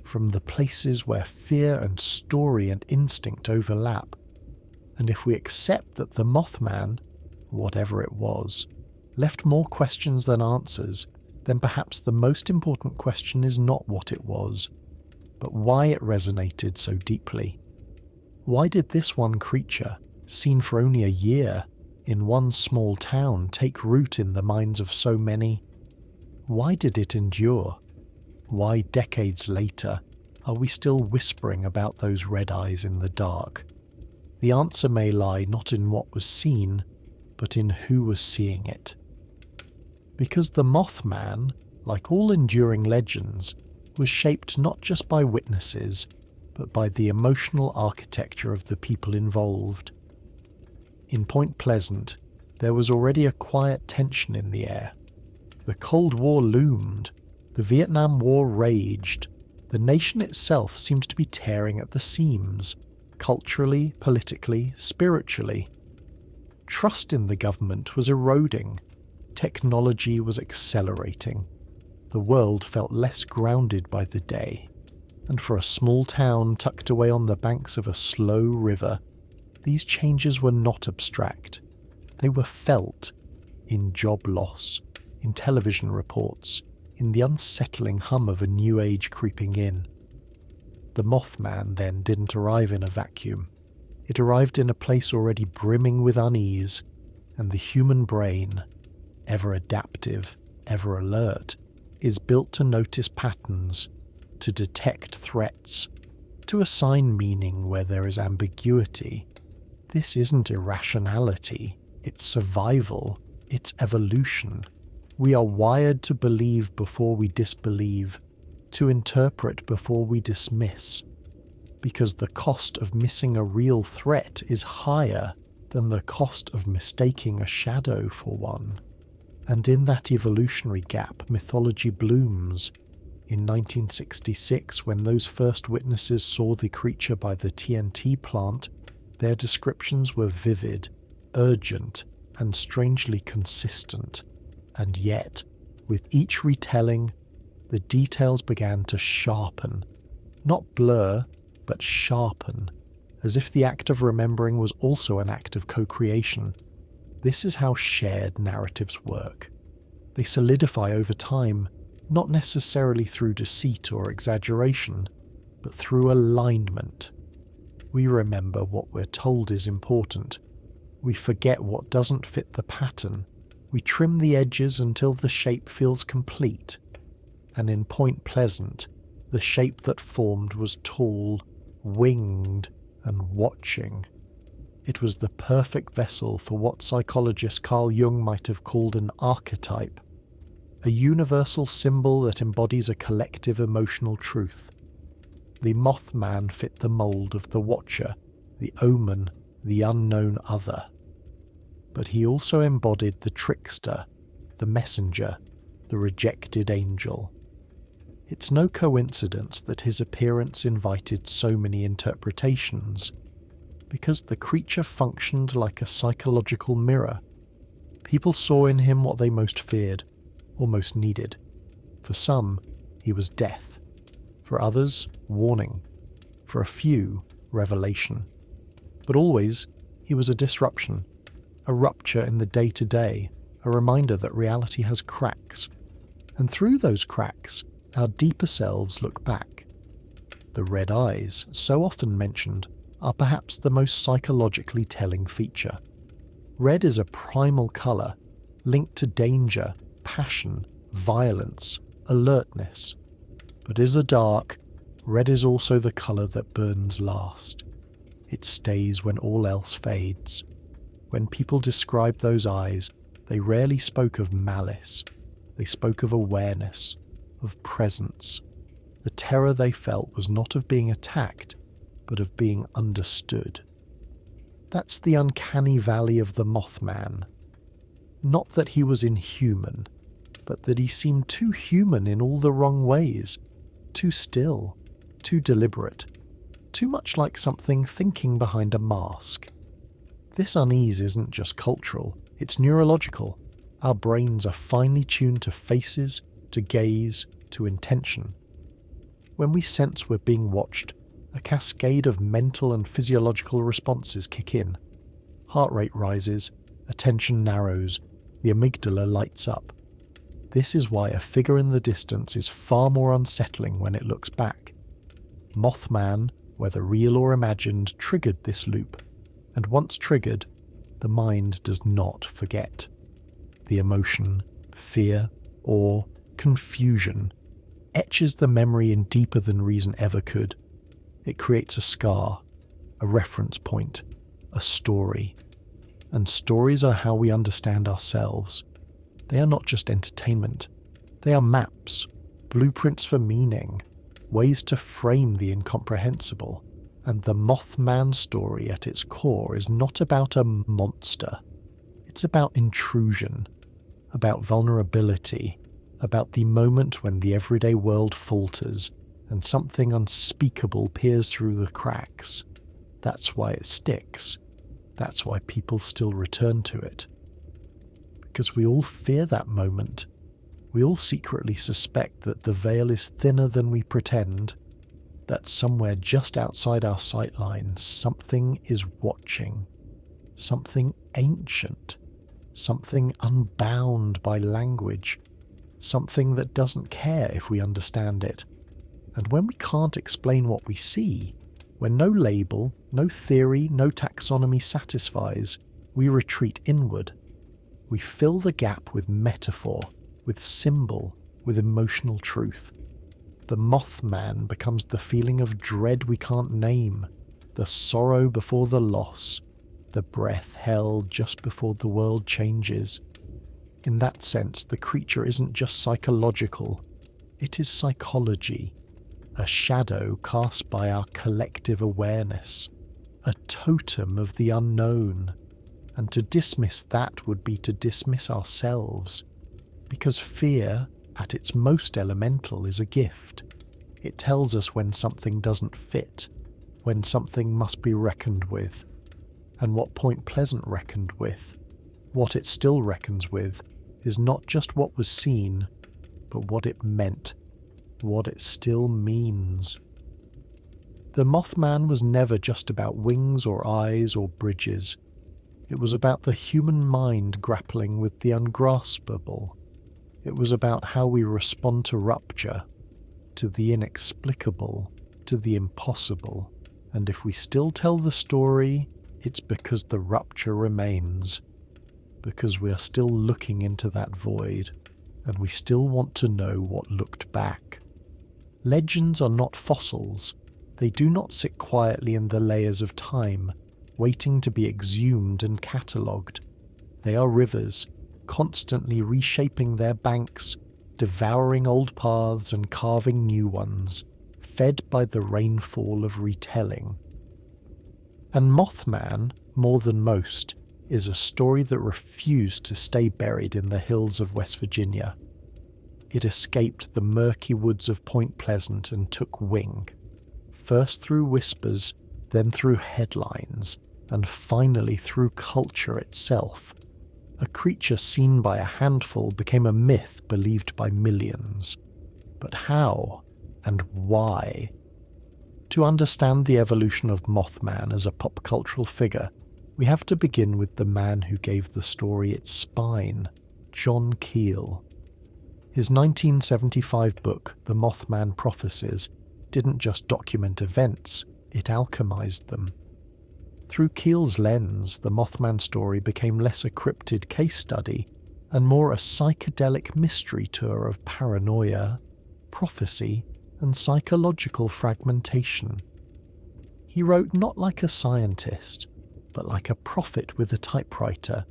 from the places where fear and story and instinct overlap. And if we accept that the Mothman, whatever it was, left more questions than answers, then perhaps the most important question is not what it was, but why it resonated so deeply. Why did this one creature, seen for only a year, in one small town, take root in the minds of so many? Why did it endure? Why, decades later, are we still whispering about those red eyes in the dark? The answer may lie not in what was seen, but in who was seeing it. Because the Mothman, like all enduring legends, was shaped not just by witnesses, but by the emotional architecture of the people involved. In Point Pleasant, there was already a quiet tension in the air. The Cold War loomed, the Vietnam War raged, the nation itself seemed to be tearing at the seams, culturally, politically, spiritually. Trust in the government was eroding. Technology was accelerating. The world felt less grounded by the day, and for a small town tucked away on the banks of a slow river, these changes were not abstract. They were felt in job loss, in television reports, in the unsettling hum of a new age creeping in. The Mothman then didn't arrive in a vacuum. It arrived in a place already brimming with unease, and the human brain, ever adaptive, ever alert, is built to notice patterns, to detect threats, to assign meaning where there is ambiguity. This isn't irrationality, it's survival, it's evolution. We are wired to believe before we disbelieve, to interpret before we dismiss, because the cost of missing a real threat is higher than the cost of mistaking a shadow for one. And in that evolutionary gap, mythology blooms. In 1966, when those first witnesses saw the creature by the TNT plant, their descriptions were vivid, urgent, and strangely consistent. And yet, with each retelling, the details began to sharpen. Not blur, but sharpen, as if the act of remembering was also an act of co-creation. This is how shared narratives work. They solidify over time, not necessarily through deceit or exaggeration, but through alignment. We remember what we're told is important. We forget what doesn't fit the pattern. We trim the edges until the shape feels complete. And in Point Pleasant, the shape that formed was tall, winged, and watching. It was the perfect vessel for what psychologist Carl Jung might have called an archetype, a universal symbol that embodies a collective emotional truth. The Mothman fit the mould of the Watcher, the Omen, the unknown other. But he also embodied the trickster, the messenger, the rejected angel. It's no coincidence that his appearance invited so many interpretations, because the creature functioned like a psychological mirror. People saw in him what they most feared, or most needed. For some, he was death. For others, warning. For a few, revelation. But always, he was a disruption, a rupture in the day-to-day, a reminder that reality has cracks. And through those cracks, our deeper selves look back. The red eyes, so often mentioned, are perhaps the most psychologically telling feature. Red is a primal colour, linked to danger, passion, violence, alertness. But as a dark, red is also the colour that burns last. It stays when all else fades. When people described those eyes, they rarely spoke of malice. They spoke of awareness, of presence. The terror they felt was not of being attacked, but of being understood. That's the uncanny valley of the Mothman. Not that he was inhuman, but that he seemed too human in all the wrong ways, too still, too deliberate, too much like something thinking behind a mask. This unease isn't just cultural, it's neurological. Our brains are finely tuned to faces, to gaze, to intention. When we sense we're being watched, a cascade of mental and physiological responses kick in. Heart rate rises, attention narrows, the amygdala lights up. This is why a figure in the distance is far more unsettling when it looks back. Mothman, whether real or imagined, triggered this loop, and once triggered, the mind does not forget. The emotion, fear, awe, confusion etches the memory in deeper than reason ever could. It creates a scar, a reference point, a story. And stories are how we understand ourselves. They are not just entertainment. They are maps, blueprints for meaning, ways to frame the incomprehensible. And the Mothman story at its core is not about a monster. It's about intrusion, about vulnerability, about the moment when the everyday world falters and something unspeakable peers through the cracks. That's why it sticks. That's why people still return to it. Because we all fear that moment. We all secretly suspect that the veil is thinner than we pretend, that somewhere just outside our sightline something is watching, something ancient, something unbound by language, something that doesn't care if we understand it. And when we can't explain what we see, when no label, no theory, no taxonomy satisfies, we retreat inward. We fill the gap with metaphor, with symbol, with emotional truth. The Mothman becomes the feeling of dread we can't name, the sorrow before the loss, the breath held just before the world changes. In that sense, the creature isn't just psychological, it is psychology, a shadow cast by our collective awareness, a totem of the unknown, and to dismiss that would be to dismiss ourselves, because fear, at its most elemental, is a gift. It tells us when something doesn't fit, when something must be reckoned with, and what Point Pleasant reckoned with, what it still reckons with, is not just what was seen, but what it meant, what it still means. The Mothman was never just about wings or eyes or bridges. It was about the human mind grappling with the ungraspable. It was about how we respond to rupture, to the inexplicable, to the impossible. And if we still tell the story, it's because the rupture remains, because we are still looking into that void, and we still want to know what looked back. Legends are not fossils. They do not sit quietly in the layers of time, waiting to be exhumed and catalogued. They are rivers, constantly reshaping their banks, devouring old paths and carving new ones, fed by the rainfall of retelling. And Mothman, more than most, is a story that refused to stay buried in the hills of West Virginia. It escaped the murky woods of Point Pleasant and took wing, first through whispers, then through headlines, and finally through culture itself. A creature seen by a handful became a myth believed by millions. But how and why? To understand the evolution of Mothman as a pop cultural figure, we have to begin with the man who gave the story its spine, John Keel. His 1975 book, The Mothman Prophecies, didn't just document events, it alchemized them. Through Keel's lens, the Mothman story became less a cryptid case study and more a psychedelic mystery tour of paranoia, prophecy, and psychological fragmentation. He wrote not like a scientist, but like a prophet with a typewriter,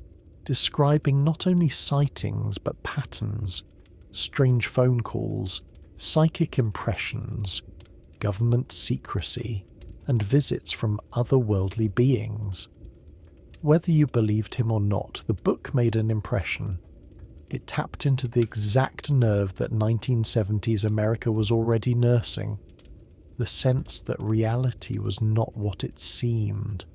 describing not only sightings but patterns, strange phone calls, psychic impressions, government secrecy, and visits from otherworldly beings. Whether you believed him or not, the book made an impression. It tapped into the exact nerve that 1970s America was already nursing, the sense that reality was not what it seemed,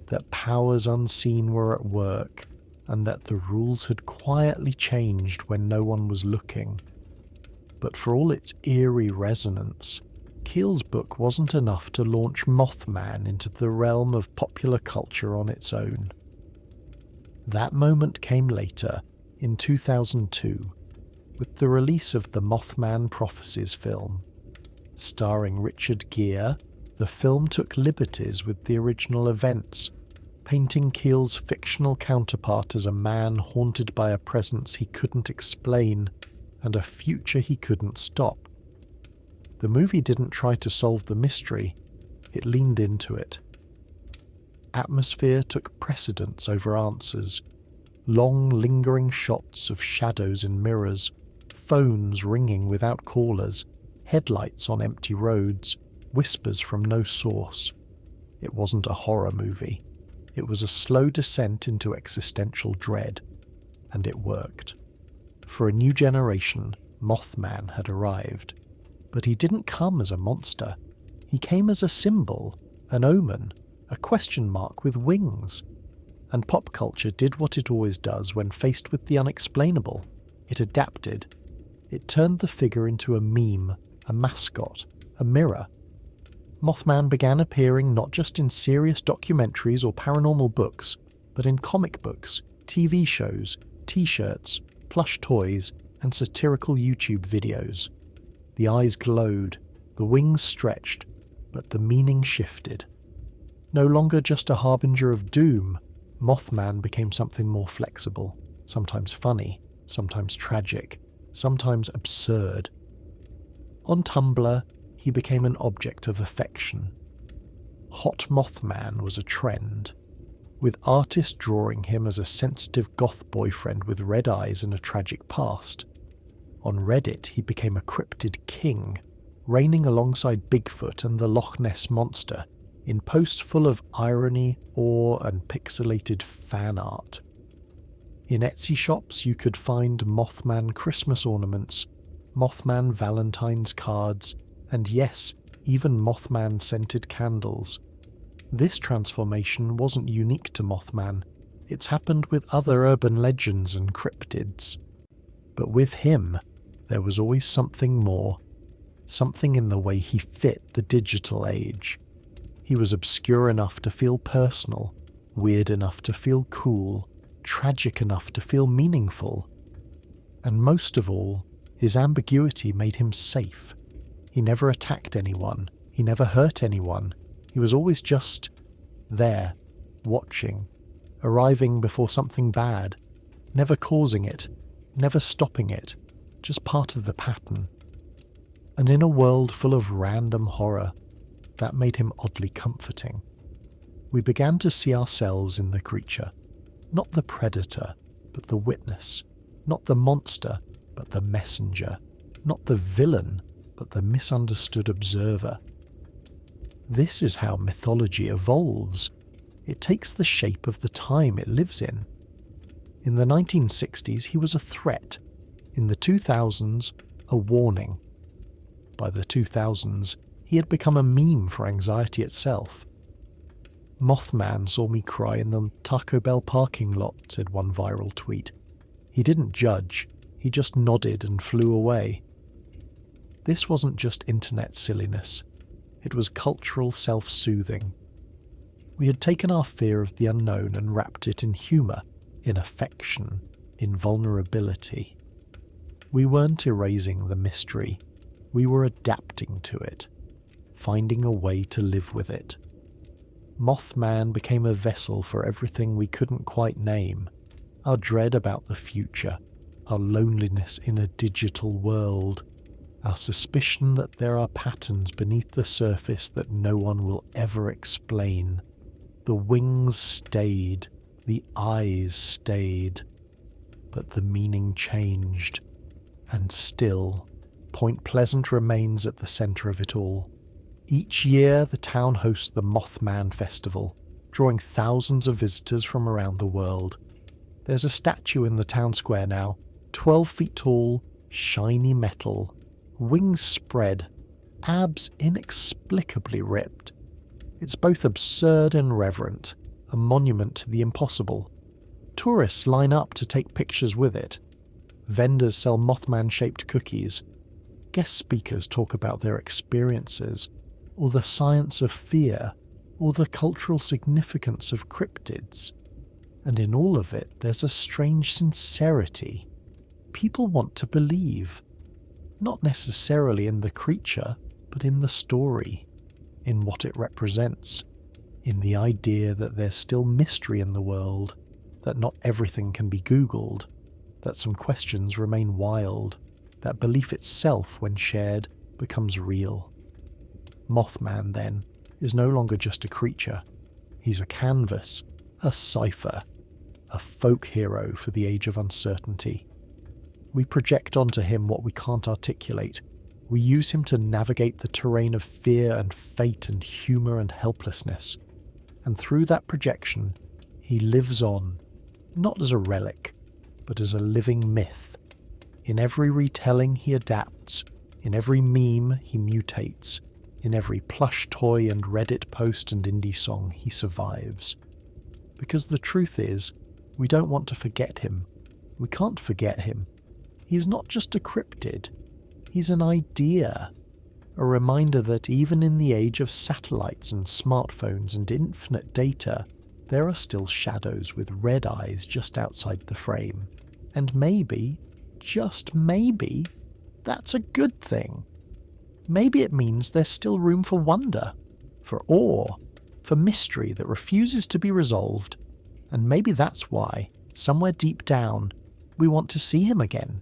that powers unseen were at work, and that the rules had quietly changed when no one was looking. But for all its eerie resonance, Keel's book wasn't enough to launch Mothman into the realm of popular culture on its own. That moment came later, in 2002, with the release of the Mothman Prophecies film. Starring Richard Gere, the film took liberties with the original events, painting Keel's fictional counterpart as a man haunted by a presence he couldn't explain and a future he couldn't stop. The movie didn't try to solve the mystery, it leaned into it. Atmosphere took precedence over answers. Long, lingering shots of shadows in mirrors, phones ringing without callers, headlights on empty roads, whispers from no source. It wasn't a horror movie. It was a slow descent into existential dread, and it worked. For a new generation, Mothman had arrived. But he didn't come as a monster. He came as a symbol, an omen, a question mark with wings. And pop culture did what it always does when faced with the unexplainable. It adapted. It turned the figure into a meme, a mascot, a mirror. Mothman began appearing not just in serious documentaries or paranormal books, but in comic books, TV shows, t-shirts, plush toys, and satirical YouTube videos. The eyes glowed, the wings stretched, but the meaning shifted. No longer just a harbinger of doom, Mothman became something more flexible, sometimes funny, sometimes tragic, sometimes absurd. On Tumblr, he became an object of affection. Hot Mothman was a trend, with artists drawing him as a sensitive goth boyfriend with red eyes and a tragic past. On Reddit, he became a cryptid king, reigning alongside Bigfoot and the Loch Ness Monster, in posts full of irony, awe, and pixelated fan art. In Etsy shops, you could find Mothman Christmas ornaments, Mothman Valentine's cards, and yes, even Mothman scented candles. This transformation wasn't unique to Mothman. It's happened with other urban legends and cryptids. But with him, there was always something more. Something in the way he fit the digital age. He was obscure enough to feel personal, weird enough to feel cool, tragic enough to feel meaningful. And most of all, his ambiguity made him safe. He never attacked anyone. He never hurt anyone. He was always just there, watching, arriving before something bad, never causing it, never stopping it, just part of the pattern. And in a world full of random horror, that made him oddly comforting. We began to see ourselves in the creature, not the predator, but the witness, not the monster, but the messenger, not the villain, but the misunderstood observer. This is how mythology evolves. It takes the shape of the time it lives in. In the 1960s, he was a threat. In the 2000s, a warning. By the 2000s, he had become a meme for anxiety itself. "Mothman saw me cry in the Taco Bell parking lot," said one viral tweet. He didn't judge, he just nodded and flew away. This wasn't just internet silliness. It was cultural self-soothing. We had taken our fear of the unknown and wrapped it in humour, in affection, in vulnerability. We weren't erasing the mystery. We were adapting to it, finding a way to live with it. Mothman became a vessel for everything we couldn't quite name. Our dread about the future, our loneliness in a digital world, our suspicion that there are patterns beneath the surface that no one will ever explain. The wings stayed, the eyes stayed, but the meaning changed. And still, Point Pleasant remains at the centre of it all. Each year, the town hosts the Mothman Festival, drawing thousands of visitors from around the world. There's a statue in the town square now, 12 feet tall, shiny metal, wings spread, abs inexplicably ripped. It's both absurd and reverent, a monument to the impossible. Tourists line up to take pictures with it. Vendors sell Mothman-shaped cookies. Guest speakers talk about their experiences, or the science of fear, or the cultural significance of cryptids. And in all of it, there's a strange sincerity. People want to believe, not necessarily in the creature, but in the story, in what it represents, in the idea that there's still mystery in the world, that not everything can be Googled, that some questions remain wild, that belief itself, when shared, becomes real. Mothman, then, is no longer just a creature. He's a canvas, a cipher, a folk hero for the age of uncertainty. We project onto him what we can't articulate. We use him to navigate the terrain of fear and fate and humour and helplessness. And through that projection, he lives on, not as a relic, but as a living myth. In every retelling he adapts, in every meme he mutates, in every plush toy and Reddit post and indie song he survives. Because the truth is, we don't want to forget him. We can't forget him. He's not just a cryptid. He's an idea. A reminder that even in the age of satellites and smartphones and infinite data, there are still shadows with red eyes just outside the frame. And maybe, just maybe, that's a good thing. Maybe it means there's still room for wonder, for awe, for mystery that refuses to be resolved. And maybe that's why, somewhere deep down, we want to see him again.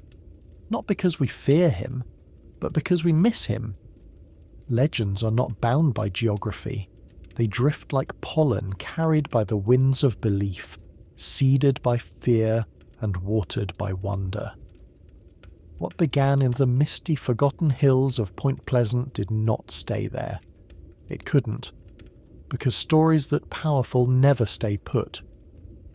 Not because we fear him, but because we miss him. Legends are not bound by geography. They drift like pollen carried by the winds of belief, seeded by fear and watered by wonder. What began in the misty, forgotten hills of Point Pleasant did not stay there. It couldn't, because stories that powerful never stay put.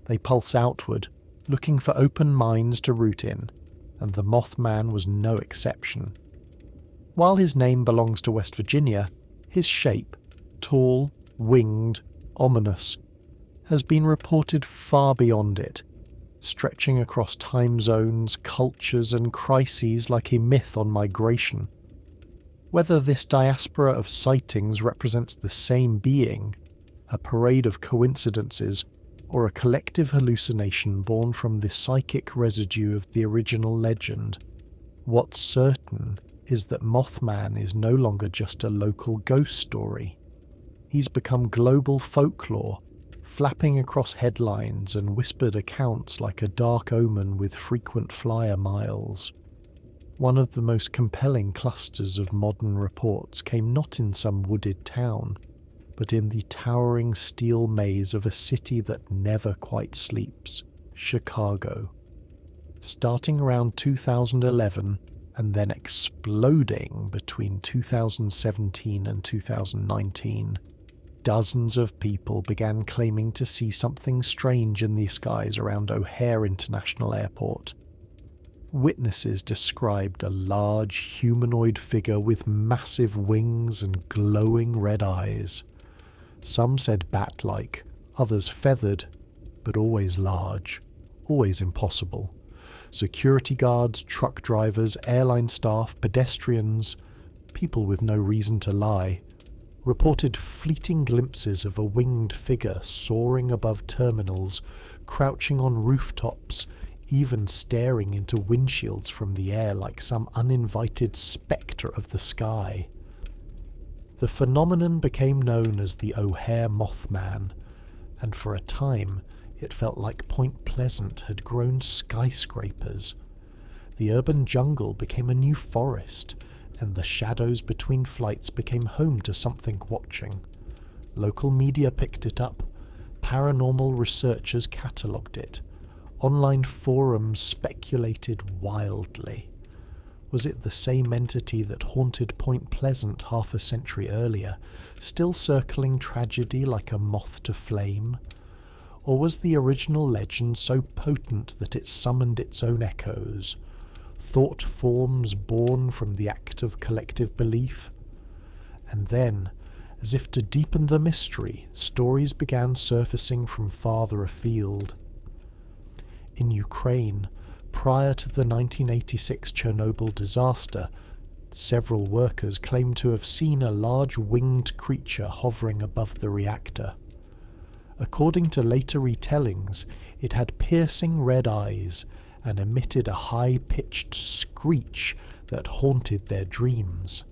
They pulse outward, looking for open minds to root in, and the Mothman was no exception. While his name belongs to West Virginia, his shape, tall, winged, ominous, has been reported far beyond it, stretching across time zones, cultures and crises like a myth on migration. Whether this diaspora of sightings represents the same being, a parade of coincidences, or a collective hallucination born from the psychic residue of the original legend, what's certain is that Mothman is no longer just a local ghost story. He's become global folklore, flapping across headlines and whispered accounts like a dark omen with frequent flyer miles. One of the most compelling clusters of modern reports came not in some wooded town, but in the towering steel maze of a city that never quite sleeps, Chicago. Starting around 2011, and then exploding between 2017 and 2019, dozens of people began claiming to see something strange in the skies around O'Hare International Airport. Witnesses described a large humanoid figure with massive wings and glowing red eyes. Some said bat-like, others feathered, but always large, always impossible. Security guards, truck drivers, airline staff, pedestrians, people with no reason to lie, reported fleeting glimpses of a winged figure soaring above terminals, crouching on rooftops, even staring into windshields from the air like some uninvited spectre of the sky. The phenomenon became known as the O'Hare Mothman, and for a time it felt like Point Pleasant had grown skyscrapers. The urban jungle became a new forest, and the shadows between flights became home to something watching. Local media picked it up, paranormal researchers catalogued it, online forums speculated wildly. Was it the same entity that haunted Point Pleasant half a century earlier, still circling tragedy like a moth to flame? Or was the original legend so potent that it summoned its own echoes, thought forms born from the act of collective belief? And then, as if to deepen the mystery, stories began surfacing from farther afield. In Ukraine, prior to the 1986 Chernobyl disaster, several workers claimed to have seen a large winged creature hovering above the reactor. According to later retellings, it had piercing red eyes and emitted a high-pitched screech that haunted their dreams.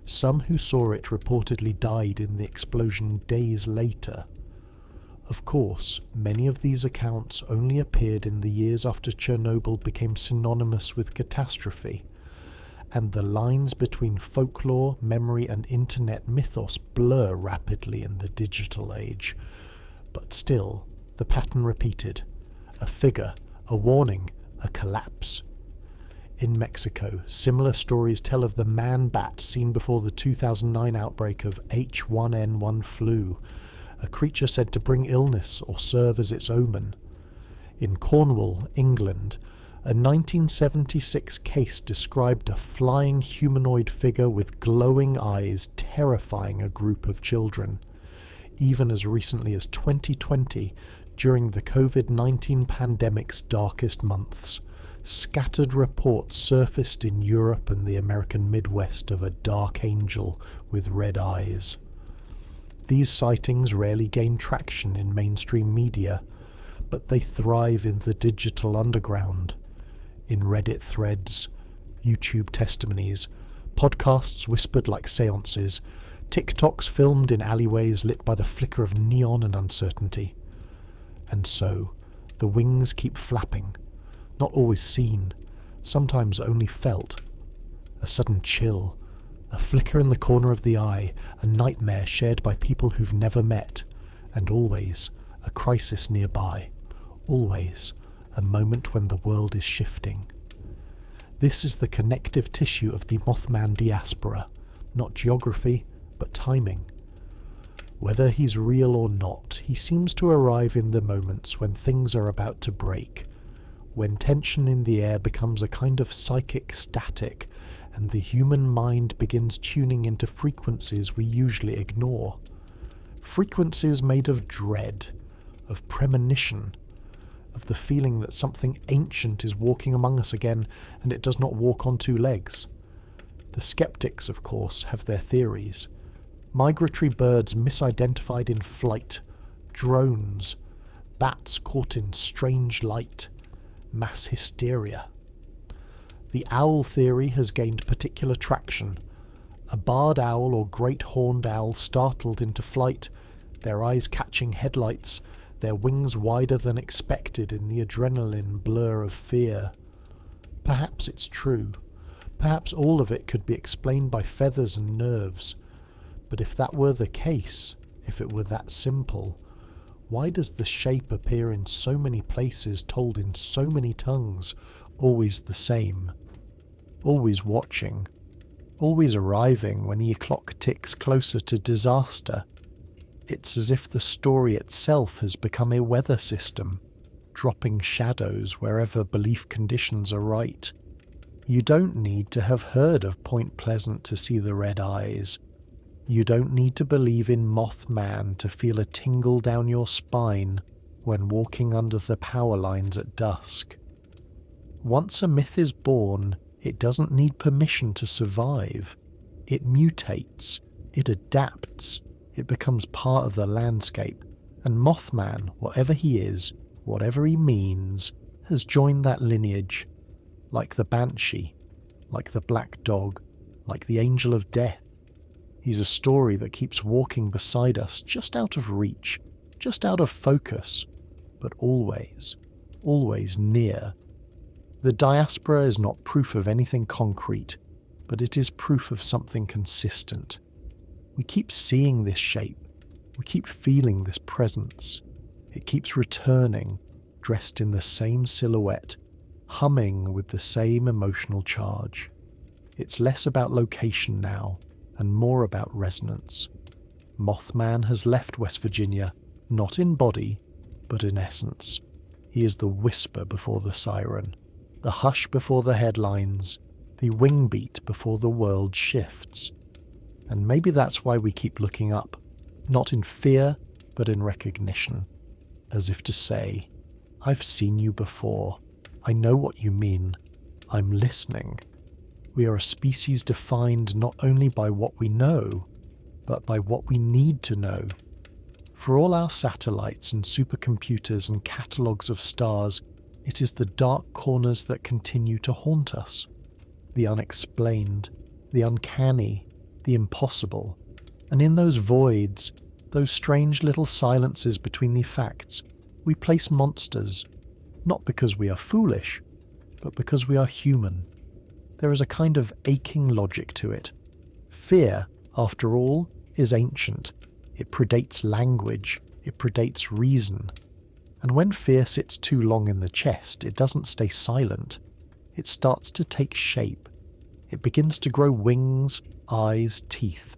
Some who saw it reportedly died in the explosion days later. Of course, many of these accounts only appeared in the years after Chernobyl became synonymous with catastrophe, and the lines between folklore, memory, and internet mythos blur rapidly in the digital age. But still, the pattern repeated. A figure, a warning, a collapse. In Mexico, similar stories tell of the man-bat seen before the 2009 outbreak of H1N1 flu, a creature said to bring illness or serve as its omen. In Cornwall, England, a 1976 case described a flying humanoid figure with glowing eyes terrifying a group of children. Even as recently as 2020, during the COVID-19 pandemic's darkest months, scattered reports surfaced in Europe and the American Midwest of a dark angel with red eyes. These sightings rarely gain traction in mainstream media, but they thrive in the digital underground, in Reddit threads, YouTube testimonies, podcasts whispered like seances, TikToks filmed in alleyways lit by the flicker of neon and uncertainty. And so, the wings keep flapping, not always seen, sometimes only felt. A sudden chill, a flicker in the corner of the eye, a nightmare shared by people who've never met, and always a crisis nearby, always a moment when the world is shifting. This is the connective tissue of the Mothman diaspora, not geography, but timing. Whether he's real or not, he seems to arrive in the moments when things are about to break, when tension in the air becomes a kind of psychic static, and the human mind begins tuning into frequencies we usually ignore. Frequencies made of dread, of premonition, of the feeling that something ancient is walking among us again, and it does not walk on two legs. The skeptics, of course, have their theories. Migratory birds misidentified in flight, drones, bats caught in strange light, mass hysteria. The owl theory has gained particular traction. A barred owl or great horned owl startled into flight, their eyes catching headlights, their wings wider than expected in the adrenaline blur of fear. Perhaps it's true. Perhaps all of it could be explained by feathers and nerves. But if that were the case, if it were that simple, why does the shape appear in so many places, told in so many tongues, always the same? always watching, always arriving when the clock ticks closer to disaster. It's as if the story itself has become a weather system, dropping shadows wherever belief conditions are right. You don't need to have heard of Point Pleasant to see the red eyes. You don't need to believe in Mothman to feel a tingle down your spine when walking under the power lines at dusk. Once a myth is born, it doesn't need permission to survive. It mutates, it adapts, it becomes part of the landscape, and Mothman, whatever he is, whatever he means, has joined that lineage, like the Banshee, like the Black Dog, like the Angel of Death. He's a story that keeps walking beside us, just out of reach, just out of focus, but always, always near. The diaspora is not proof of anything concrete, but it is proof of something consistent. We keep seeing this shape, we keep feeling this presence. It keeps returning, dressed in the same silhouette, humming with the same emotional charge. It's less about location now, and more about resonance. Mothman has left West Virginia, not in body, but in essence. He is the whisper before the siren, the hush before the headlines, the wing beat before the world shifts. And maybe that's why we keep looking up, not in fear, but in recognition, as if to say, I've seen you before, I know what you mean, I'm listening. We are a species defined not only by what we know, but by what we need to know. For all our satellites and supercomputers and catalogues of stars, it is the dark corners that continue to haunt us. The unexplained, the uncanny, the impossible. And in those voids, those strange little silences between the facts, we place monsters, not because we are foolish, but because we are human. There is a kind of aching logic to it. Fear, after all, is ancient. It predates language, it predates reason. And when fear sits too long in the chest, it doesn't stay silent. It starts to take shape. It begins to grow wings, eyes, teeth.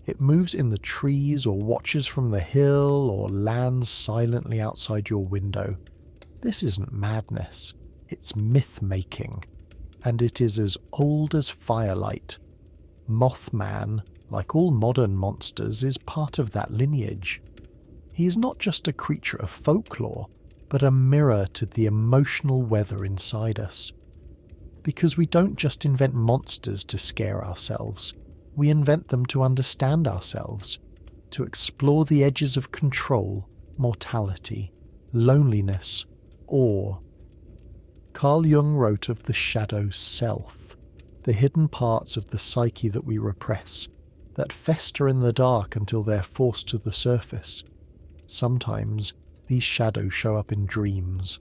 It moves in the trees or watches from the hill or lands silently outside your window. This isn't madness, it's myth-making, and it is as old as firelight. Mothman, like all modern monsters, is part of that lineage. He is not just a creature of folklore, but a mirror to the emotional weather inside us. Because we don't just invent monsters to scare ourselves, we invent them to understand ourselves, to explore the edges of control, mortality, loneliness, awe. Carl Jung wrote of the shadow self, the hidden parts of the psyche that we repress, that fester in the dark until they're forced to the surface. Sometimes these shadows show up in dreams,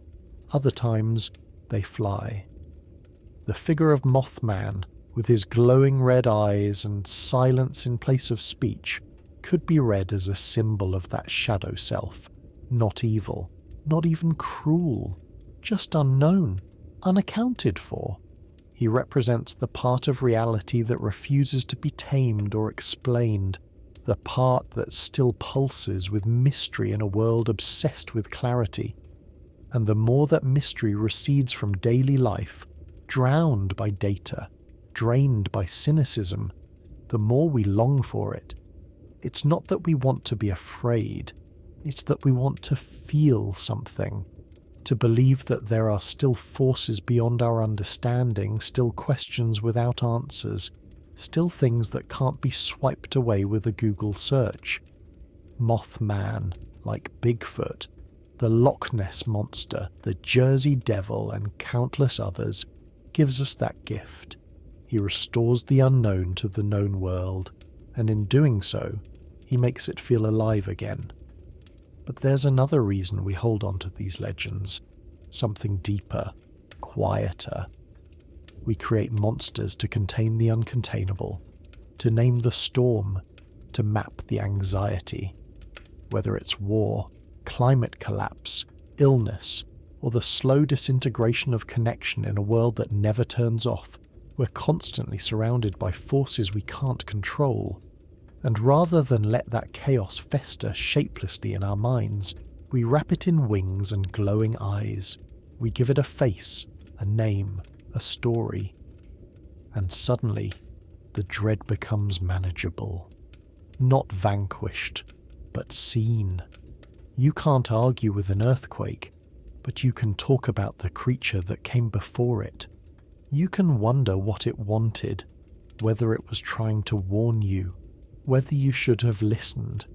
other times they fly. The figure of Mothman, with his glowing red eyes and silence in place of speech, could be read as a symbol of that shadow self, not evil, not even cruel, just unknown, unaccounted for. He represents the part of reality that refuses to be tamed or explained, the part that still pulses with mystery in a world obsessed with clarity. And the more that mystery recedes from daily life, drowned by data, drained by cynicism, the more we long for it. It's not that we want to be afraid, it's that we want to feel something, to believe that there are still forces beyond our understanding, still questions without answers, still things that can't be swiped away with a Google search. Mothman, like Bigfoot, the Loch Ness Monster, the Jersey Devil, and countless others, gives us that gift. He restores the unknown to the known world, and in doing so, he makes it feel alive again. But there's another reason we hold on to these legends, something deeper, quieter. We create monsters to contain the uncontainable, to name the storm, to map the anxiety. Whether it's war, climate collapse, illness, or the slow disintegration of connection in a world that never turns off, We're constantly surrounded by forces we can't control, and rather than let that chaos fester shapelessly in our minds, we wrap it in wings and glowing eyes. We give it a face, a name, a story. And suddenly, the dread becomes manageable. Not vanquished, but seen. You can't argue with an earthquake, but you can talk about the creature that came before it. You can wonder what it wanted, whether it was trying to warn you, whether you should have listened.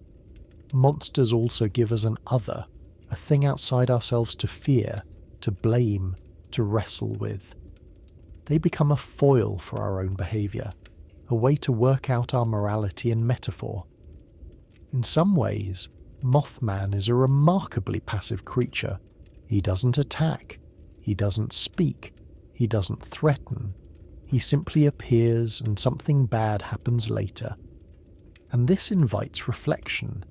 Monsters also give us an other, a thing outside ourselves to fear, to blame, to wrestle with. They become a foil for our own behaviour, a way to work out our morality and metaphor. In some ways, Mothman is a remarkably passive creature. He doesn't attack, he doesn't speak, he doesn't threaten. He simply appears and something bad happens later. And this invites reflection.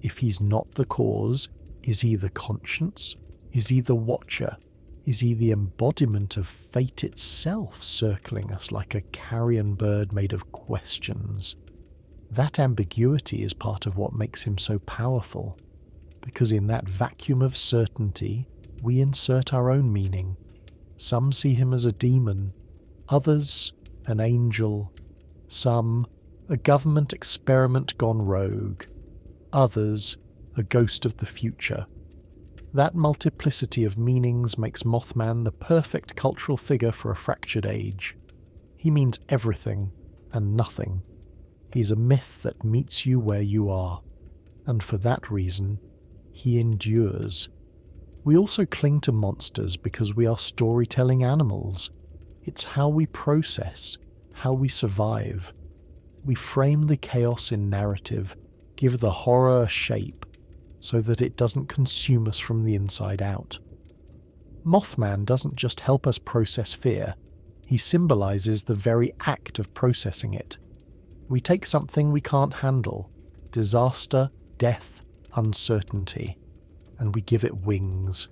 If he's not the cause, is he the conscience? Is he the watcher? Is he the embodiment of fate itself circling us like a carrion bird made of questions? That ambiguity is part of what makes him so powerful, because in that vacuum of certainty, we insert our own meaning. Some see him as a demon, others an angel, some a government experiment gone rogue, others a ghost of the future. That multiplicity of meanings makes Mothman the perfect cultural figure for a fractured age. He means everything and nothing. He's a myth that meets you where you are, and for that reason, he endures. We also cling to monsters because we are storytelling animals. It's how we process, how we survive. We frame the chaos in narrative, give the horror a shape, so that it doesn't consume us from the inside out. Mothman doesn't just help us process fear, he symbolizes the very act of processing it. We take something we can't handle, disaster, death, uncertainty, and we give it wings.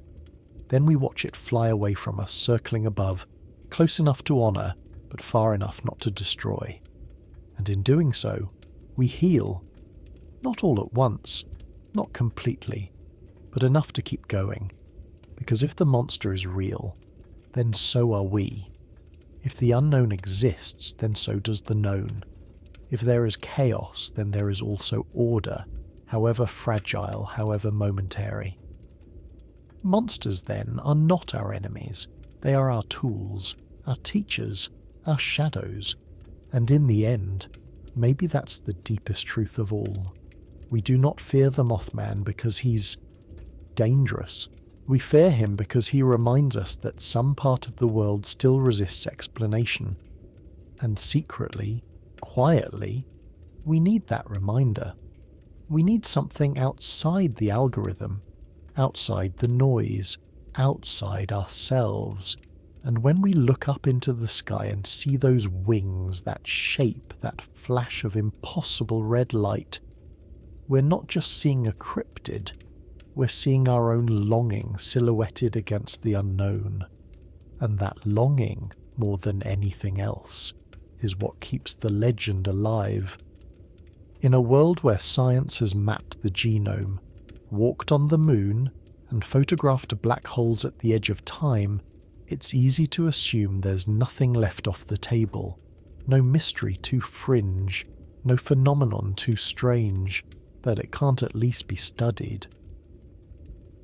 Then we watch it fly away from us, circling above, close enough to honor, but far enough not to destroy. And in doing so, we heal. Not all at once, not completely, but enough to keep going. Because if the monster is real, then so are we. If the unknown exists, then so does the known. If there is chaos, then there is also order, however fragile, however momentary. Monsters, then, are not our enemies. They are our tools, our teachers, our shadows. And in the end, maybe that's the deepest truth of all. We do not fear the Mothman because he's dangerous. We fear him because he reminds us that some part of the world still resists explanation. And secretly, quietly, we need that reminder. We need something outside the algorithm, outside the noise, outside ourselves. And when we look up into the sky and see those wings, that shape, that flash of impossible red light, we're not just seeing a cryptid, we're seeing our own longing silhouetted against the unknown. And that longing, more than anything else, is what keeps the legend alive. In a world where science has mapped the genome, walked on the moon, and photographed black holes at the edge of time, it's easy to assume there's nothing left off the table, no mystery too fringe, no phenomenon too strange, that it can't at least be studied.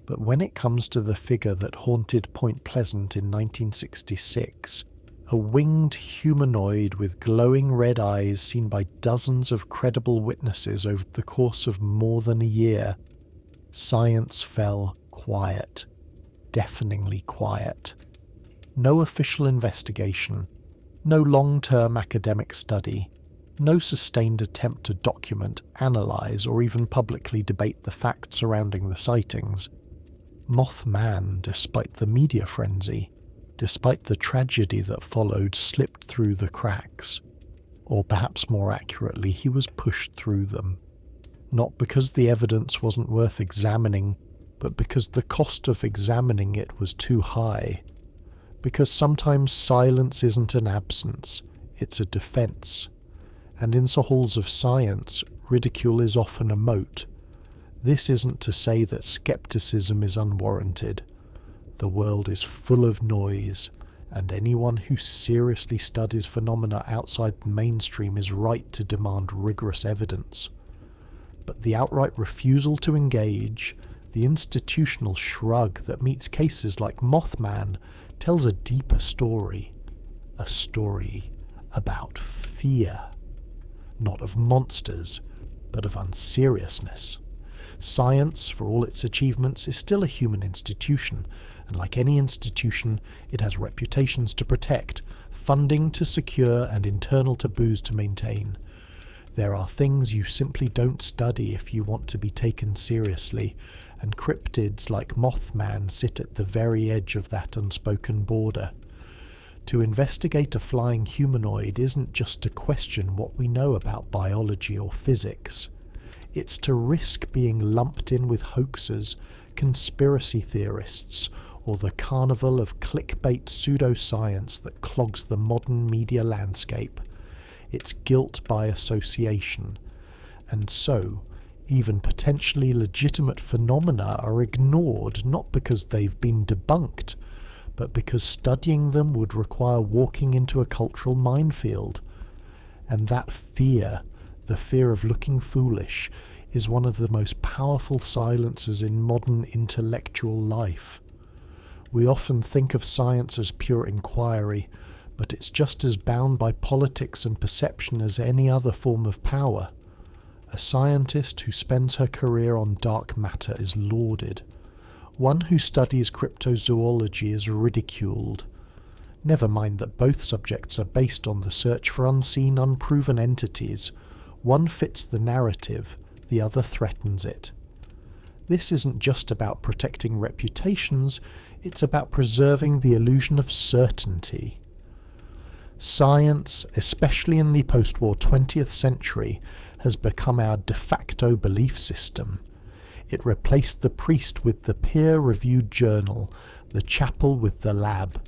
But when it comes to the figure that haunted Point Pleasant in 1966, a winged humanoid with glowing red eyes seen by dozens of credible witnesses over the course of more than a year, science fell quiet, deafeningly quiet. No official investigation, no long-term academic study, no sustained attempt to document, analyse, or even publicly debate the facts surrounding the sightings. Mothman, despite the media frenzy, despite the tragedy that followed, slipped through the cracks. Or perhaps more accurately, he was pushed through them. Not because the evidence wasn't worth examining, but because the cost of examining it was too high. because sometimes silence isn't an absence, it's a defense. And in the halls of science, ridicule is often a moat. This isn't to say that skepticism is unwarranted. The world is full of noise, and anyone who seriously studies phenomena outside the mainstream is right to demand rigorous evidence. But the outright refusal to engage, the institutional shrug that meets cases like Mothman, tells a deeper story. A story about fear. Not of monsters, but of unseriousness. Science, for all its achievements, is still a human institution, and like any institution, it has reputations to protect, funding to secure, and internal taboos to maintain. There are things you simply don't study if you want to be taken seriously, and cryptids like Mothman sit at the very edge of that unspoken border. To investigate a flying humanoid isn't just to question what we know about biology or physics. It's to risk being lumped in with hoaxers, conspiracy theorists, or the carnival of clickbait pseudoscience that clogs the modern media landscape. It's guilt by association. And so, even potentially legitimate phenomena are ignored not because they've been debunked, but because studying them would require walking into a cultural minefield. And that fear, the fear of looking foolish, is one of the most powerful silencers in modern intellectual life. We often think of science as pure inquiry, but it's just as bound by politics and perception as any other form of power. A scientist who spends her career on dark matter is lauded. One who studies cryptozoology is ridiculed. Never mind that both subjects are based on the search for unseen, unproven entities. One fits the narrative, the other threatens it. This isn't just about protecting reputations, it's about preserving the illusion of certainty. Science, especially in the post-war 20th century, has become our de facto belief system. It replaced the priest with the peer-reviewed journal, the chapel with the lab.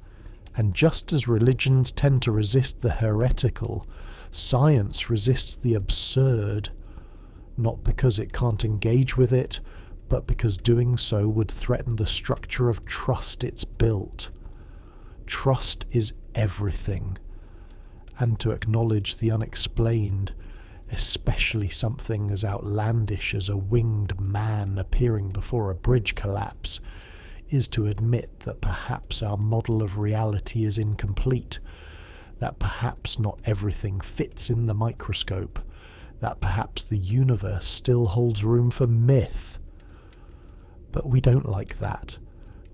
And just as religions tend to resist the heretical, science resists the absurd, not because it can't engage with it, but because doing so would threaten the structure of trust it's built. Trust is everything, and to acknowledge the unexplained, especially something as outlandish as a winged man appearing before a bridge collapse, is to admit that perhaps our model of reality is incomplete, that perhaps not everything fits in the microscope, that perhaps the universe still holds room for myth. But we don't like that,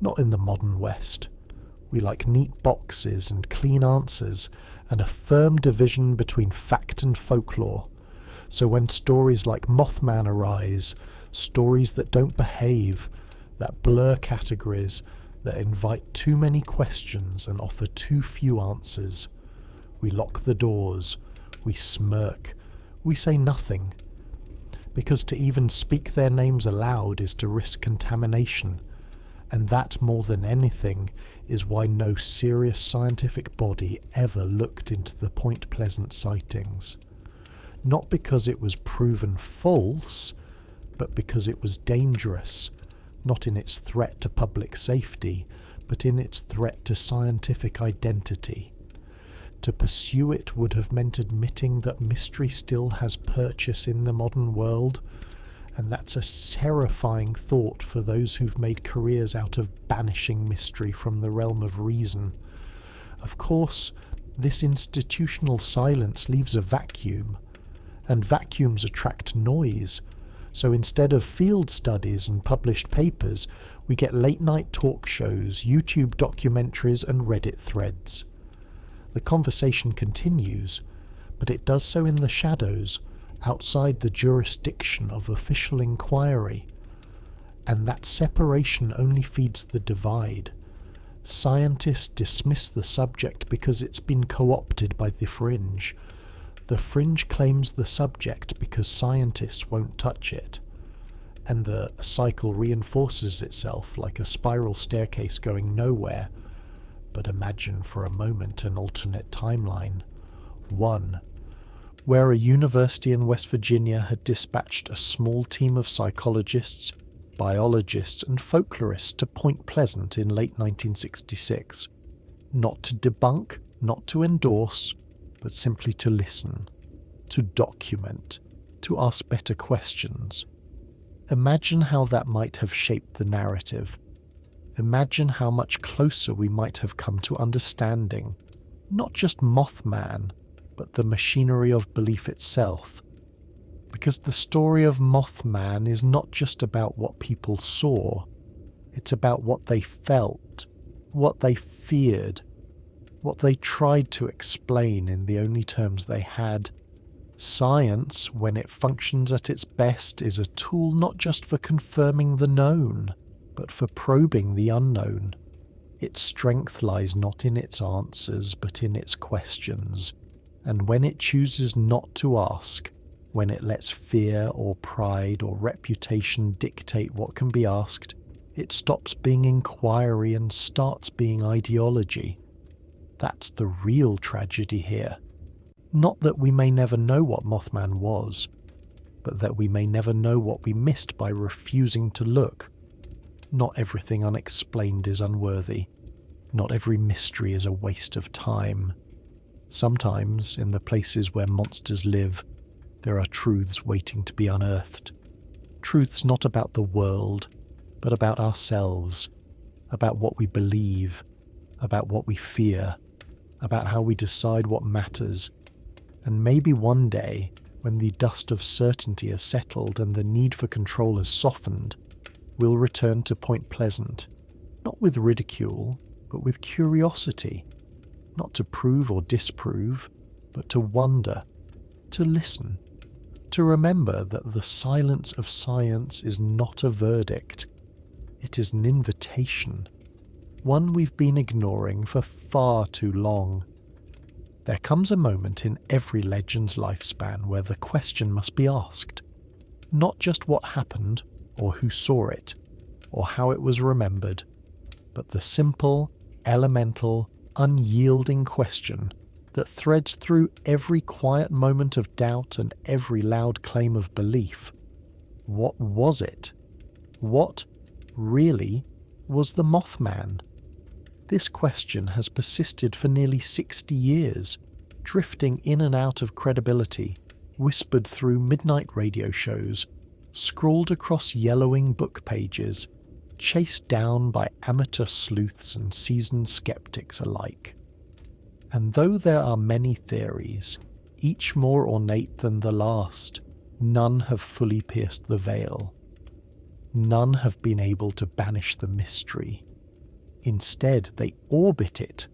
not in the modern West. We like neat boxes and clean answers, and a firm division between fact and folklore. So when stories like Mothman arise, stories that don't behave, that blur categories, that invite too many questions and offer too few answers, we lock the doors, we smirk, we say nothing. Because to even speak their names aloud is to risk contamination, and that more than anything is why no serious scientific body ever looked into the Point Pleasant sightings. Not because it was proven false, but because it was dangerous, not in its threat to public safety, but in its threat to scientific identity. To pursue it would have meant admitting that mystery still has purchase in the modern world, and that's a terrifying thought for those who've made careers out of banishing mystery from the realm of reason. Of course, this institutional silence leaves a vacuum, and vacuums attract noise. So instead of field studies and published papers, we get late-night talk shows, YouTube documentaries, and Reddit threads. The conversation continues, but it does so in the shadows, outside the jurisdiction of official inquiry. And that separation only feeds the divide. Scientists dismiss the subject because it's been co-opted by the fringe. The fringe claims the subject because scientists won't touch it. And the cycle reinforces itself like a spiral staircase going nowhere. But imagine for a moment an alternate timeline. One, where a university in West Virginia had dispatched a small team of psychologists, biologists and folklorists to Point Pleasant in late 1966. Not to debunk, not to endorse, but simply to listen, to document, to ask better questions. Imagine how that might have shaped the narrative. Imagine how much closer we might have come to understanding, not just Mothman, but the machinery of belief itself. Because the story of Mothman is not just about what people saw, it's about what they felt, what they feared, what they tried to explain in the only terms they had. Science, when it functions at its best, is a tool not just for confirming the known, but for probing the unknown. Its strength lies not in its answers, but in its questions. And when it chooses not to ask, when it lets fear or pride or reputation dictate what can be asked, it stops being inquiry and starts being ideology. That's the real tragedy here. Not that we may never know what Mothman was, but that we may never know what we missed by refusing to look. Not everything unexplained is unworthy. Not every mystery is a waste of time. Sometimes, in the places where monsters live, there are truths waiting to be unearthed. Truths not about the world, but about ourselves, about what we believe, about what we fear, about how we decide what matters. And maybe one day, when the dust of certainty has settled and the need for control has softened, we'll return to Point Pleasant, not with ridicule, but with curiosity. Not to prove or disprove, but to wonder, to listen, to remember that the silence of science is not a verdict. It is an invitation, one we've been ignoring for far too long. There comes a moment in every legend's lifespan where the question must be asked, not just what happened, or who saw it, or how it was remembered, but the simple, elemental, unyielding question that threads through every quiet moment of doubt and every loud claim of belief. What was it? What, really, was the Mothman? This question has persisted for nearly 60 years, drifting in and out of credibility, whispered through midnight radio shows, scrawled across yellowing book pages, chased down by amateur sleuths and seasoned skeptics alike. And though there are many theories, each more ornate than the last, none have fully pierced the veil. None have been able to banish the mystery. Instead, they orbit it,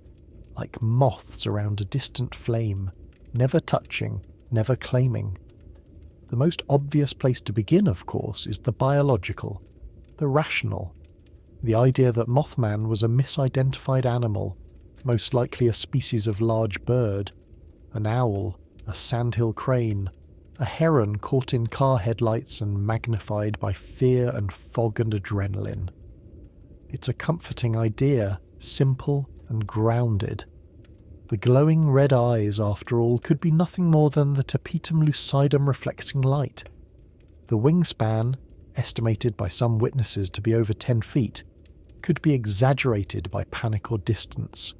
like moths around a distant flame, never touching, never claiming. The most obvious place to begin, of course, is the biological, the rational. The idea that Mothman was a misidentified animal, most likely a species of large bird, an owl, a sandhill crane, a heron caught in car headlights and magnified by fear and fog and adrenaline. It's a comforting idea, simple and grounded. The glowing red eyes, after all, could be nothing more than the tapetum lucidum reflecting light. The wingspan, estimated by some witnesses to be over 10 feet, could be exaggerated by panic or distance.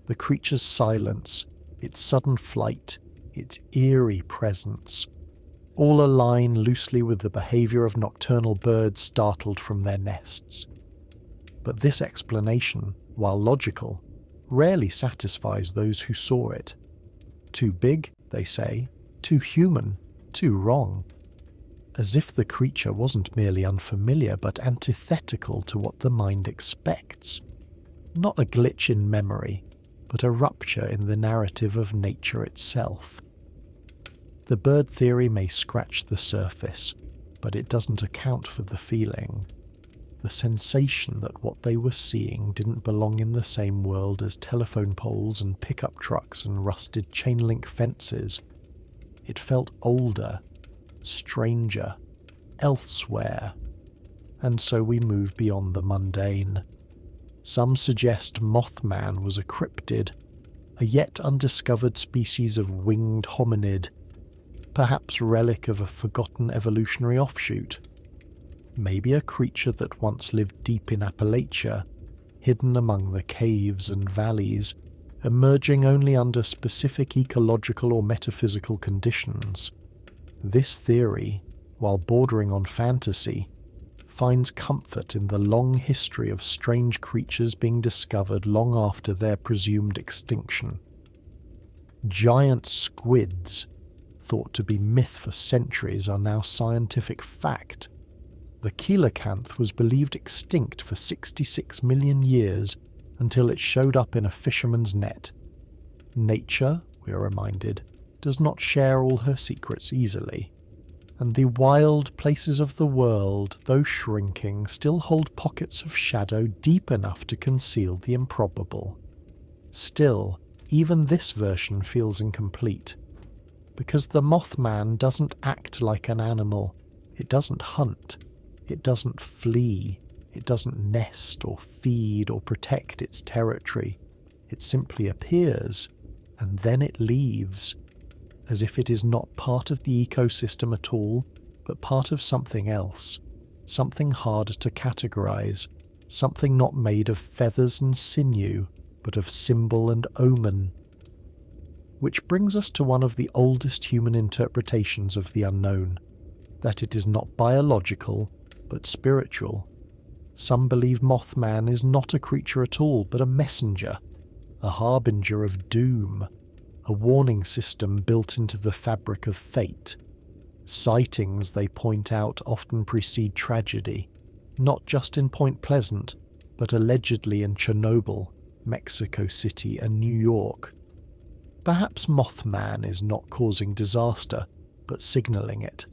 The creature's silence, its sudden flight, its eerie presence, all align loosely with the behaviour of nocturnal birds startled from their nests. But this explanation, while logical, rarely satisfies those who saw it. Too big, they say, too human, too wrong. As if the creature wasn't merely unfamiliar but antithetical to what the mind expects. Not a glitch in memory, but a rupture in the narrative of nature itself. The bird theory may scratch the surface, but it doesn't account for the feeling. The sensation that what they were seeing didn't belong in the same world as telephone poles and pickup trucks and rusted chain-link fences. It felt older, stranger, elsewhere. And so we move beyond the mundane. Some suggest Mothman was a cryptid, a yet undiscovered species of winged hominid, perhaps relic of a forgotten evolutionary offshoot. Maybe a creature that once lived deep in Appalachia, hidden among the caves and valleys, emerging only under specific ecological or metaphysical conditions. This theory, while bordering on fantasy, finds comfort in the long history of strange creatures being discovered long after their presumed extinction. Giant squids, thought to be myth for centuries, are now scientific fact. The coelacanth was believed extinct for 66 million years until it showed up in a fisherman's net. Nature, we are reminded, does not share all her secrets easily, and the wild places of the world, though shrinking, still hold pockets of shadow deep enough to conceal the improbable. Still, even this version feels incomplete, because the Mothman doesn't act like an animal, it doesn't hunt, it doesn't flee, it doesn't nest or feed or protect its territory. It simply appears, and then it leaves, as if it is not part of the ecosystem at all, but part of something else, something harder to categorize, something not made of feathers and sinew, but of symbol and omen. Which brings us to one of the oldest human interpretations of the unknown, that it is not biological, but spiritual. Some believe Mothman is not a creature at all, but a messenger, a harbinger of doom, a warning system built into the fabric of fate. Sightings, they point out, often precede tragedy, not just in Point Pleasant, but allegedly in Chernobyl, Mexico City, and New York. Perhaps Mothman is not causing disaster, but signaling it.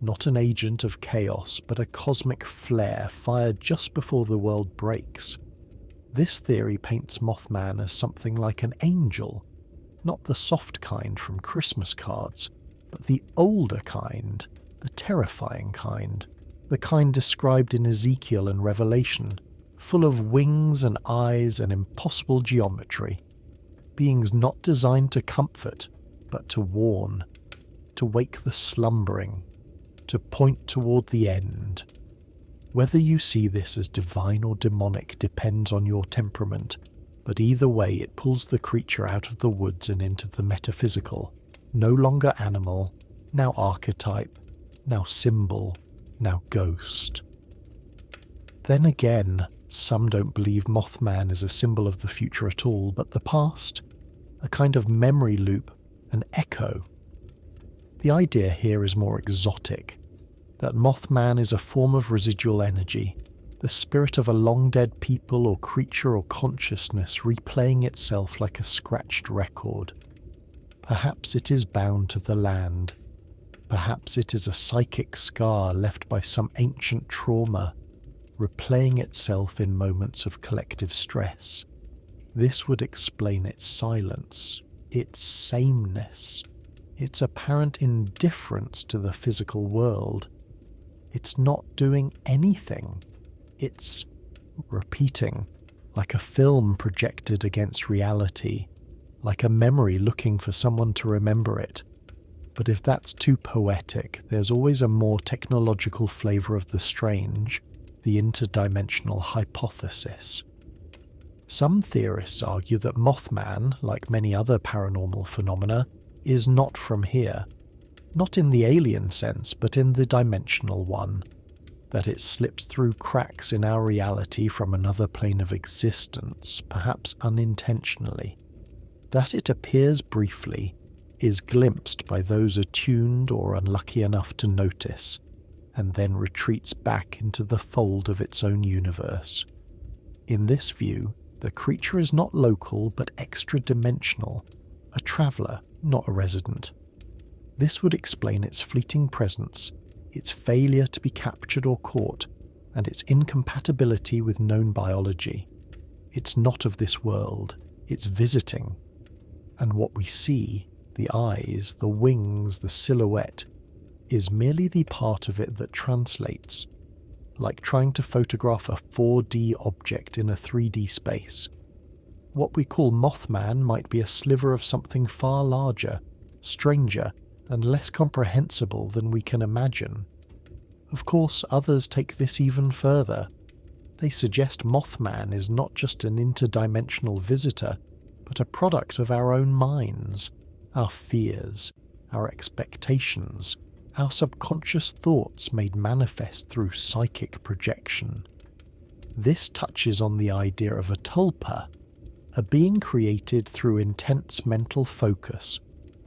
Not an agent of chaos, but a cosmic flare fired just before the world breaks. This theory paints Mothman as something like an angel, not the soft kind from Christmas cards, but the older kind, the terrifying kind, the kind described in Ezekiel and Revelation, full of wings and eyes and impossible geometry. Beings not designed to comfort, but to warn, to wake the slumbering, to point toward the end. Whether you see this as divine or demonic depends on your temperament, but either way it pulls the creature out of the woods and into the metaphysical, no longer animal, now archetype, now symbol, now ghost. Then again, some don't believe Mothman is a symbol of the future at all, but the past, a kind of memory loop, an echo. The idea here is more exotic, that Mothman is a form of residual energy, the spirit of a long-dead people or creature or consciousness replaying itself like a scratched record. Perhaps it is bound to the land. Perhaps it is a psychic scar left by some ancient trauma, replaying itself in moments of collective stress. This would explain its silence, its sameness, its apparent indifference to the physical world. It's not doing anything. It's repeating, like a film projected against reality, like a memory looking for someone to remember it. But if that's too poetic, there's always a more technological flavour of the strange, the interdimensional hypothesis. Some theorists argue that Mothman, like many other paranormal phenomena, is not from here. Not in the alien sense, but in the dimensional one, that it slips through cracks in our reality from another plane of existence, perhaps unintentionally. That it appears briefly, is glimpsed by those attuned or unlucky enough to notice, and then retreats back into the fold of its own universe. In this view, the creature is not local but extra-dimensional, a traveller, not a resident. This would explain its fleeting presence, its failure to be captured or caught, and its incompatibility with known biology. It's not of this world, it's visiting. And what we see, the eyes, the wings, the silhouette, is merely the part of it that translates. like trying to photograph a 4D object in a 3D space. What we call Mothman might be a sliver of something far larger, stranger, and less comprehensible than we can imagine. Of course, others take this even further. They suggest Mothman is not just an interdimensional visitor, but a product of our own minds, our fears, our expectations, our subconscious thoughts made manifest through psychic projection. This touches on the idea of a tulpa, a being created through intense mental focus,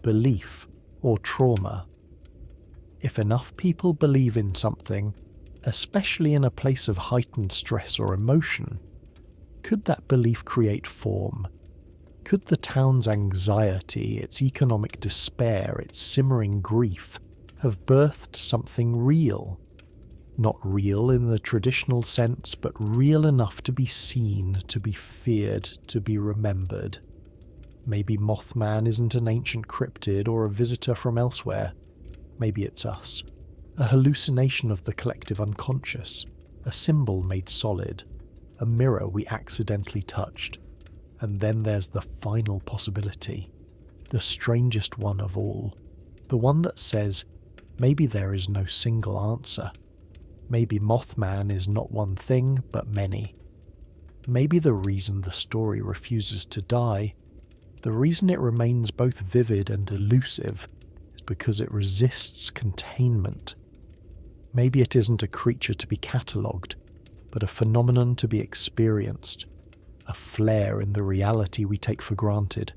belief, or trauma. If enough people believe in something, especially in a place of heightened stress or emotion, could that belief create form? Could the town's anxiety, its economic despair, its simmering grief, have birthed something real? Not real in the traditional sense, but real enough to be seen, to be feared, to be remembered. Maybe Mothman isn't an ancient cryptid or a visitor from elsewhere. Maybe it's us. A hallucination of the collective unconscious, a symbol made solid, a mirror we accidentally touched. And then there's the final possibility, the strangest one of all, the one that says, maybe there is no single answer. Maybe Mothman is not one thing, but many. Maybe the reason the story refuses to die, the reason it remains both vivid and elusive, is because it resists containment. Maybe it isn't a creature to be catalogued, but a phenomenon to be experienced, a flare in the reality we take for granted,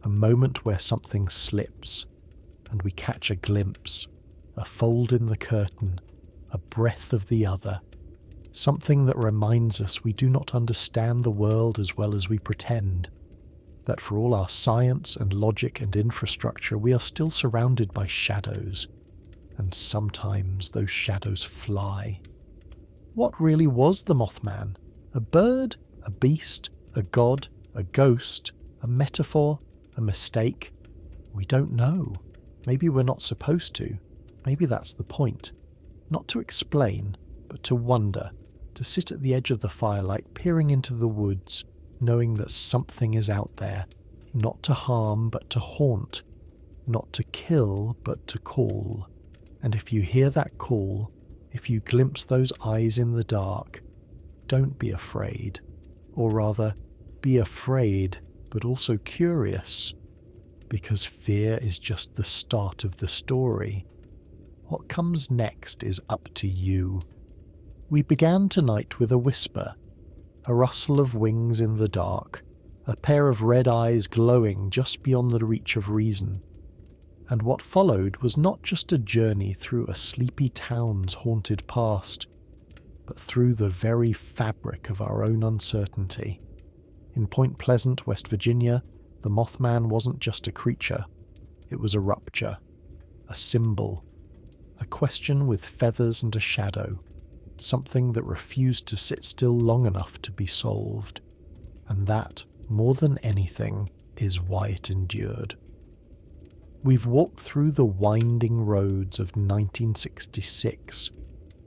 a moment where something slips, and we catch a glimpse, a fold in the curtain, a breath of the other, something that reminds us we do not understand the world as well as we pretend, that for all our science and logic and infrastructure we are still surrounded by shadows, and sometimes those shadows fly. What really was the Mothman? A bird? A beast? A god? A ghost? A metaphor? A mistake? We don't know. Maybe we're not supposed to. Maybe that's the point. Not to explain, but to wonder, to sit at the edge of the firelight peering into the woods, knowing that something is out there, not to harm but to haunt, not to kill but to call. And if you hear that call, if you glimpse those eyes in the dark, don't be afraid. Or rather, be afraid, but also curious, because fear is just the start of the story. What comes next is up to you. We began tonight with a whisper, a rustle of wings in the dark, a pair of red eyes glowing just beyond the reach of reason. And what followed was not just a journey through a sleepy town's haunted past, but through the very fabric of our own uncertainty. In Point Pleasant, West Virginia, the Mothman wasn't just a creature. It was a rupture, a symbol, a question with feathers and a shadow, something that refused to sit still long enough to be solved. And that, more than anything, is why it endured. We've walked through the winding roads of 1966,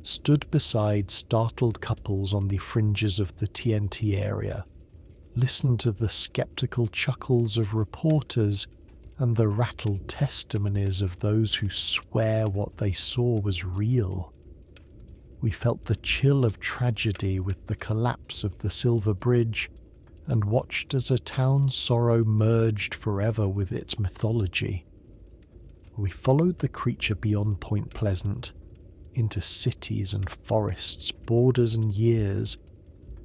stood beside startled couples on the fringes of the TNT area, listened to the skeptical chuckles of reporters and the rattled testimonies of those who swear what they saw was real. We felt the chill of tragedy with the collapse of the Silver Bridge and watched as a town's sorrow merged forever with its mythology. We followed the creature beyond Point Pleasant, into cities and forests, borders and years,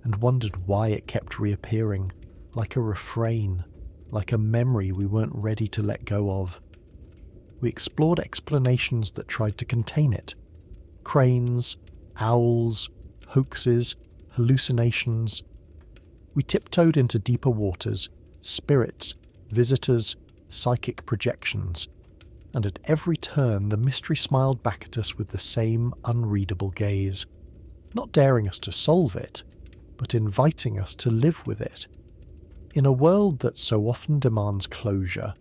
and wondered why it kept reappearing, like a refrain, like a memory we weren't ready to let go of. We explored explanations that tried to contain it. Cranes, owls, hoaxes, hallucinations. We tiptoed into deeper waters, spirits, visitors, psychic projections, and at every turn the mystery smiled back at us with the same unreadable gaze, not daring us to solve it, but inviting us to live with it. In a world that so often demands closure,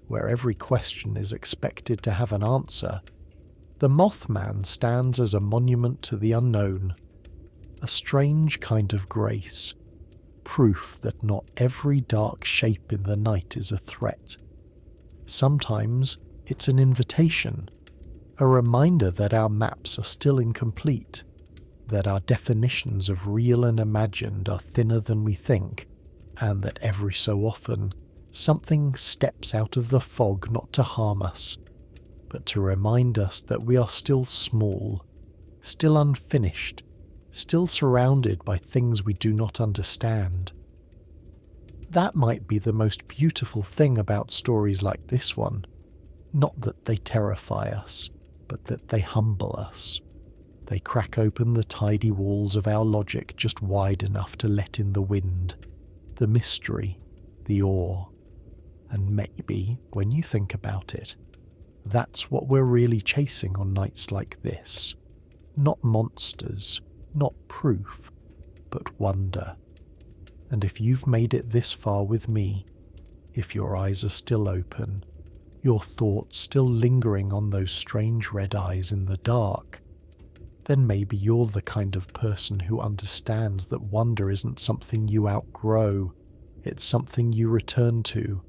where every question is expected to have an answer, The Mothman stands as a monument to the unknown, a strange kind of grace, proof that not every dark shape in the night is a threat. Sometimes it's an invitation, a reminder that our maps are still incomplete, that our definitions of real and imagined are thinner than we think, and that every so often something steps out of the fog not to harm us, but to remind us that we are still small, still unfinished, still surrounded by things we do not understand. That might be the most beautiful thing about stories like this one, not that they terrify us, but that they humble us. They crack open the tidy walls of our logic just wide enough to let in the wind, the mystery, the awe. And maybe, when you think about it, that's what we're really chasing on nights like this. Not monsters, not proof, but wonder. And if you've made it this far with me, if your eyes are still open, your thoughts still lingering on those strange red eyes in the dark, then maybe you're the kind of person who understands that wonder isn't something you outgrow, it's something you return to,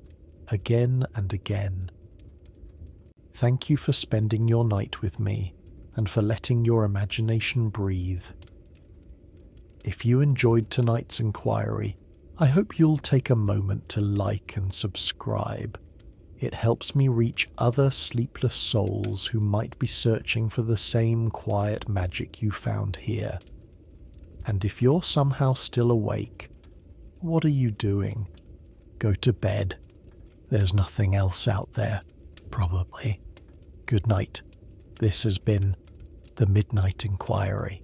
again and again. Thank you for spending your night with me, and for letting your imagination breathe. If you enjoyed tonight's inquiry, I hope you'll take a moment to like and subscribe. It helps me reach other sleepless souls who might be searching for the same quiet magic you found here. And if you're somehow still awake, what are you doing? Go to bed. There's nothing else out there, probably. Good night. This has been the Midnight Inquiry.